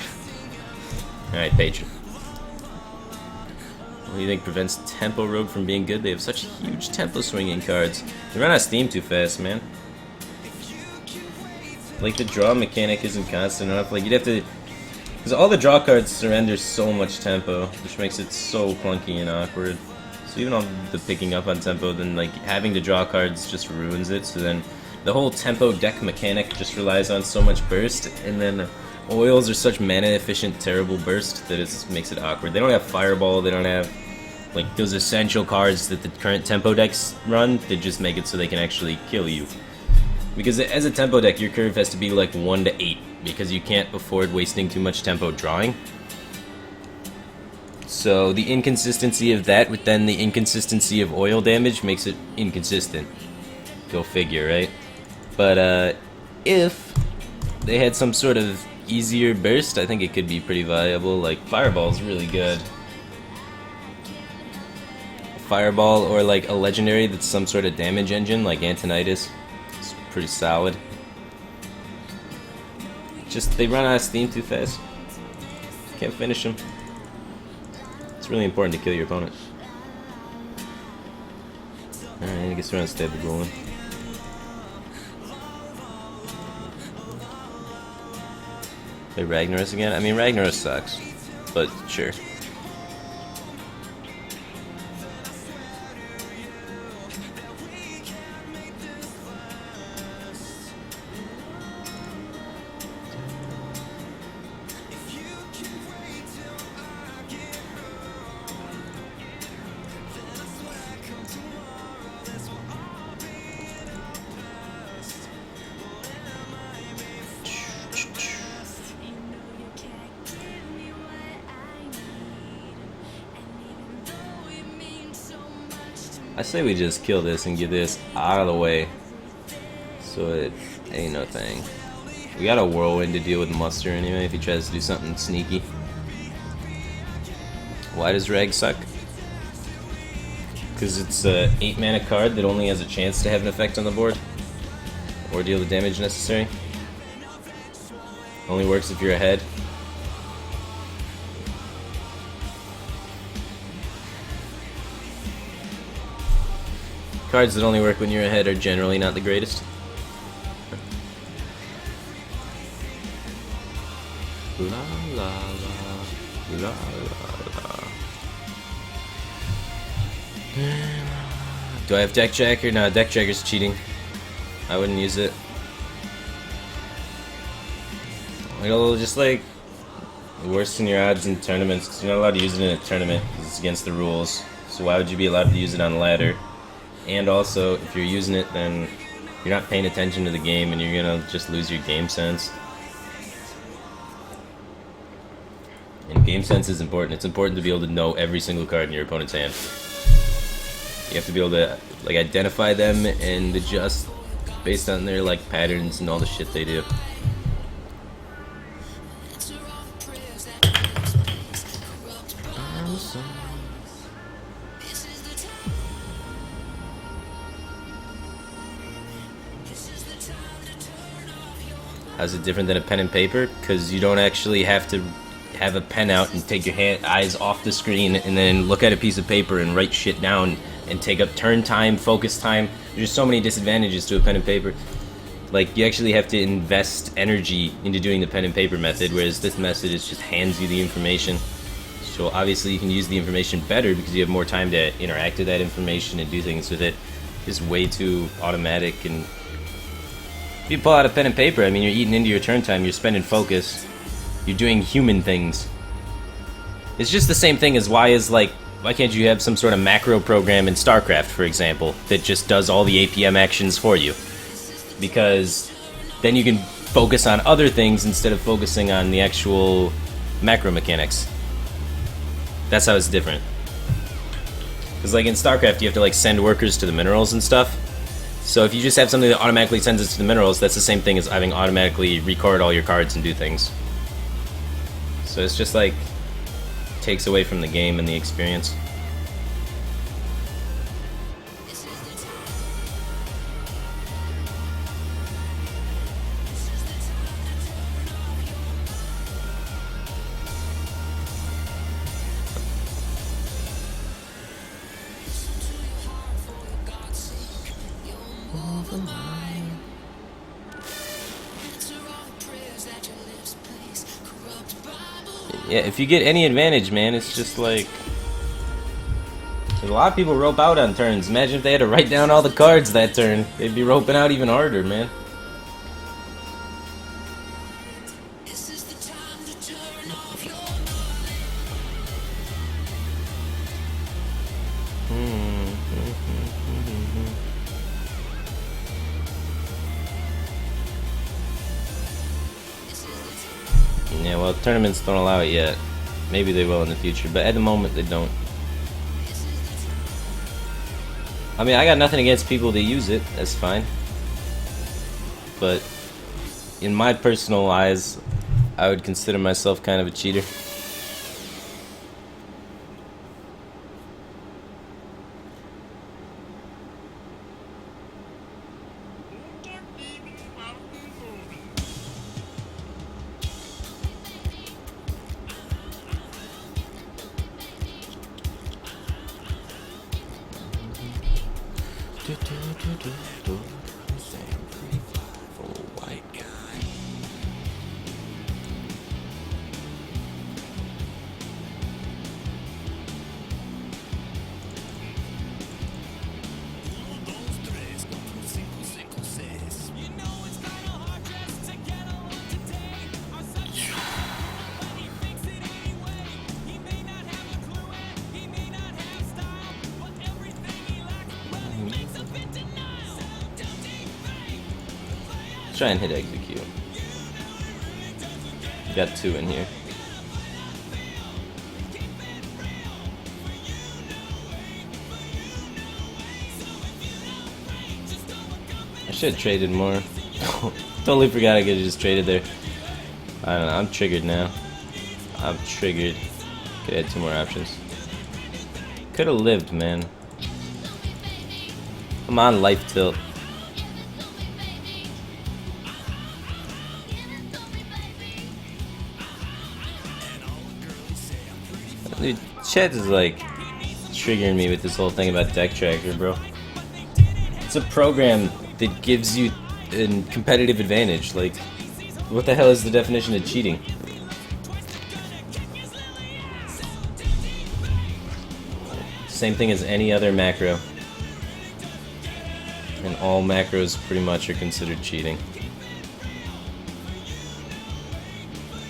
Alright, Patron. What do you think prevents Tempo Rogue from being good? They have such huge tempo swinging cards. They run out of steam too fast, man. Like, the draw mechanic isn't constant enough. Like, you'd have to... Because all the draw cards surrender so much tempo, which makes it so clunky and awkward. So even all the picking up on tempo, then, like, having to draw cards just ruins it. So then the whole tempo deck mechanic just relies on so much burst, and then oils are such mana-efficient, terrible burst that it makes it awkward. They don't have Fireball, they don't have, like, those essential cards that the current tempo decks run that just make it so they can actually kill you. Because as a tempo deck, your curve has to be like 1 to 8, because you can't afford wasting too much tempo drawing. So the inconsistency of that with then the inconsistency of oil damage makes it inconsistent. Go figure, right? But if they had some sort of easier burst, I think it could be pretty viable. Like, Fireball's really good. Fireball or like a legendary that's some sort of damage engine, like Antonitis. It's pretty solid. Just, they run out of steam too fast. Can't finish them. It's really important to kill your opponent. Alright, I guess we're on stable rolling. Play Ragnaros again? I mean, Ragnaros sucks, but sure. I say we just kill this and get this out of the way, so it ain't no thing. We got a Whirlwind to deal with Muster anyway if he tries to do something sneaky. Why does Rag suck? Because it's a 8 mana card that only has a chance to have an effect on the board or deal the damage necessary. Only works if you're ahead. Cards that only work when you're ahead are generally not the greatest. La la la, la la la. Do I have Deck Checker? No, Deck Checker's cheating. I wouldn't use it. It'll just like worsen your odds in tournaments because you're not allowed to use it in a tournament because it's against the rules. So why would you be allowed to use it on ladder? And also, if you're using it, then you're not paying attention to the game and you're gonna just lose your game sense. And game sense is important. It's important to be able to know every single card in your opponent's hand. You have to be able to like identify them and adjust based on their like patterns and all the shit they do. How's it different than a pen and paper? Because you don't actually have to have a pen out and take your eyes off the screen and then look at a piece of paper and write shit down and take up turn time, focus time. There's so many disadvantages to a pen and paper. Like, you actually have to invest energy into doing the pen and paper method, whereas this method is just hands you the information. So obviously you can use the information better because you have more time to interact with that information and do things with it. It's way too automatic, and if you pull out a pen and paper, I mean, you're eating into your turn time, you're spending focus, you're doing human things. It's just the same thing as why can't you have some sort of macro program in StarCraft, for example, that just does all the APM actions for you? Because then you can focus on other things instead of focusing on the actual macro mechanics. That's how it's different. Because like in StarCraft, you have to like send workers to the minerals and stuff. So if you just have something that automatically sends us to the minerals, that's the same thing as having automatically record all your cards and do things. So it's just like takes away from the game and the experience. Yeah, if you get any advantage, man, it's just like... A lot of people rope out on turns. Imagine if they had to write down all the cards that turn. They'd be roping out even harder, man. Yeah, well, tournaments don't allow it yet. Maybe they will in the future, but at the moment they don't. I mean, I got nothing against people that use it. That's fine. But in my personal eyes, I would consider myself kind of a cheater. Try and hit execute. Got 2 in here. I should have traded more. Totally forgot I could have just traded there. I don't know, I'm triggered now. I'm triggered. Could have had 2 more options. Could have lived, man. I'm on life tilt. Dude, chat is like triggering me with this whole thing about deck tracker, bro. It's a program that gives you a competitive advantage. Like, what the hell is the definition of cheating? Same thing as any other macro. And all macros pretty much are considered cheating.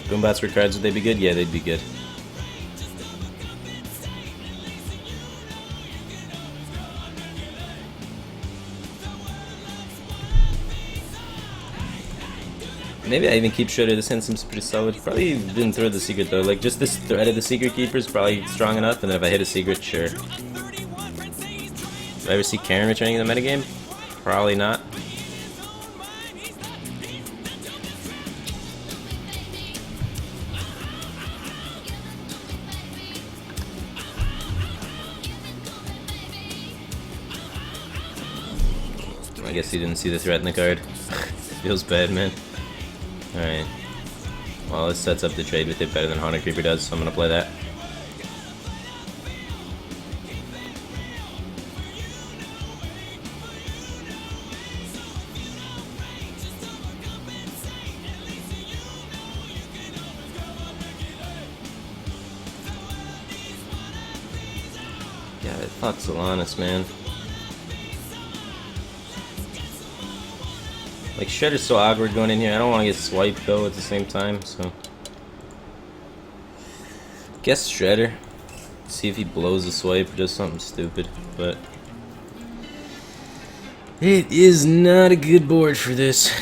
Boombots for cards, would they be good? Yeah, they'd be good. Maybe I even keep Shredder. This hand seems pretty solid. Probably didn't throw the secret though. Like, just this threat of the secret keeper is probably strong enough, and then if I hit a secret, sure. Do I ever see Karen returning in the metagame? Probably not. I guess he didn't see the threat in the card. Feels bad, man. Alright. Well, this sets up the trade with it better than Haunted Creeper does, so I'm gonna play that. Yeah, fuck Solanas, man. Like, Shredder's so awkward going in here. I don't want to get swiped, though, at the same time, so... Guess Shredder. See if he blows a swipe or does something stupid, but... It is not a good board for this.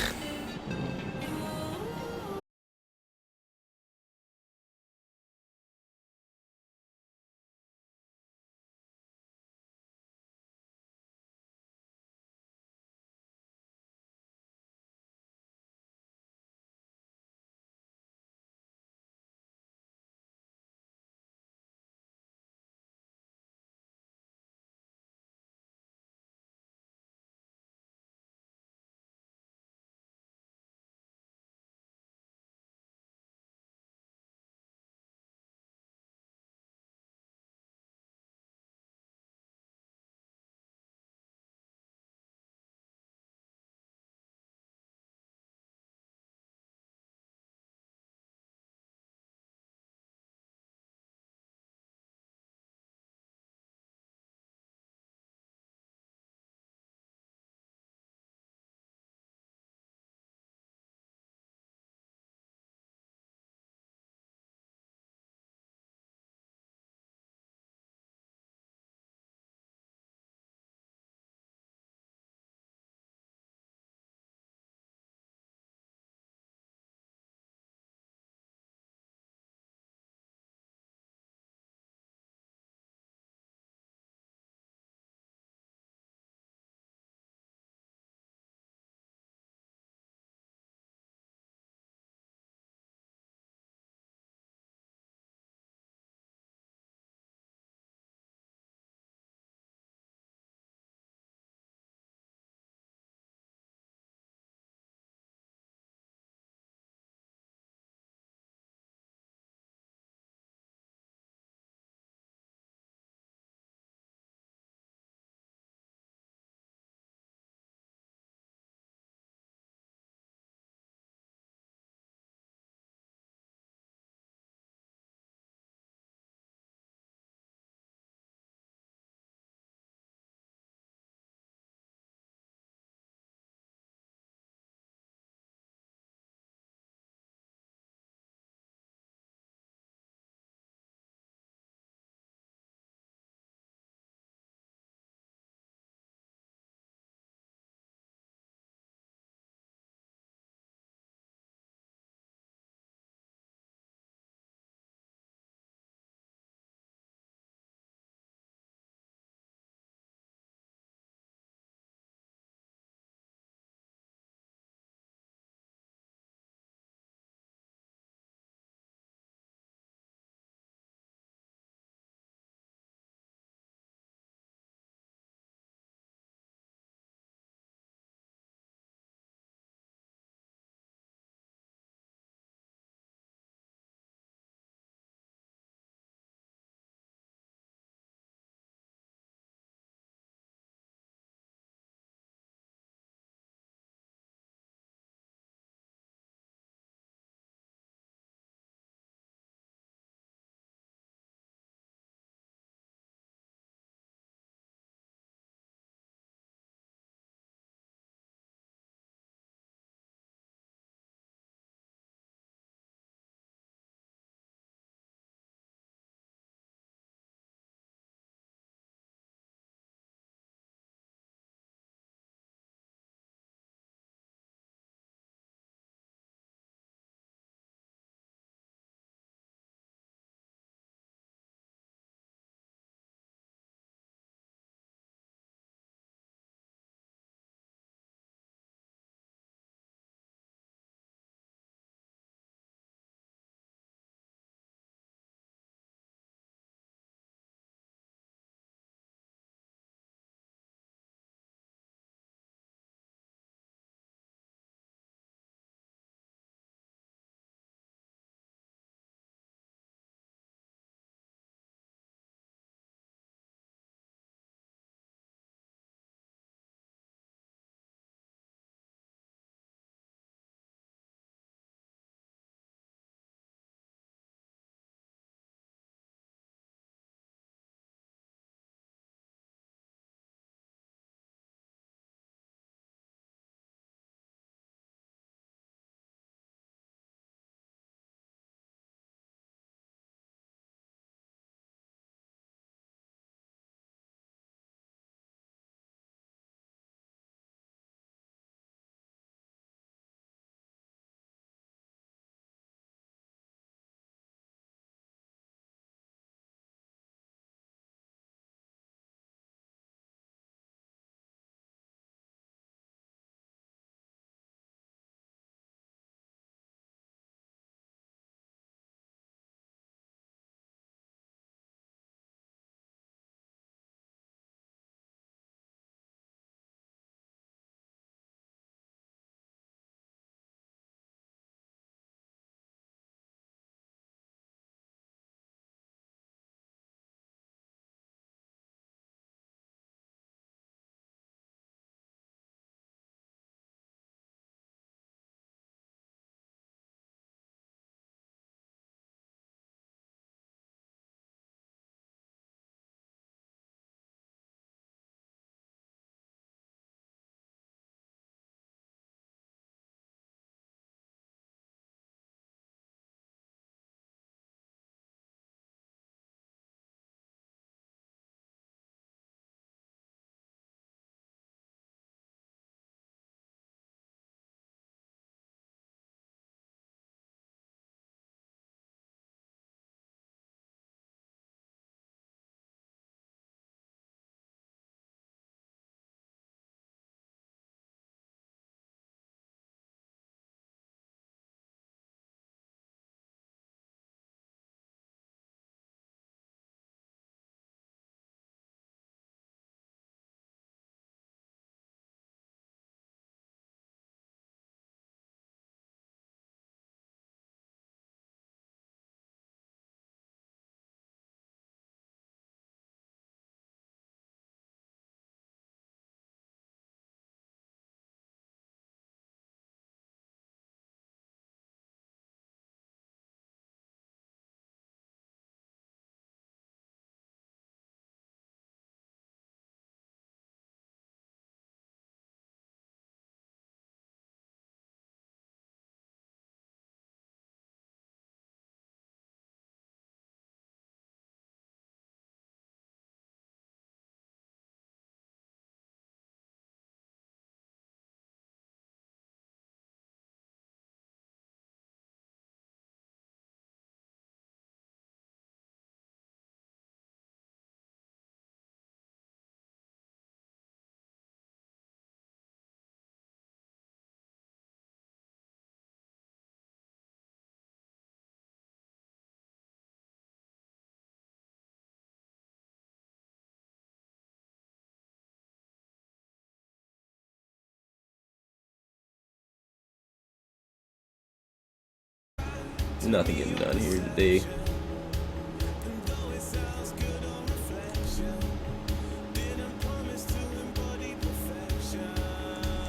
nothing getting done here today.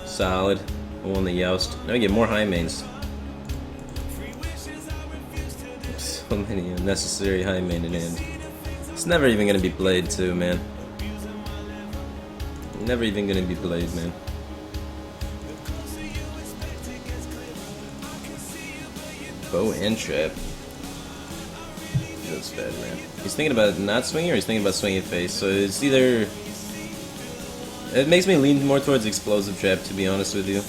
Solid. On the Youst. Now we get more high mains. So many unnecessary high main in hand. It's never even gonna be played too, man. Never even gonna be played, man. Bow and trap. That's bad, man. He's thinking about not swinging, or he's thinking about swinging face. So it's either. It makes me lean more towards explosive trap, to be honest with you.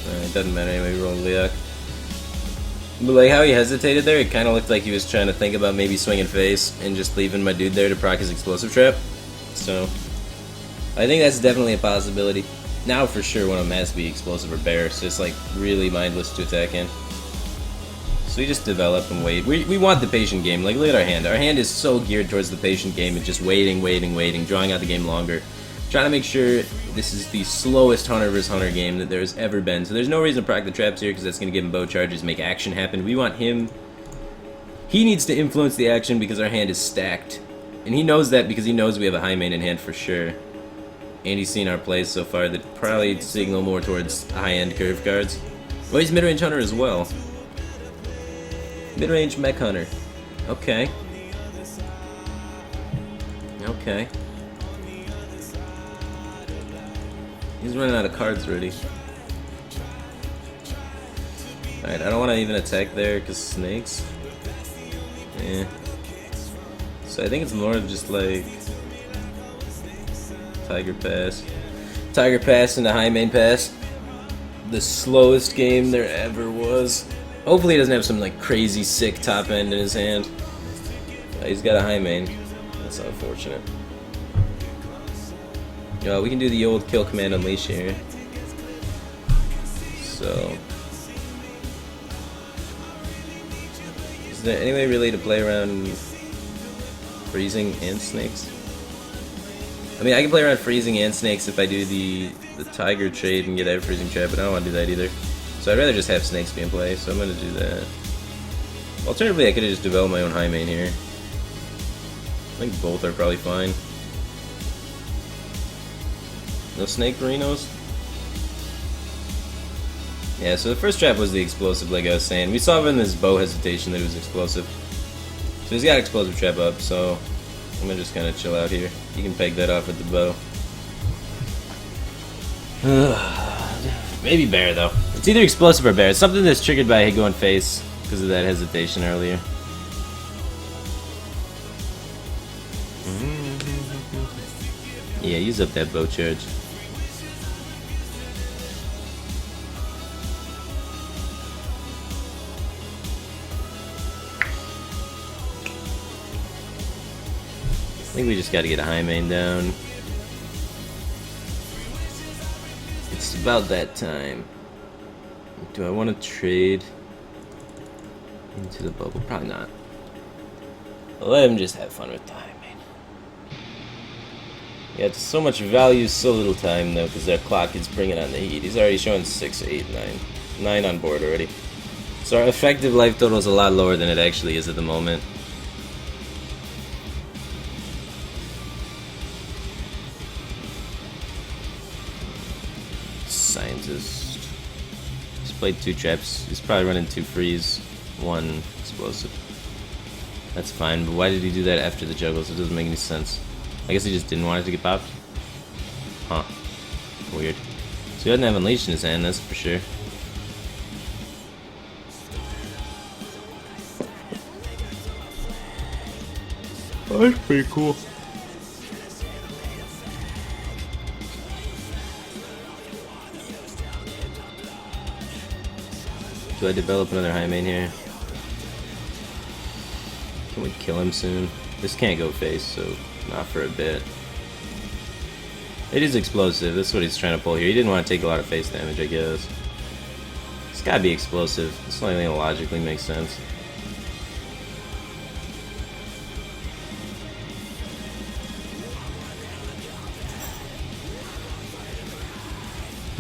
Alright, doesn't matter anyway. Roll Leok. But like how he hesitated there, it kind of looked like he was trying to think about maybe swinging face and just leaving my dude there to proc his explosive trap. So I think that's definitely a possibility. Now for sure one of them has to be explosive or bear, so it's like really mindless to attack in. So we just develop and wait. We want the patient game. Like look at our hand. Our hand is so geared towards the patient game and just waiting, drawing out the game longer. Trying to make sure this is the slowest hunter vs hunter game that there's ever been. So there's no reason to proc the traps here because that's going to give him bow charges, make action happen. We want him. He needs to influence the action because our hand is stacked. And he knows that because he knows we have a high main in hand for sure. And he's seen our plays so far that probably signal more towards high-end curve cards. Well, he's mid-range hunter as well. Mid-range mech hunter. Okay. Okay. He's running out of cards already. Alright, I don't want to even attack there because snakes. Yeah. So I think it's more of just like Tiger Pass. Tiger Pass and the high main pass. The slowest game there ever was. Hopefully he doesn't have some like crazy sick top end in his hand. He's got a high main. That's unfortunate. We can do the old kill command unleash here. So is there any way really to play around freezing and snakes? I mean, I can play around freezing and snakes if I do the tiger trade and get out of freezing trap, but I don't want to do that either. So I'd rather just have snakes be in play, so I'm going to do that. Alternatively, I could have just developed my own high main here. I think both are probably fine. No snake Marinos? Yeah, so the first trap was the explosive, like I was saying. We saw in this bow hesitation that it was explosive. So he's got explosive trap up, so I'm gonna just kind of chill out here. You can peg that off with the bow. Maybe bear though. It's either explosive or bear. It's something that's triggered by going face because of that hesitation earlier. Yeah, use up that bow charge. I think we just gotta get a high main down. It's about that time. Do I want to trade into the bubble? Probably not. I'll let him just have fun with the high main. Yeah, it's so much value, so little time though, because their clock is bringing on the heat. He's already showing 6, 8, 9. 9 on board already. So our effective life total is a lot lower than it actually is at the moment. Scientist. He's played 2 traps. He's probably running 2 freeze, 1 explosive. That's fine, but why did he do that after the juggles? It doesn't make any sense. I guess he just didn't want it to get popped. Huh. Weird. So he doesn't have Unleash in his hand, that's for sure. Oh, that's pretty cool. Do I develop another high main here? Can we kill him soon? This can't go face, so not for a bit. It is explosive, that's what he's trying to pull here. He didn't want to take a lot of face damage, I guess. It's gotta be explosive. It's the only thing that logically makes sense.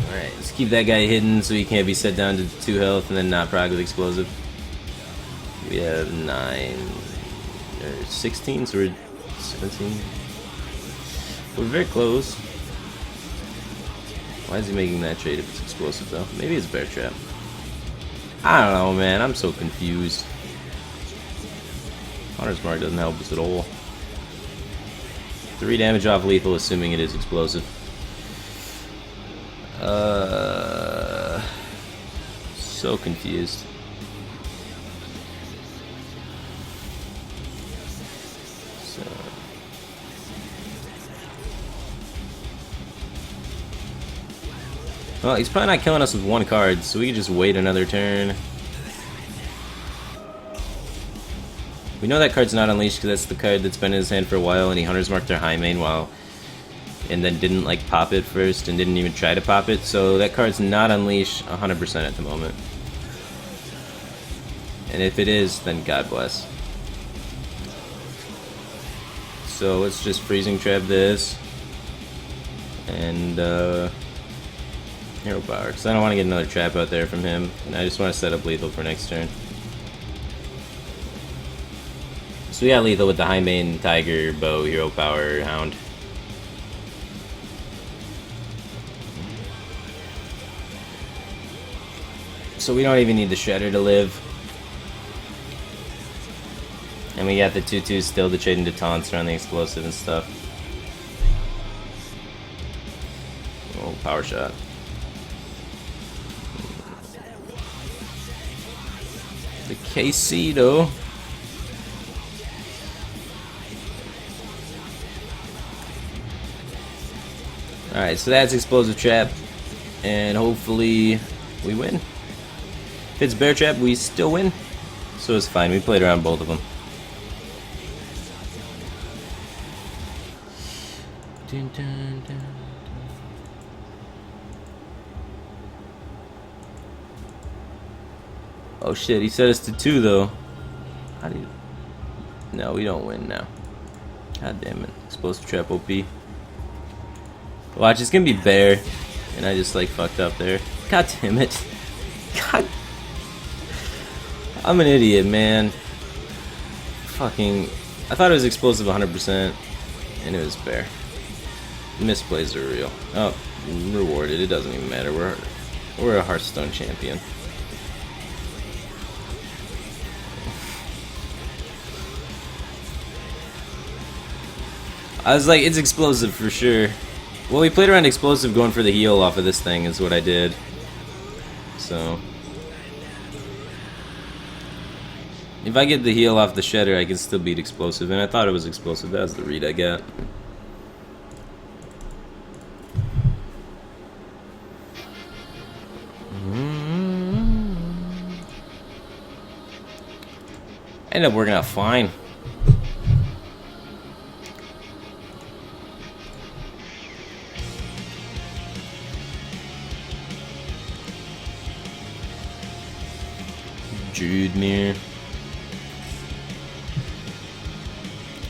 Alright, let's keep that guy hidden so he can't be set down to 2 health and then not proc with explosive. We have 9 or 16, so we're 17. We're very close. Why is he making that trade if it's explosive though? Maybe it's bear trap. I don't know, man. I'm so confused. Hunter's Mark doesn't help us at all. 3 damage off lethal, assuming it is explosive. So confused. So. Well, he's probably not killing us with 1 card, so we can just wait another turn. We know that card's not unleashed because that's the card that's been in his hand for a while, and he Hunter's Marked our high main and then didn't like pop it first and didn't even try to pop it, so that card's not unleashed 100% at the moment. And if it is, then God bless. So let's just freezing trap this and hero power, because I don't want to get another trap out there from him, and I just want to set up lethal for next turn. So we got lethal with the high main, tiger, bow, hero power, hound. So we don't even need the shredder to live. And we got the 2/2 still to trade into taunts around the explosive and stuff. Oh, power shot. The KC though. Alright, so that's explosive trap. And hopefully we win. If it's bear trap, we still win. So it's fine. We played around both of them. Dun, dun, dun. Oh shit, he set us to 2 though. How do you... No, we don't win now. God damn it. Explosive trap OP. Watch, it's gonna be bear. And I just like fucked up there. God damn it. God. I'm an idiot, man. Fucking... I thought it was explosive 100%. And it was bear. Misplays are real. Oh, rewarded. It doesn't even matter. We're a Hearthstone champion. I was like, it's explosive for sure. Well, we played around explosive going for the heal off of this thing is what I did. So if I get the heal off the shredder, I can still beat explosive, and I thought it was explosive. That was the read I got. Ended up working out fine. Judemere.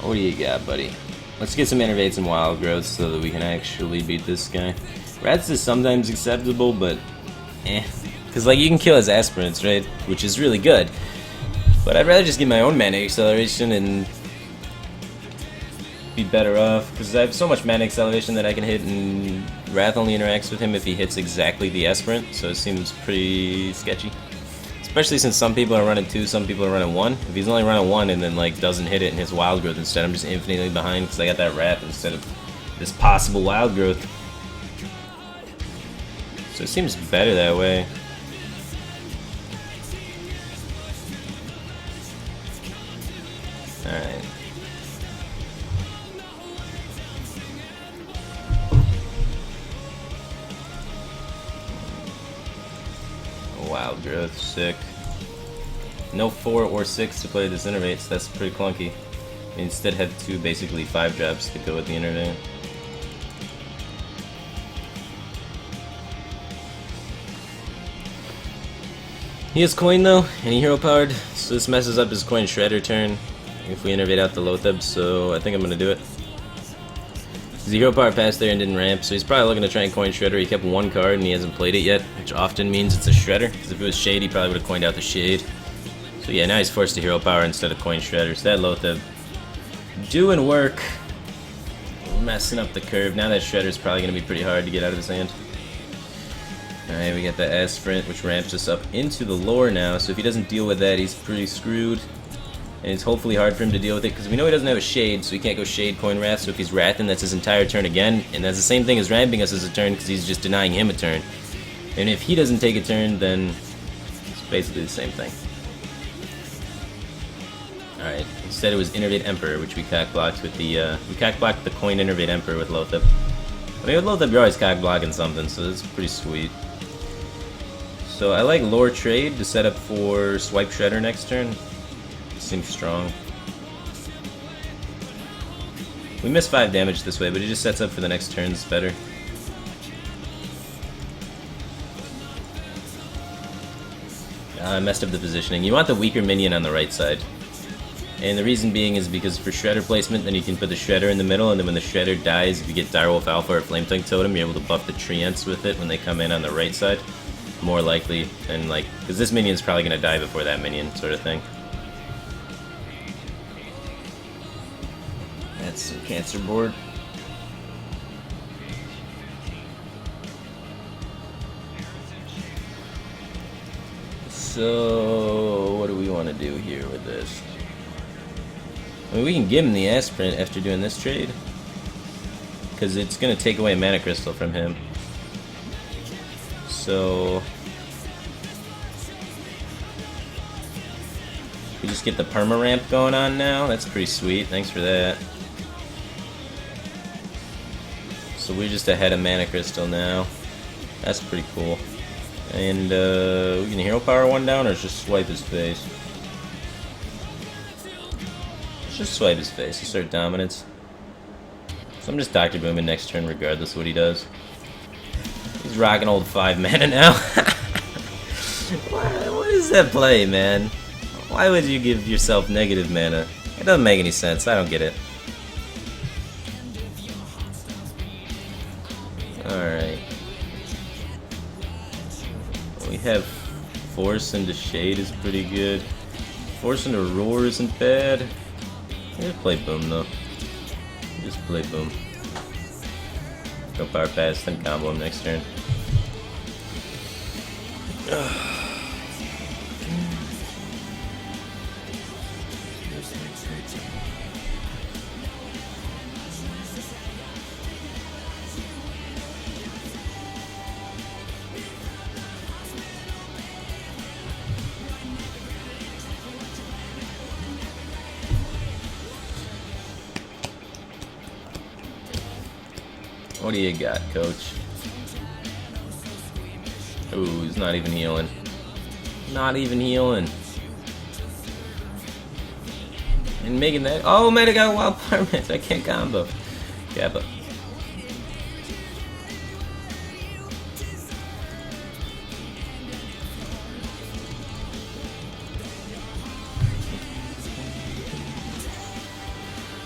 What do you got, buddy? Let's get some innervates and wild growths so that we can actually beat this guy. Rats is sometimes acceptable, but because like you can kill his aspirants, right? Which is really good. But I'd rather just get my own mana acceleration and be better off, because I have so much mana acceleration that I can hit, and Wrath only interacts with him if he hits exactly the aspirant, so it seems pretty sketchy. Especially since some people are running 2, some people are running 1. If he's only running 1 and then like doesn't hit it and hits wild growth instead, I'm just infinitely behind because I got that Wrath instead of this possible wild growth. So it seems better that way. Alright. Wild growth, sick. No 4 or 6 to play this innervate, so that's pretty clunky. We instead have 2 basically 5 drops to go with the innervate. He has coin though, and he hero powered, so this messes up his coin shredder turn if we innervate out the Lotheb, so I think I'm gonna do it. The hero power passed there and didn't ramp, so he's probably looking to try and coin Shredder. He kept one card and he hasn't played it yet, which often means it's a Shredder, because if it was Shade, he probably would have coined out the Shade. So yeah, now he's forced to hero power instead of coin Shredder. So that Lotheb doing work. Messing up the curve. Now that Shredder's probably going to be pretty hard to get out of his hand. Alright, we got the S-Sprint, which ramps us up into the lore now, so if he doesn't deal with that, he's pretty screwed. And it's hopefully hard for him to deal with it, because we know he doesn't have a Shade, so he can't go Shade, coin Wrath, so if he's Wrathing, that's his entire turn again, and that's the same thing as ramping us as a turn, because he's just denying him a turn. And if he doesn't take a turn, then it's basically the same thing. Alright, instead it was Innervate Emperor, which we cock-blocked with the, we cock-blocked the coin Innervate Emperor with Lotheb. I mean, with Lotheb you're always cock-blocking something, so that's pretty sweet. So I like Lore Trade to set up for Swipe Shredder next turn. Seems strong. We missed 5 damage this way, but it just sets up for the next turns better. I messed up the positioning. You want the weaker minion on the right side. And the reason being is because for Shredder placement, then you can put the Shredder in the middle, and then when the Shredder dies, if you get Direwolf Alpha or Flame Tongue Totem, you're able to buff the Treants with it when they come in on the right side. More likely, and like, because this minion's probably going to die before that minion, sort of thing. That's some Cancer board. So, what do we want to do here with this? I mean, we can give him the S-Print after doing this trade, because it's going to take away a Mana Crystal from him. So we just get the perma ramp going on now. That's pretty sweet. Thanks for that. So we're just ahead of Mana Crystal now. That's pretty cool. And we can hero power one down, or just swipe his face. Let's just swipe his face. Assert dominance. So I'm just Dr. Booming next turn, regardless of what he does. He's rocking old 5 mana now. What is that play, man? Why would you give yourself negative mana? It doesn't make any sense. I don't get it. Alright. We have Force into Shade is pretty good. Force into Roar isn't bad. Just play Boom though. Just play Boom. Go power pass, then combo him next turn. What do you got, coach? Ooh, he's not even healing. Not even healing. And making that. Oh man, I got a wild permit. I can't combo. Kappa.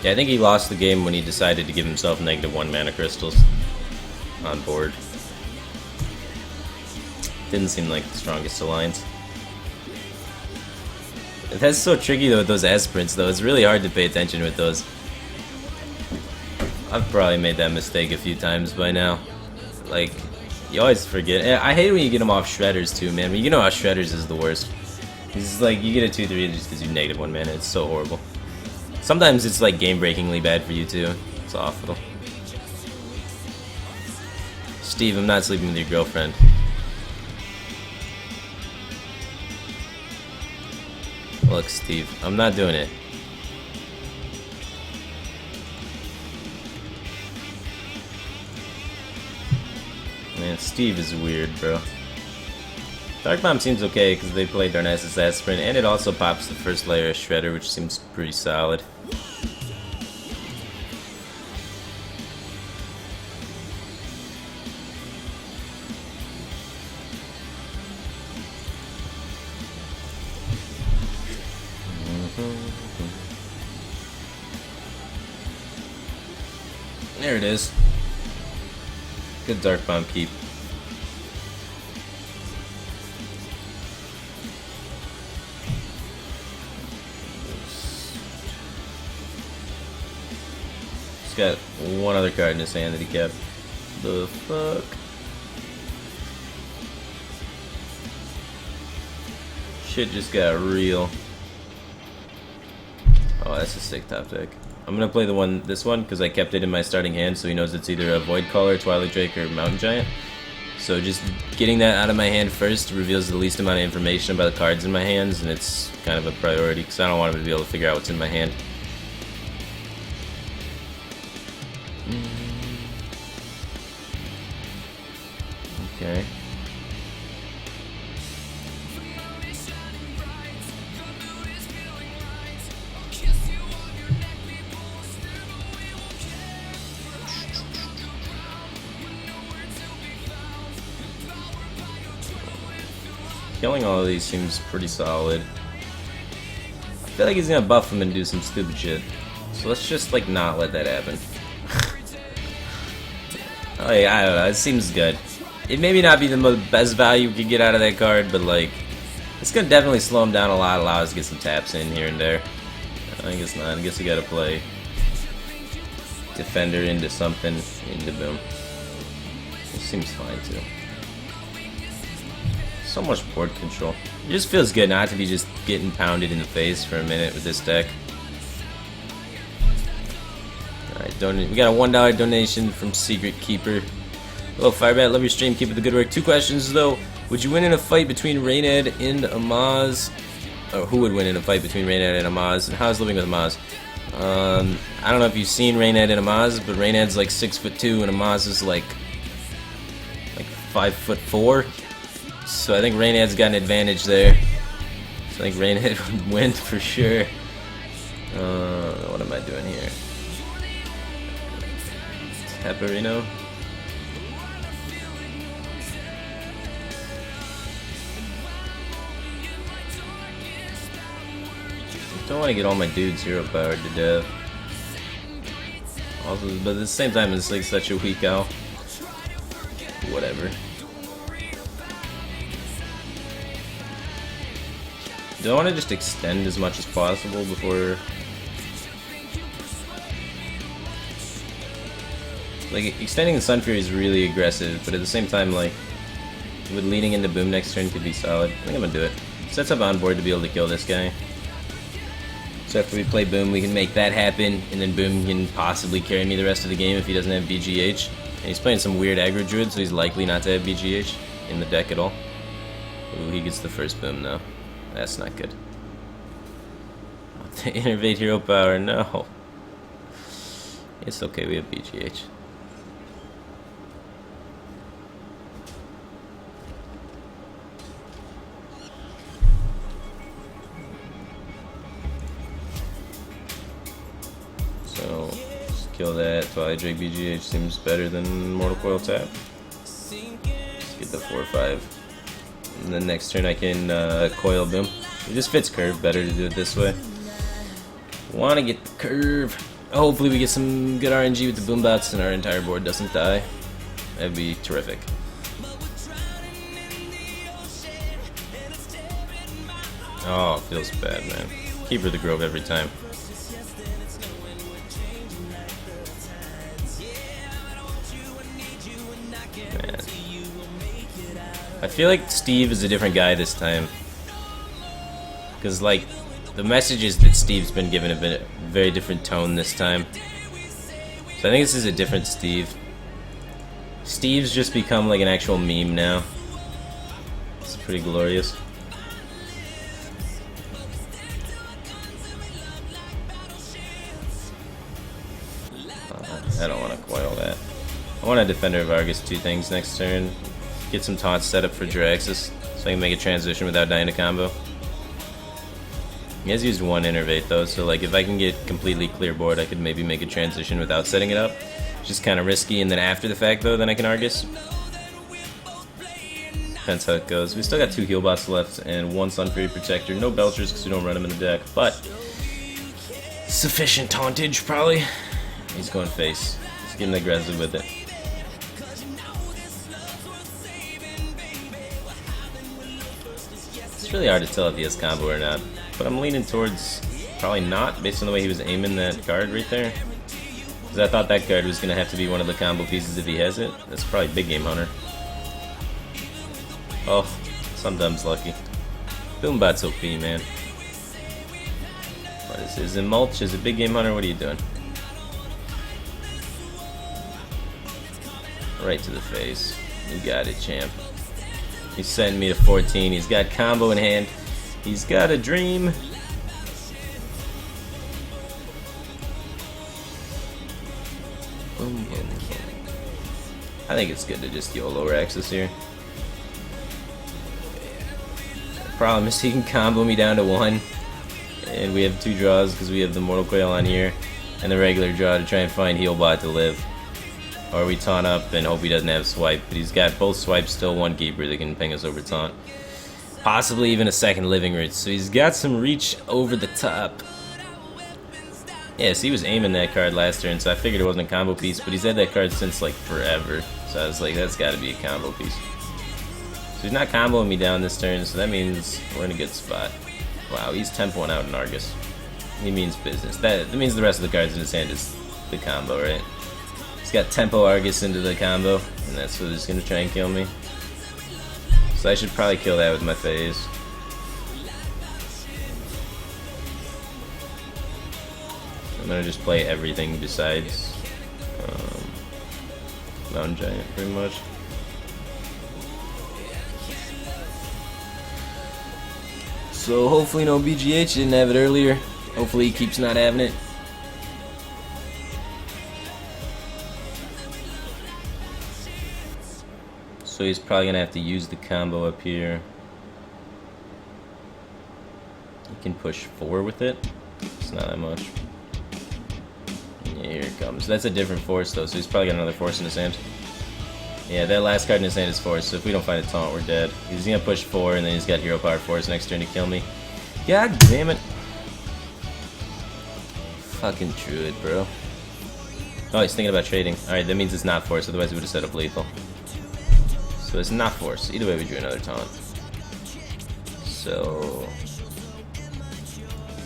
Yeah, I think he lost the game when he decided to give himself -1 mana crystals on board. Didn't seem like the strongest alliance. That's so tricky though with those S-Prints though. It's really hard to pay attention with those. I've probably made that mistake a few times by now. Like, you always forget. I hate when you get them off Shredders too, man. When you get them off Shredders is the worst. It's like, you get a 2-3 and it just gives you -1 mana. It's so horrible. Sometimes it's like game-breakingly bad for you too. It's awful. Steve, I'm not sleeping with your girlfriend. Look, Steve, I'm not doing it. Man, Steve is weird, bro. Dark Bomb seems okay because they play Darnassus Aspirin, and it also pops the first layer of Shredder, which seems pretty solid. There it is. Good Dark Bomb keep. He's got one other card in his hand that he kept. The fuck? Shit just got real. Oh, that's a sick top deck. I'm gonna play this one, because I kept it in my starting hand, so he knows it's either a Void Caller, Twilight Drake, or Mountain Giant. So just getting that out of my hand first reveals the least amount of information about the cards in my hands, and it's kind of a priority, because I don't want him to be able to figure out what's in my hand. Okay. Killing all of these seems pretty solid. I feel like he's gonna buff him and do some stupid shit. So let's just like not let that happen. Oh yeah, I don't know, it seems good. It maybe not be the best value we could get out of that card, but like it's gonna definitely slow him down a lot, allow us to get some taps in here and there. I guess not, I guess we gotta play Defender into something, into Boom. This seems fine too. So much board control. It just feels good not to be just getting pounded in the face for a minute with this deck. Alright, we got a $1 donation from Secret Keeper. Hello Firebat, love your stream, keep up the good work. 2 questions though. Would you win in a fight between Raynad and Amaz? Or who would win in a fight between Raynad and Amaz? And how's living with Amaz? I don't know if you've seen Raynad and Amaz, but Raynad's like 6'2" and Amaz is like 5'4". So I think Raynad's got an advantage there. So I think Raynad would win for sure. What am I doing here? Taparino. Don't want to get all my dudes hero powered to death. Also, but at the same time, it's like such a weak owl. Whatever. Do I want to just extend as much as possible before... Like, extending the Sun Fury is really aggressive, but at the same time, like, with leading into Boom next turn could be solid. I think I'm gonna do it. Sets up on board to be able to kill this guy. So after we play Boom, we can make that happen, and then Boom can possibly carry me the rest of the game if he doesn't have BGH. And he's playing some weird aggro druid, so he's likely not to have BGH in the deck at all. Ooh, he gets the first Boom, though. That's not good. The Innervate hero power, no. It's okay, we have BGH. So, just kill that. Twilight Drake BGH seems better than Mortal Coil tap. Just get the 4/5. And then next turn I can coil Boom. It just fits curve better to do it this way. Want to get the curve. Hopefully we get some good RNG with the Boom bots and our entire board doesn't die. That'd be terrific. Oh, it feels bad, man. Keeper the Grove every time. Man. I feel like Steve is a different guy this time. Because, like, the messages that Steve's been given have been a very different tone this time. So I think this is a different Steve. Steve's just become like an actual meme now. It's pretty glorious. I don't want to coil that. I want to Defender of Argus 2 things next turn. Get some taunts set up for Jiraxis so I can make a transition without dying to combo. He has used one Innervate though, so like if I can get completely clear board, I could maybe make a transition without setting it up. Just kind of risky, and then after the fact though, then I can Argus. Depends how it goes. We still got 2 heal bots left and 1 Sun Fury Protector. No Belchers because we don't run them in the deck, but sufficient tauntage probably. He's going face. He's getting aggressive with it. It's really hard to tell if he has combo or not, but I'm leaning towards probably not, based on the way he was aiming that card right there. Because I thought that card was going to have to be one of the combo pieces if he has it. That's probably Big Game Hunter. Oh, sometimes lucky. Boombot's OP, man. What is this? Is it Mulch? Is it Big Game Hunter? What are you doing? Right to the face. You got it, champ. He's sending me to 14. He's got combo in hand. He's got a dream. Boom, boom, boom. I think it's good to just YOLO Rex this here. The problem is he can combo me down to 1. And we have 2 draws because we have the Mortal Coil on here. And the regular draw to try and find Healbot to live. Or we taunt up and hope he doesn't have swipe. But he's got both swipes, still 1 keeper that can ping us over taunt. Possibly even a second living root. So he's got some reach over the top. Yes, he was aiming that card last turn, so I figured it wasn't a combo piece. But he's had that card since like forever. So I was like, that's got to be a combo piece. So he's not comboing me down this turn, so that means we're in a good spot. Wow, he's tempoing out in Argus. He means business. That means the rest of the cards in his hand is the combo, right? He's got tempo Argus into the combo, and that's what he's gonna try and kill me. So I should probably kill that with my phase. I'm gonna just play everything besides Mountain Giant, pretty much. So hopefully no BGH, didn't have it earlier. Hopefully he keeps not having it. So he's probably gonna have to use the combo up here. He can push 4 with it. It's not that much. Yeah, here it comes. That's a different force though, so he's probably got another force in his hand. Yeah, that last card in his hand is force, so if we don't find a taunt, we're dead. He's gonna push 4, and then he's got hero power force next turn to kill me. God damn it. Fucking Druid, bro. Oh, he's thinking about trading. Alright, that means it's not force, otherwise he would have set up lethal. So it's not force. Either way, we drew another taunt. So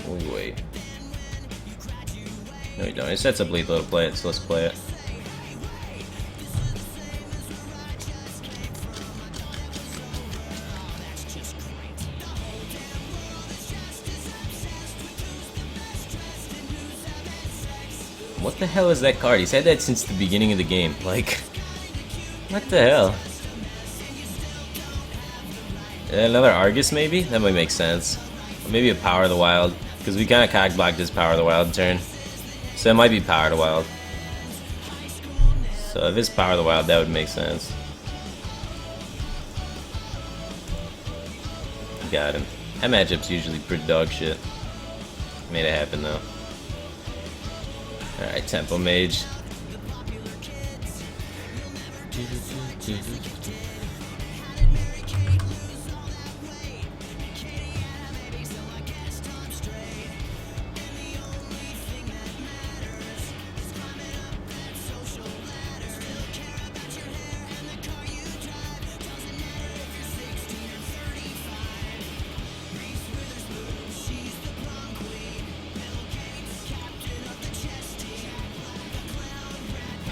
we wait. No, we don't. It sets up lethal to play it, so let's play it. What the hell is that card? He's had that since the beginning of the game. Like, what the hell? Another Argus, maybe? That might make sense. Or maybe a Power of the Wild, because we kind of cock-blocked his Power of the Wild turn. So it might be Power of the Wild. So if it's Power of the Wild, that would make sense. Got him. That matchup's usually pretty dog shit. Made it happen, though. Alright, Tempo Mage.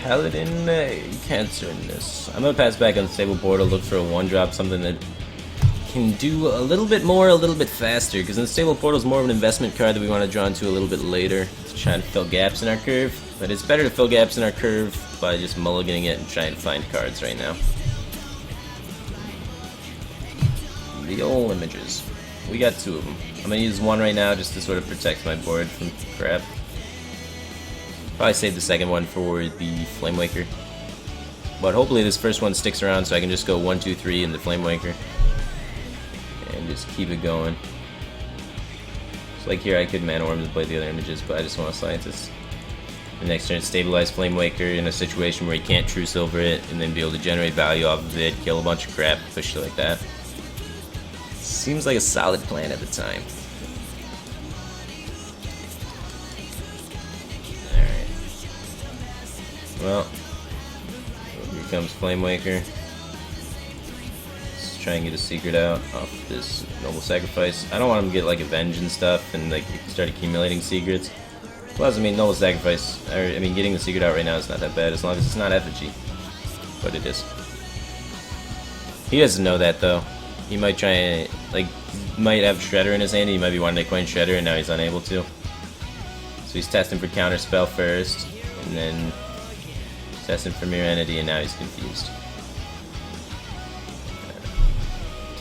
Paladin, you can't turn this. I'm gonna pass back on the Stable Portal, look for a 1-drop, something that can do a little bit more, a little bit faster, because the Stable Portal is more of an investment card that we want to draw into a little bit later to try and fill gaps in our curve. But it's better to fill gaps in our curve by just mulliganing it and trying to find cards right now. Real images. We got 2 of them. I'm gonna use 1 right now just to sort of protect my board from crap. Probably save the second one for the Flame Waker. But hopefully this first one sticks around so I can just go 1, 2, 3 in the Flame Waker. And just keep it going. So like here I could Mana Orb and play the other images, but I just want a Scientist. The next turn stabilize Flame Waker in a situation where he can't True Silver it, and then be able to generate value off of it, kill a bunch of crap, push it like that. Seems like a solid plan at the time. Well, here comes Flame Waker. Let's try and get a secret out off this Noble Sacrifice. I don't want him to get like Avenge and stuff and like start accumulating secrets. Plus, I mean, Noble Sacrifice, I mean, getting the secret out right now is not that bad as long as it's not effigy. But it is. He doesn't know that though. He might try and, like, might have Shredder in his hand. He might be wanting to coin Shredder and now he's unable to. So he's testing for Counter Spell first, and then testing for Mirror Entity, and now he's confused.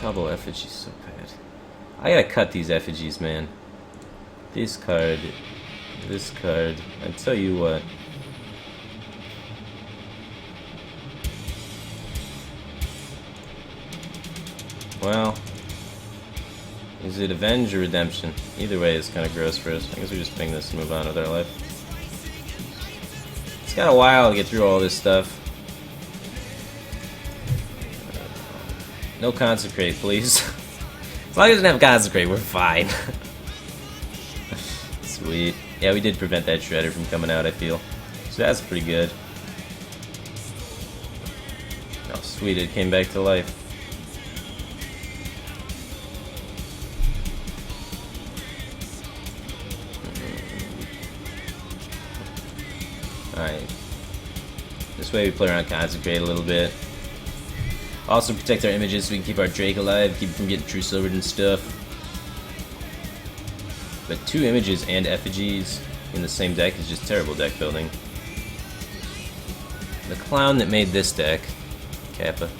Double effigy so bad. I gotta cut these effigies, man. This card. I tell you what. Well, is it Avenge or Redemption? Either way, it's kind of gross for us. I guess we just ping this and move on with our life. It's got a while to get through all this stuff. No Consecrate, please. As long as it doesn't have Consecrate, we're fine. Sweet. Yeah, we did prevent that Shredder from coming out, I feel. So that's pretty good. Oh, sweet, it came back to life. Alright. This way we play around Consecrate a little bit. Also protect our images so we can keep our Drake alive, keep him from getting True Silvered and stuff. But 2 images and effigies in the same deck is just terrible deck building. The clown that made this deck, Kappa.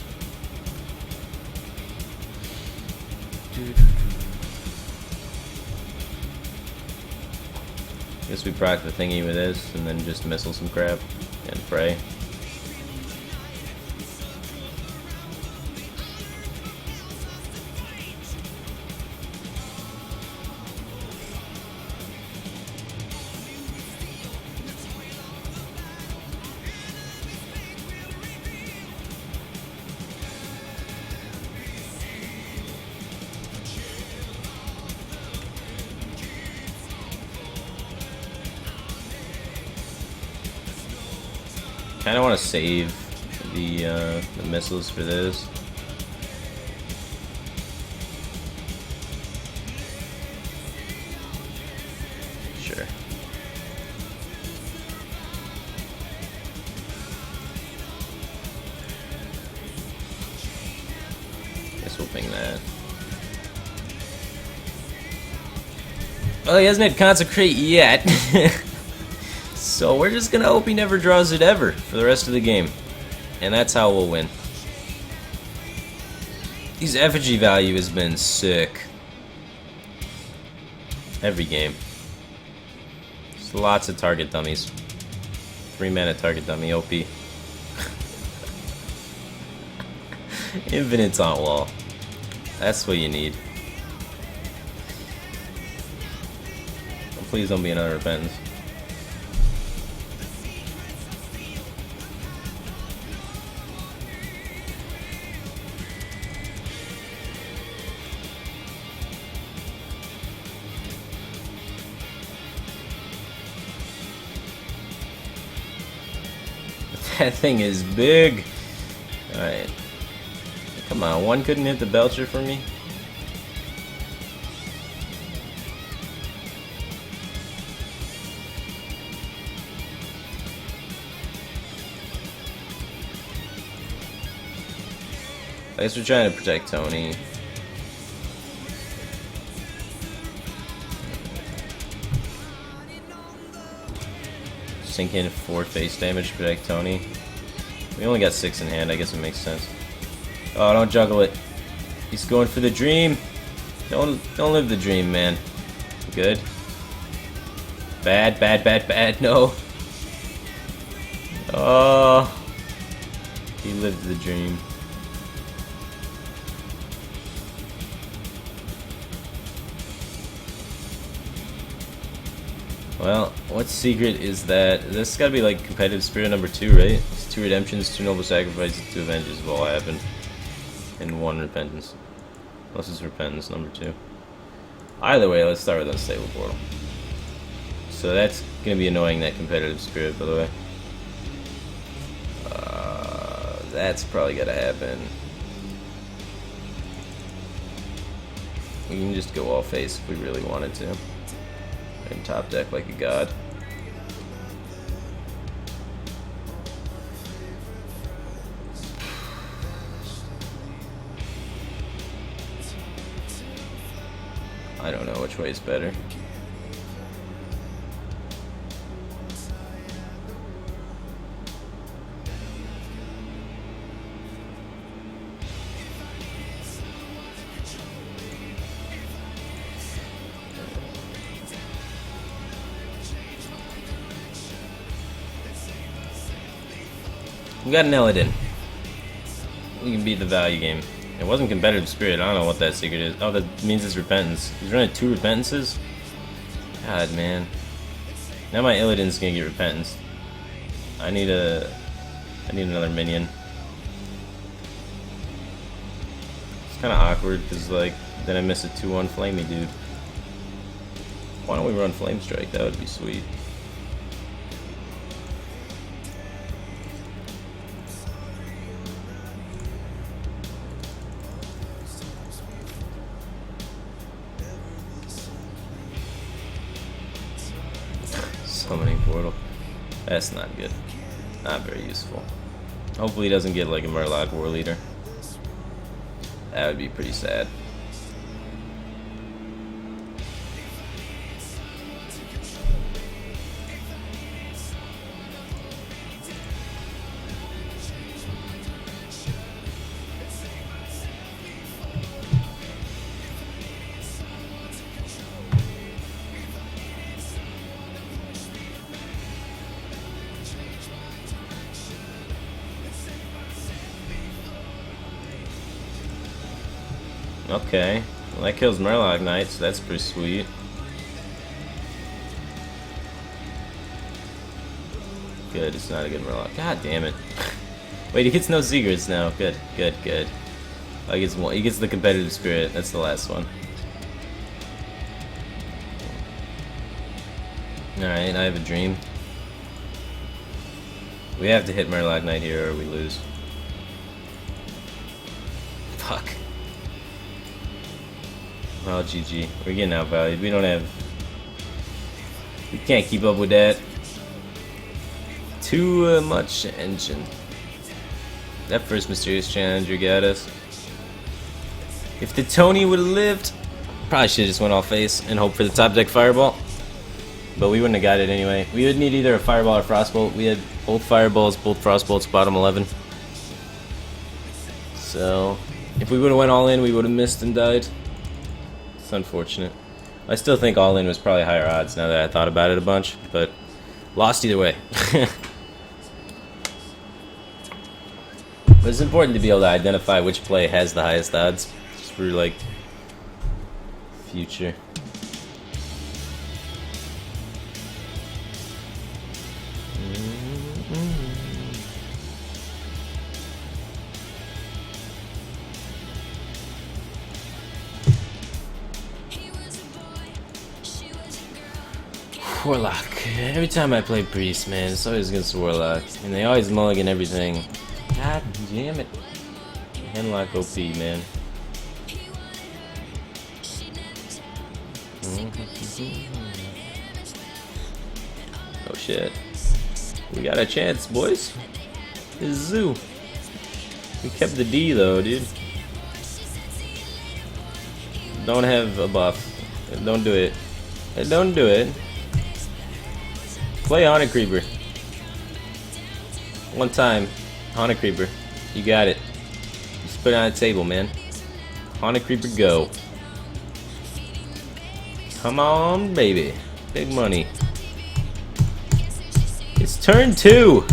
Guess we proc the thingy with this and then just missile some crap and pray. Kind of want to save the missiles for this. Sure. Guess we'll ping that. Oh, he hasn't had Consecrate yet. So we're just gonna hope he never draws it ever for the rest of the game. And that's how we'll win. His effigy value has been sick. Every game. Just lots of target dummies. 3-mana target dummy, OP. Infinite Taunt Wall. That's what you need. Please don't be another Repentance. That thing is big. Alright. Come on, one couldn't hit the Belcher for me? I guess we're trying to protect Tony. Sink in 4 face damage to protect Tony. We only got 6 in hand, I guess it makes sense. Oh, don't juggle it. He's going for the dream. Don't live the dream, man. Good. Bad, bad, bad, bad. No. Oh. He lived the dream. Well, what secret is that? This has got to be like competitive spirit number 2, right? It's 2 redemptions, 2 noble sacrifices, 2 avenges have all happened, and 1 repentance. Unless it's repentance number 2. Either way, let's start with unstable portal. So that's gonna be annoying, that competitive spirit, by the way. That's probably gotta happen. We can just go all face if we really wanted to. And top deck like a god. I don't know which way is better. We got an Illidan. We can beat the value game. It wasn't competitive spirit. I don't know what that secret is. Oh, that means it's repentance. He's running 2 repentances? God, man. Now my Illidan's gonna get repentance. I need another minion. It's kinda awkward because like then I miss a 2-1 flamey dude. Why don't we run Flame Strike? That would be sweet. Summoning portal. That's not good. Not very useful. Hopefully he doesn't get like a Murloc War Leader. That would be pretty sad. Okay, well that kills Murloc Knight, so that's pretty sweet. Good, it's not a good Murloc. God damn it. Wait, he gets no secrets now. Good, good, good. Oh, he gets the competitive spirit. That's the last one. Alright, I have a dream. We have to hit Murloc Knight here or we lose. Fuck. Oh, GG. We're getting outvalued. We don't have... We can't keep up with that. Too much engine. That first mysterious challenger got us. If the Tony would have lived, probably should have just went all face and hoped for the top deck fireball. But we wouldn't have got it anyway. We would need either a fireball or frostbolt. We had both fireballs, both frostbolts, bottom 11. So, if we would have went all in, we would have missed and died. It's unfortunate. I still think all in was probably higher odds now that I thought about it a bunch, but lost either way. But it's important to be able to identify which play has the highest odds, just for like future. Warlock. Every time I play Priest, man, it's always against Warlock. And they always mulligan everything. God damn it. Henlock OP, man. Oh shit. We got a chance, boys. This is Zoo. We kept the D though, dude. Don't have a buff. Don't do it. Don't do it. Play Haunted Creeper. One time. Haunted Creeper. You got it. Just put it on the table, man. Haunted Creeper, go. Come on, baby. Big money. It's turn 2.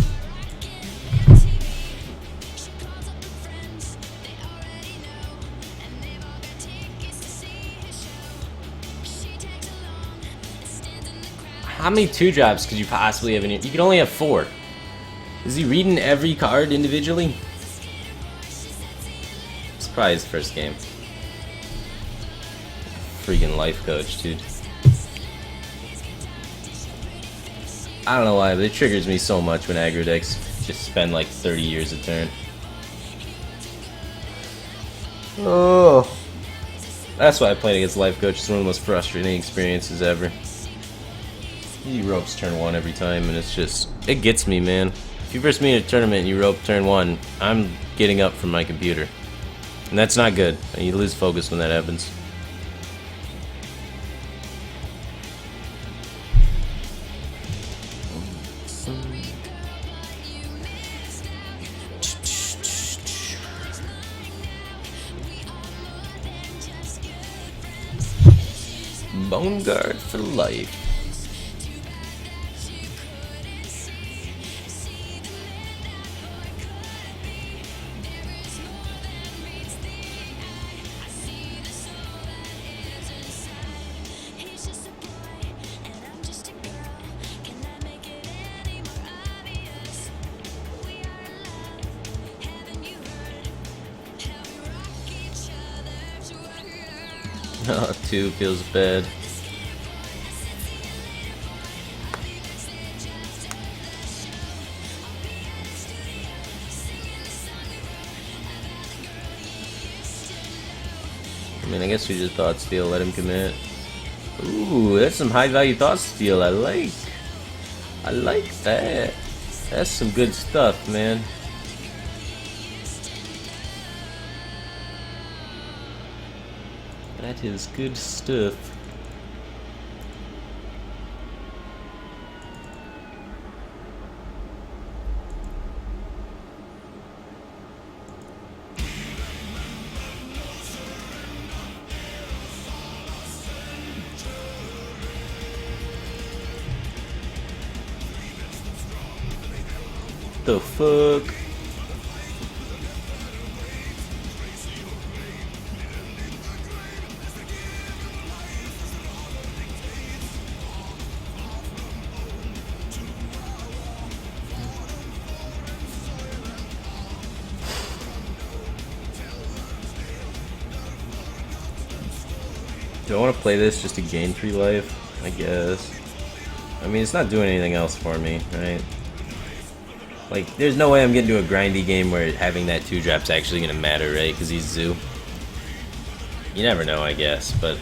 How many 2-drops could you possibly have in here? You can only have 4. Is he reading every card individually? It's probably his first game. Freaking life coach, dude. I don't know why, but it triggers me so much when aggro decks just spend like 30 years a turn. Oh, that's why playing against Life Coach is one of the most frustrating experiences ever. He ropes turn 1 every time, and it's just, it gets me, man. If you verse me in a tournament and you rope turn 1, I'm getting up from my computer. And that's not good. You lose focus when that happens. Bone guard for life. Oh, 2 feels bad. I mean, I guess we just thought steal, let him commit. Ooh, that's some high value thought steal. I like that. That's some good stuff, man. That is good stuff. The fuck? Do I want to play this just to gain 3 life? I guess. I mean, it's not doing anything else for me, right? Like, there's no way I'm getting to a grindy game where having that 2-drop's actually gonna matter, right? Because he's Zoo. You never know, I guess, but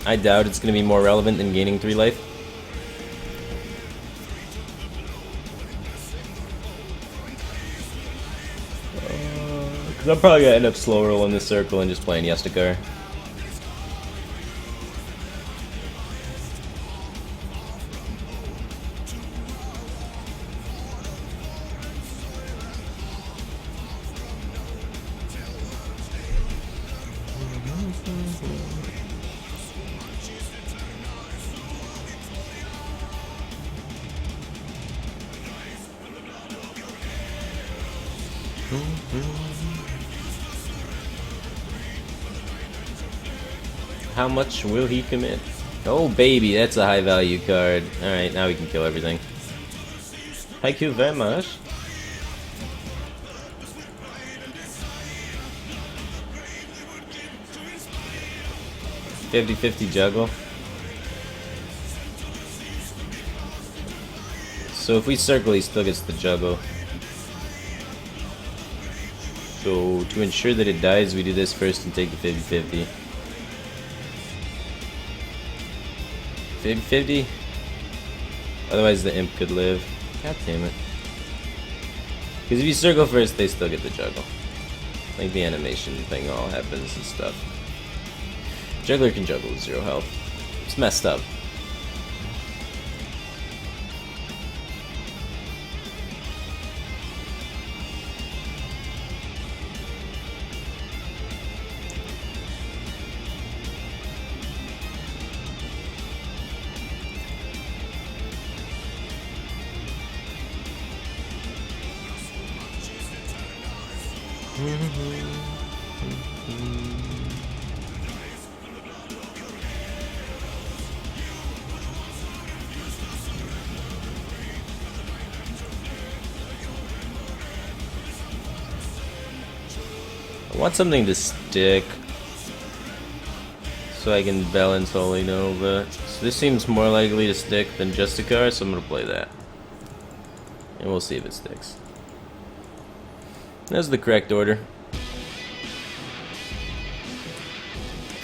I doubt it's gonna be more relevant than gaining 3 life. Because I'm probably gonna end up slow rolling this circle and just playing Yestakar. How much will he commit? Oh baby, that's a high value card. Alright, now we can kill everything. Thank you very much. $50-50 juggle. So if we circle, he still gets the juggle. So to ensure that it dies, we do this first and take the 50-50. 50-50? Otherwise the imp could live. God damn it. Because if you circle first, they still get the juggle. Like the animation thing all happens and stuff. Juggler can juggle with 0 health. It's messed up. I want something to stick so I can balance Holy Nova. So this seems more likely to stick than Justicar, so I'm gonna play that. And we'll see if it sticks. That's the correct order.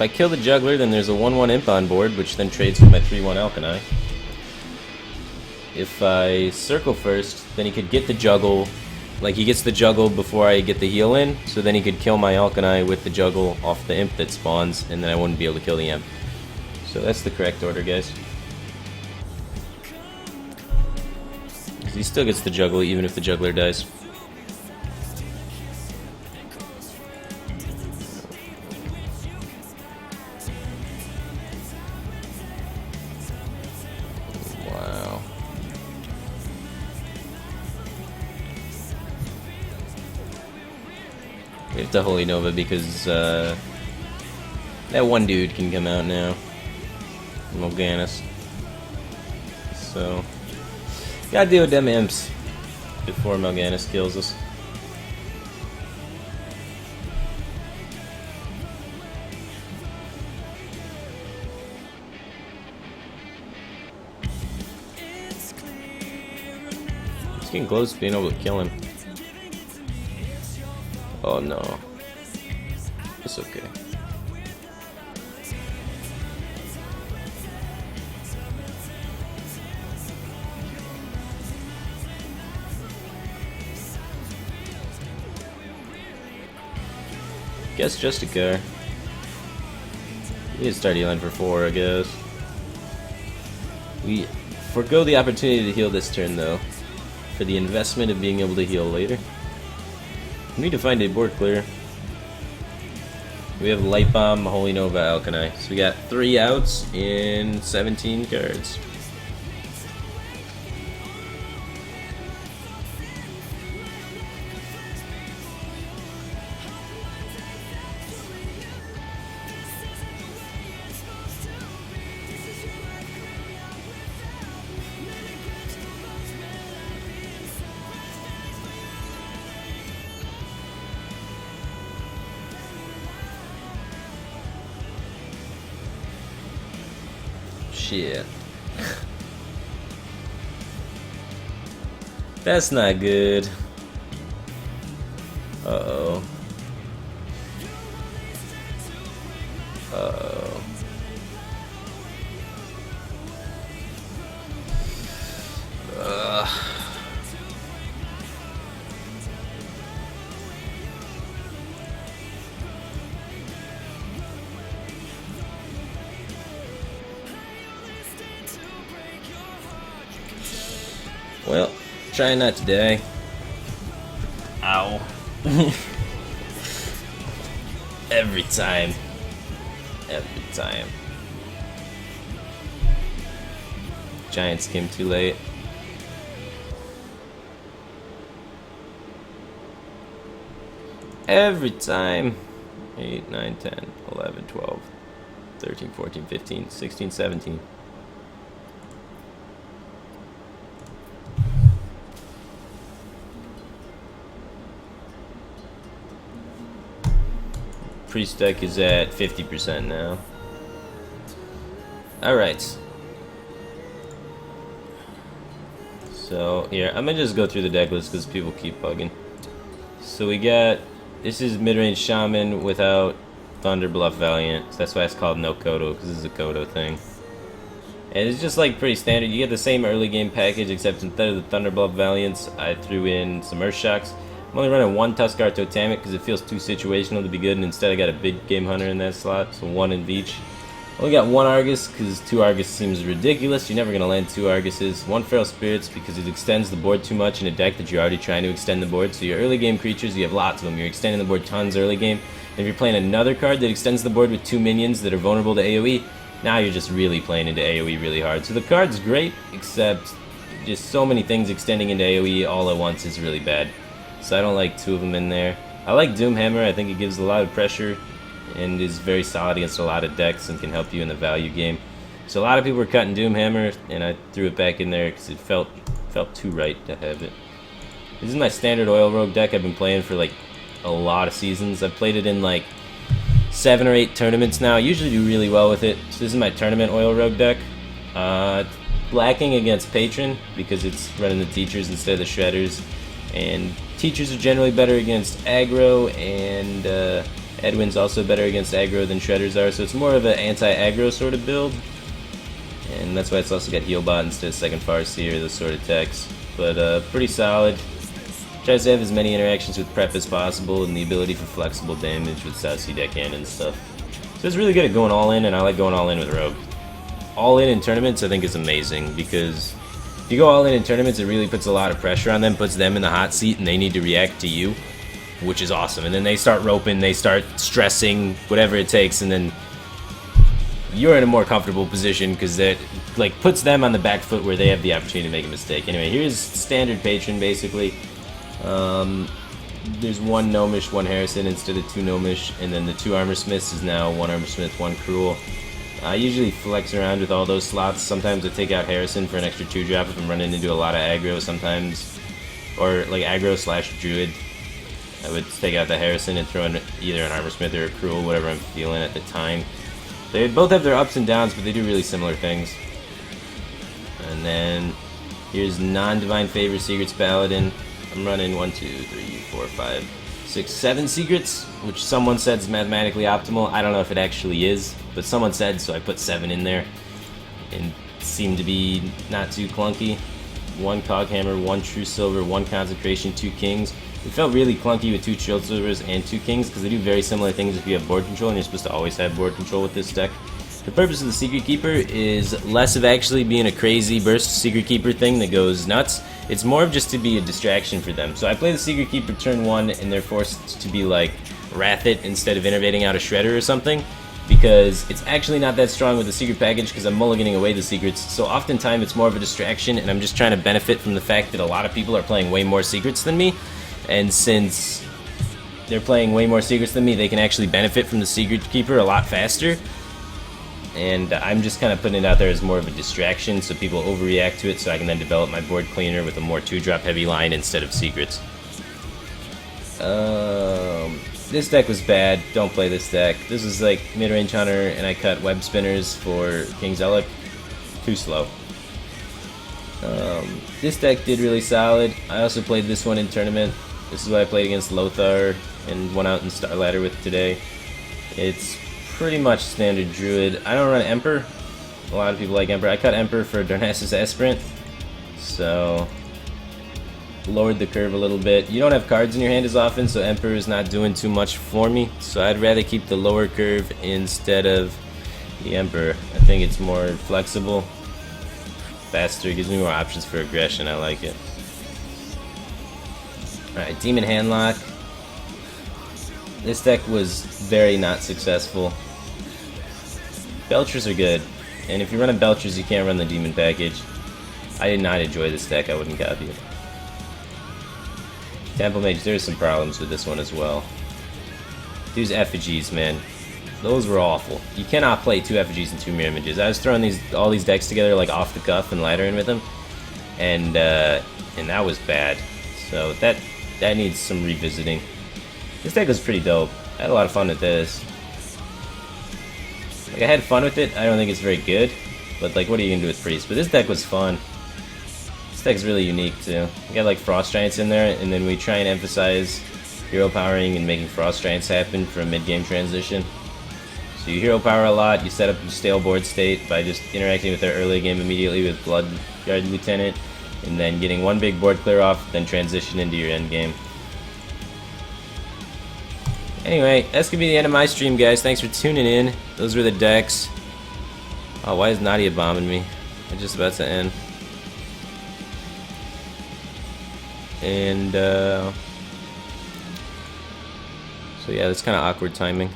if I kill the juggler, then there's a 1/1 imp on board, which then trades with my 3/1 alchemy. If I circle first, then he could get the juggle. Like, he gets the juggle before I get the heal in, so then he could kill my alchemy with the juggle off the imp that spawns, and then I wouldn't be able to kill the imp. So that's the correct order, guys. He still gets the juggle even if the juggler dies. Wow. We have to Holy Nova because that one dude can come out now. Morganus. So gotta deal with them imps before Morganus kills us. It's getting close to being able to kill him. Oh no. It's okay. Guess just a car. We need to start healing for 4, I guess. We forego the opportunity to heal this turn, though, for the investment of being able to heal later. We need to find a board clear. We have Light Bomb, Holy Nova, Alchemy. So we got 3 outs in 17 cards. Shit. That's not good. Uh-oh. Uh-oh. Well, try not to die. Ow. Every time. Every time. Giants came too late. Every time. 8, 9, 10, 11, 12, 13, 14, 15, 16, 17. Priest deck is at 50% now. Alright. So, here, I'm gonna just go through the deck list because people keep bugging. So we got, this is mid-range Shaman without Thunder Bluff Valiant. So that's why it's called no Kodo, because this is a Kodo thing. And it's just like pretty standard. You get the same early game package, except instead of the Thunder Bluff Valiants, I threw in some Earth Shocks. I'm only running 1 Tuskar Totemic because it feels too situational to be good, and instead I got a big game hunter in that slot, so 1 in each. Only got 1 Argus because 2 Argus seems ridiculous. You're never going to land 2 Arguses. 1 Feral Spirits because it extends the board too much in a deck that you're already trying to extend the board. So your early game creatures, you have lots of them. You're extending the board tons early game. And if you're playing another card that extends the board with 2 minions that are vulnerable to AoE, now you're just really playing into AoE really hard. So the card's great, except just so many things extending into AoE all at once is really bad. So I don't like 2 of them in there. I like Doomhammer. I think it gives a lot of pressure and is very solid against a lot of decks and can help you in the value game. So a lot of people were cutting Doomhammer, and I threw it back in there because it felt too right to have it. This is my standard Oil Rogue deck I've been playing for like a lot of seasons. I've played it in like 7 or 8 tournaments now. I usually do really well with it. So this is my tournament Oil Rogue deck. Lacking against Patron because it's running the Teachers instead of the Shredders. And Teachers are generally better against aggro and Edwin's also better against aggro than Shredders are, so it's more of an anti-aggro sort of build. And that's why it's also got Healbot instead of Second Farseer, those sort of techs. But pretty solid. Tries to have as many interactions with prep as possible and the ability for flexible damage with South Sea Deckhand and stuff. So it's really good at going all in, and I like going all in with Rogue. All in tournaments I think is amazing, because if you go all in tournaments, it really puts a lot of pressure on them, puts them in the hot seat, and they need to react to you, which is awesome. And then they start roping, they start stressing, whatever it takes, and then you're in a more comfortable position because that like puts them on the back foot where they have the opportunity to make a mistake. Anyway, here's standard patron basically. There's one Gnomish, one Harrison instead of two Gnomish, and then the two Armor Smiths is now one Armor Smith, one Cruel. I usually flex around with all those slots. Sometimes I take out Harrison for an extra 2-drop if I'm running into a lot of aggro sometimes, or like aggro slash Druid. I would take out the Harrison and throw in either an Armor Smith or a Cruel, whatever I'm feeling at the time. They both have their ups and downs, but they do really similar things. And then here's non-divine favor secrets paladin. I'm running 1, 2, 3, 4, 5, 6, 7 secrets, which someone said is mathematically optimal. I don't know if it actually is, but someone said, so I put 7 in there, and it seemed to be not too clunky. 1 Coghammer, 1 True Silver, 1 Consecration, 2 Kings. It felt really clunky with 2 Shield Silvers and 2 Kings because they do very similar things if you have board control, and you're supposed to always have board control with this deck. The purpose of the Secret Keeper is less of actually being a crazy burst Secret Keeper thing that goes nuts. It's more of just to be a distraction for them. So I play the Secret Keeper turn 1 and they're forced to be like Wrath it instead of innovating out a Shredder or something, because it's actually not that strong with the secret package because I'm mulliganing away the secrets. So oftentimes it's more of a distraction, and I'm just trying to benefit from the fact that a lot of people are playing way more secrets than me. And since they're playing way more secrets than me, they can actually benefit from the Secret Keeper a lot faster. And I'm just kind of putting it out there as more of a distraction so people overreact to it, so I can then develop my board cleaner with a more 2-drop heavy line instead of secrets. This deck was bad. Don't play this deck. This is like mid-range hunter, and I cut web spinners for King Zellic. Too slow. This deck did really solid. I also played this one in tournament. This is what I played against Lothar and went out in Star Ladder with today. It's pretty much standard Druid. I don't run Emperor. A lot of people like Emperor. I cut Emperor for Darnassus Aspirant, so lowered the curve a little bit. You don't have cards in your hand as often, so Emperor is not doing too much for me. So I'd rather keep the lower curve instead of the Emperor. I think it's more flexible, faster, gives me more options for aggression. I like it. Alright, Demon Handlock. This deck was very not successful. Belchers are good, and if you run a Belchers, you can't run the Demon package. I did not enjoy this deck. I wouldn't copy it. Temple Mage, there's some problems with this one as well. These effigies, man, those were awful. You cannot play 2 effigies and 2 mirror images. I was throwing all these decks together like off the cuff and laddering with them, and that was bad. So that needs some revisiting. This deck was pretty dope. I had a lot of fun with this. Like, I had fun with it. I don't think it's very good, but like, what are you gonna do with Priest? But this deck was fun. This deck's really unique too. We got like Frost Giants in there, and then we try and emphasize hero powering and making Frost Giants happen for a mid-game transition. So you hero power a lot, you set up a stale board state by just interacting with their early game immediately with Bloodguard Lieutenant, and then getting one big board clear off, then transition into your end game. Anyway, that's gonna be the end of my stream, guys. Thanks for tuning in. Those were the decks. Oh, why is Nadia bombing me? I'm just about to end. And so yeah, that's kind of awkward timing.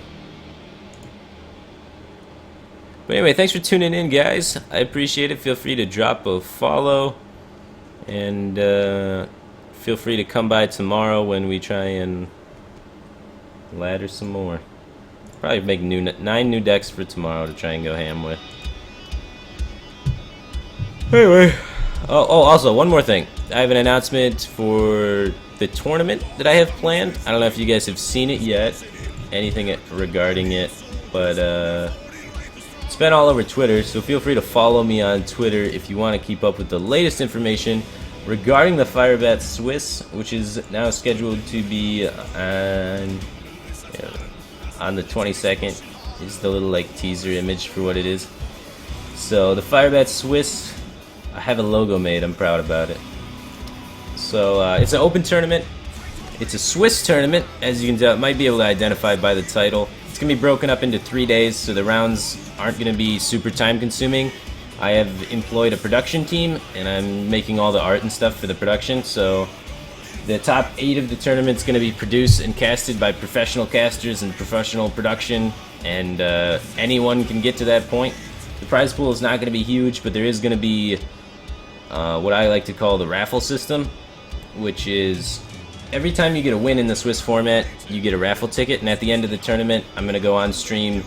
But anyway, thanks for tuning in, guys. I appreciate it. Feel free to drop a follow, and feel free to come by tomorrow when we try and ladder some more. Probably make 9 new decks for tomorrow to try and go ham with. Anyway, oh, also one more thing. I have an announcement for the tournament that I have planned. I don't know if you guys have seen it yet, anything regarding it, but it's been all over Twitter, so feel free to follow me on Twitter if you want to keep up with the latest information regarding the Firebat Swiss, which is now scheduled to be on on the 22nd is the little like teaser image for what it is. So the Firebat Swiss, I have a logo made. I'm proud about it. So it's an open tournament. It's a Swiss tournament, as you can tell. It might be able to identify by the title. It's gonna be broken up into 3 days, so the rounds aren't gonna be super time consuming. I have employed a production team, and I'm making all the art and stuff for the production. So the top 8 of the tournament's going to be produced and casted by professional casters and professional production, and anyone can get to that point. The prize pool is not going to be huge, but there is going to be what I like to call the raffle system, which is every time you get a win in the Swiss format, you get a raffle ticket, and at the end of the tournament, I'm going to go on stream,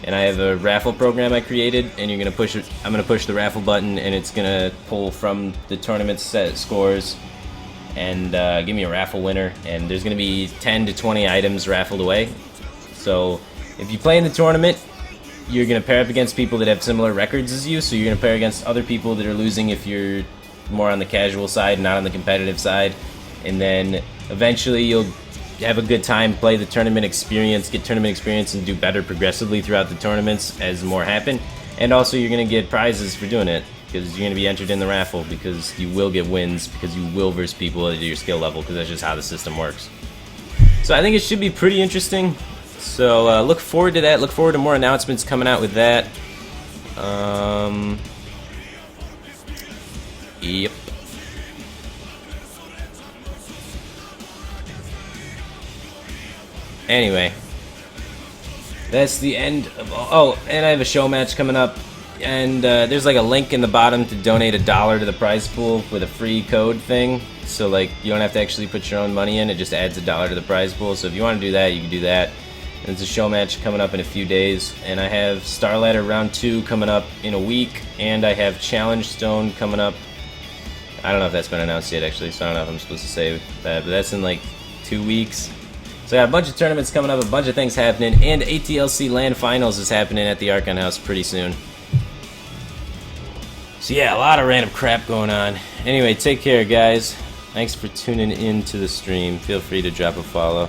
and I have a raffle program I created, and you're going to push it. I'm going to push the raffle button, and it's going to pull from the tournament set scores and give me a raffle winner. And there's going to be 10 to 20 items raffled away. So if you play in the tournament, you're going to pair up against people that have similar records as you. So you're going to pair against other people that are losing if you're more on the casual side, not on the competitive side. And then eventually you'll have a good time, play the tournament experience, get tournament experience, and do better progressively throughout the tournaments as more happen. And also you're going to get prizes for doing it, because you're going to be entered in the raffle, because you will get wins, because you will verse people at your skill level, because that's just how the system works. So I think it should be pretty interesting. So look forward to that. Look forward to more announcements coming out with that. Yep. Anyway, that's the end of all. Oh, and I have a show match coming up, and there's like a link in the bottom to donate $1 to the prize pool with a free code thing. So like you don't have to actually put your own money in; it just adds $1 to the prize pool. So if you want to do that, you can do that. And there's a show match coming up in a few days, and I have Star Ladder Round 2 coming up in a week, and I have Challenge Stone coming up. I don't know if that's been announced yet, actually, so I don't know if I'm supposed to say that, but that's in like 2 weeks. So I got a bunch of tournaments coming up, a bunch of things happening, and ATLC LAN Finals is happening at the Archon House pretty soon. So yeah, a lot of random crap going on. Anyway, take care, guys. Thanks for tuning in to the stream. Feel free to drop a follow.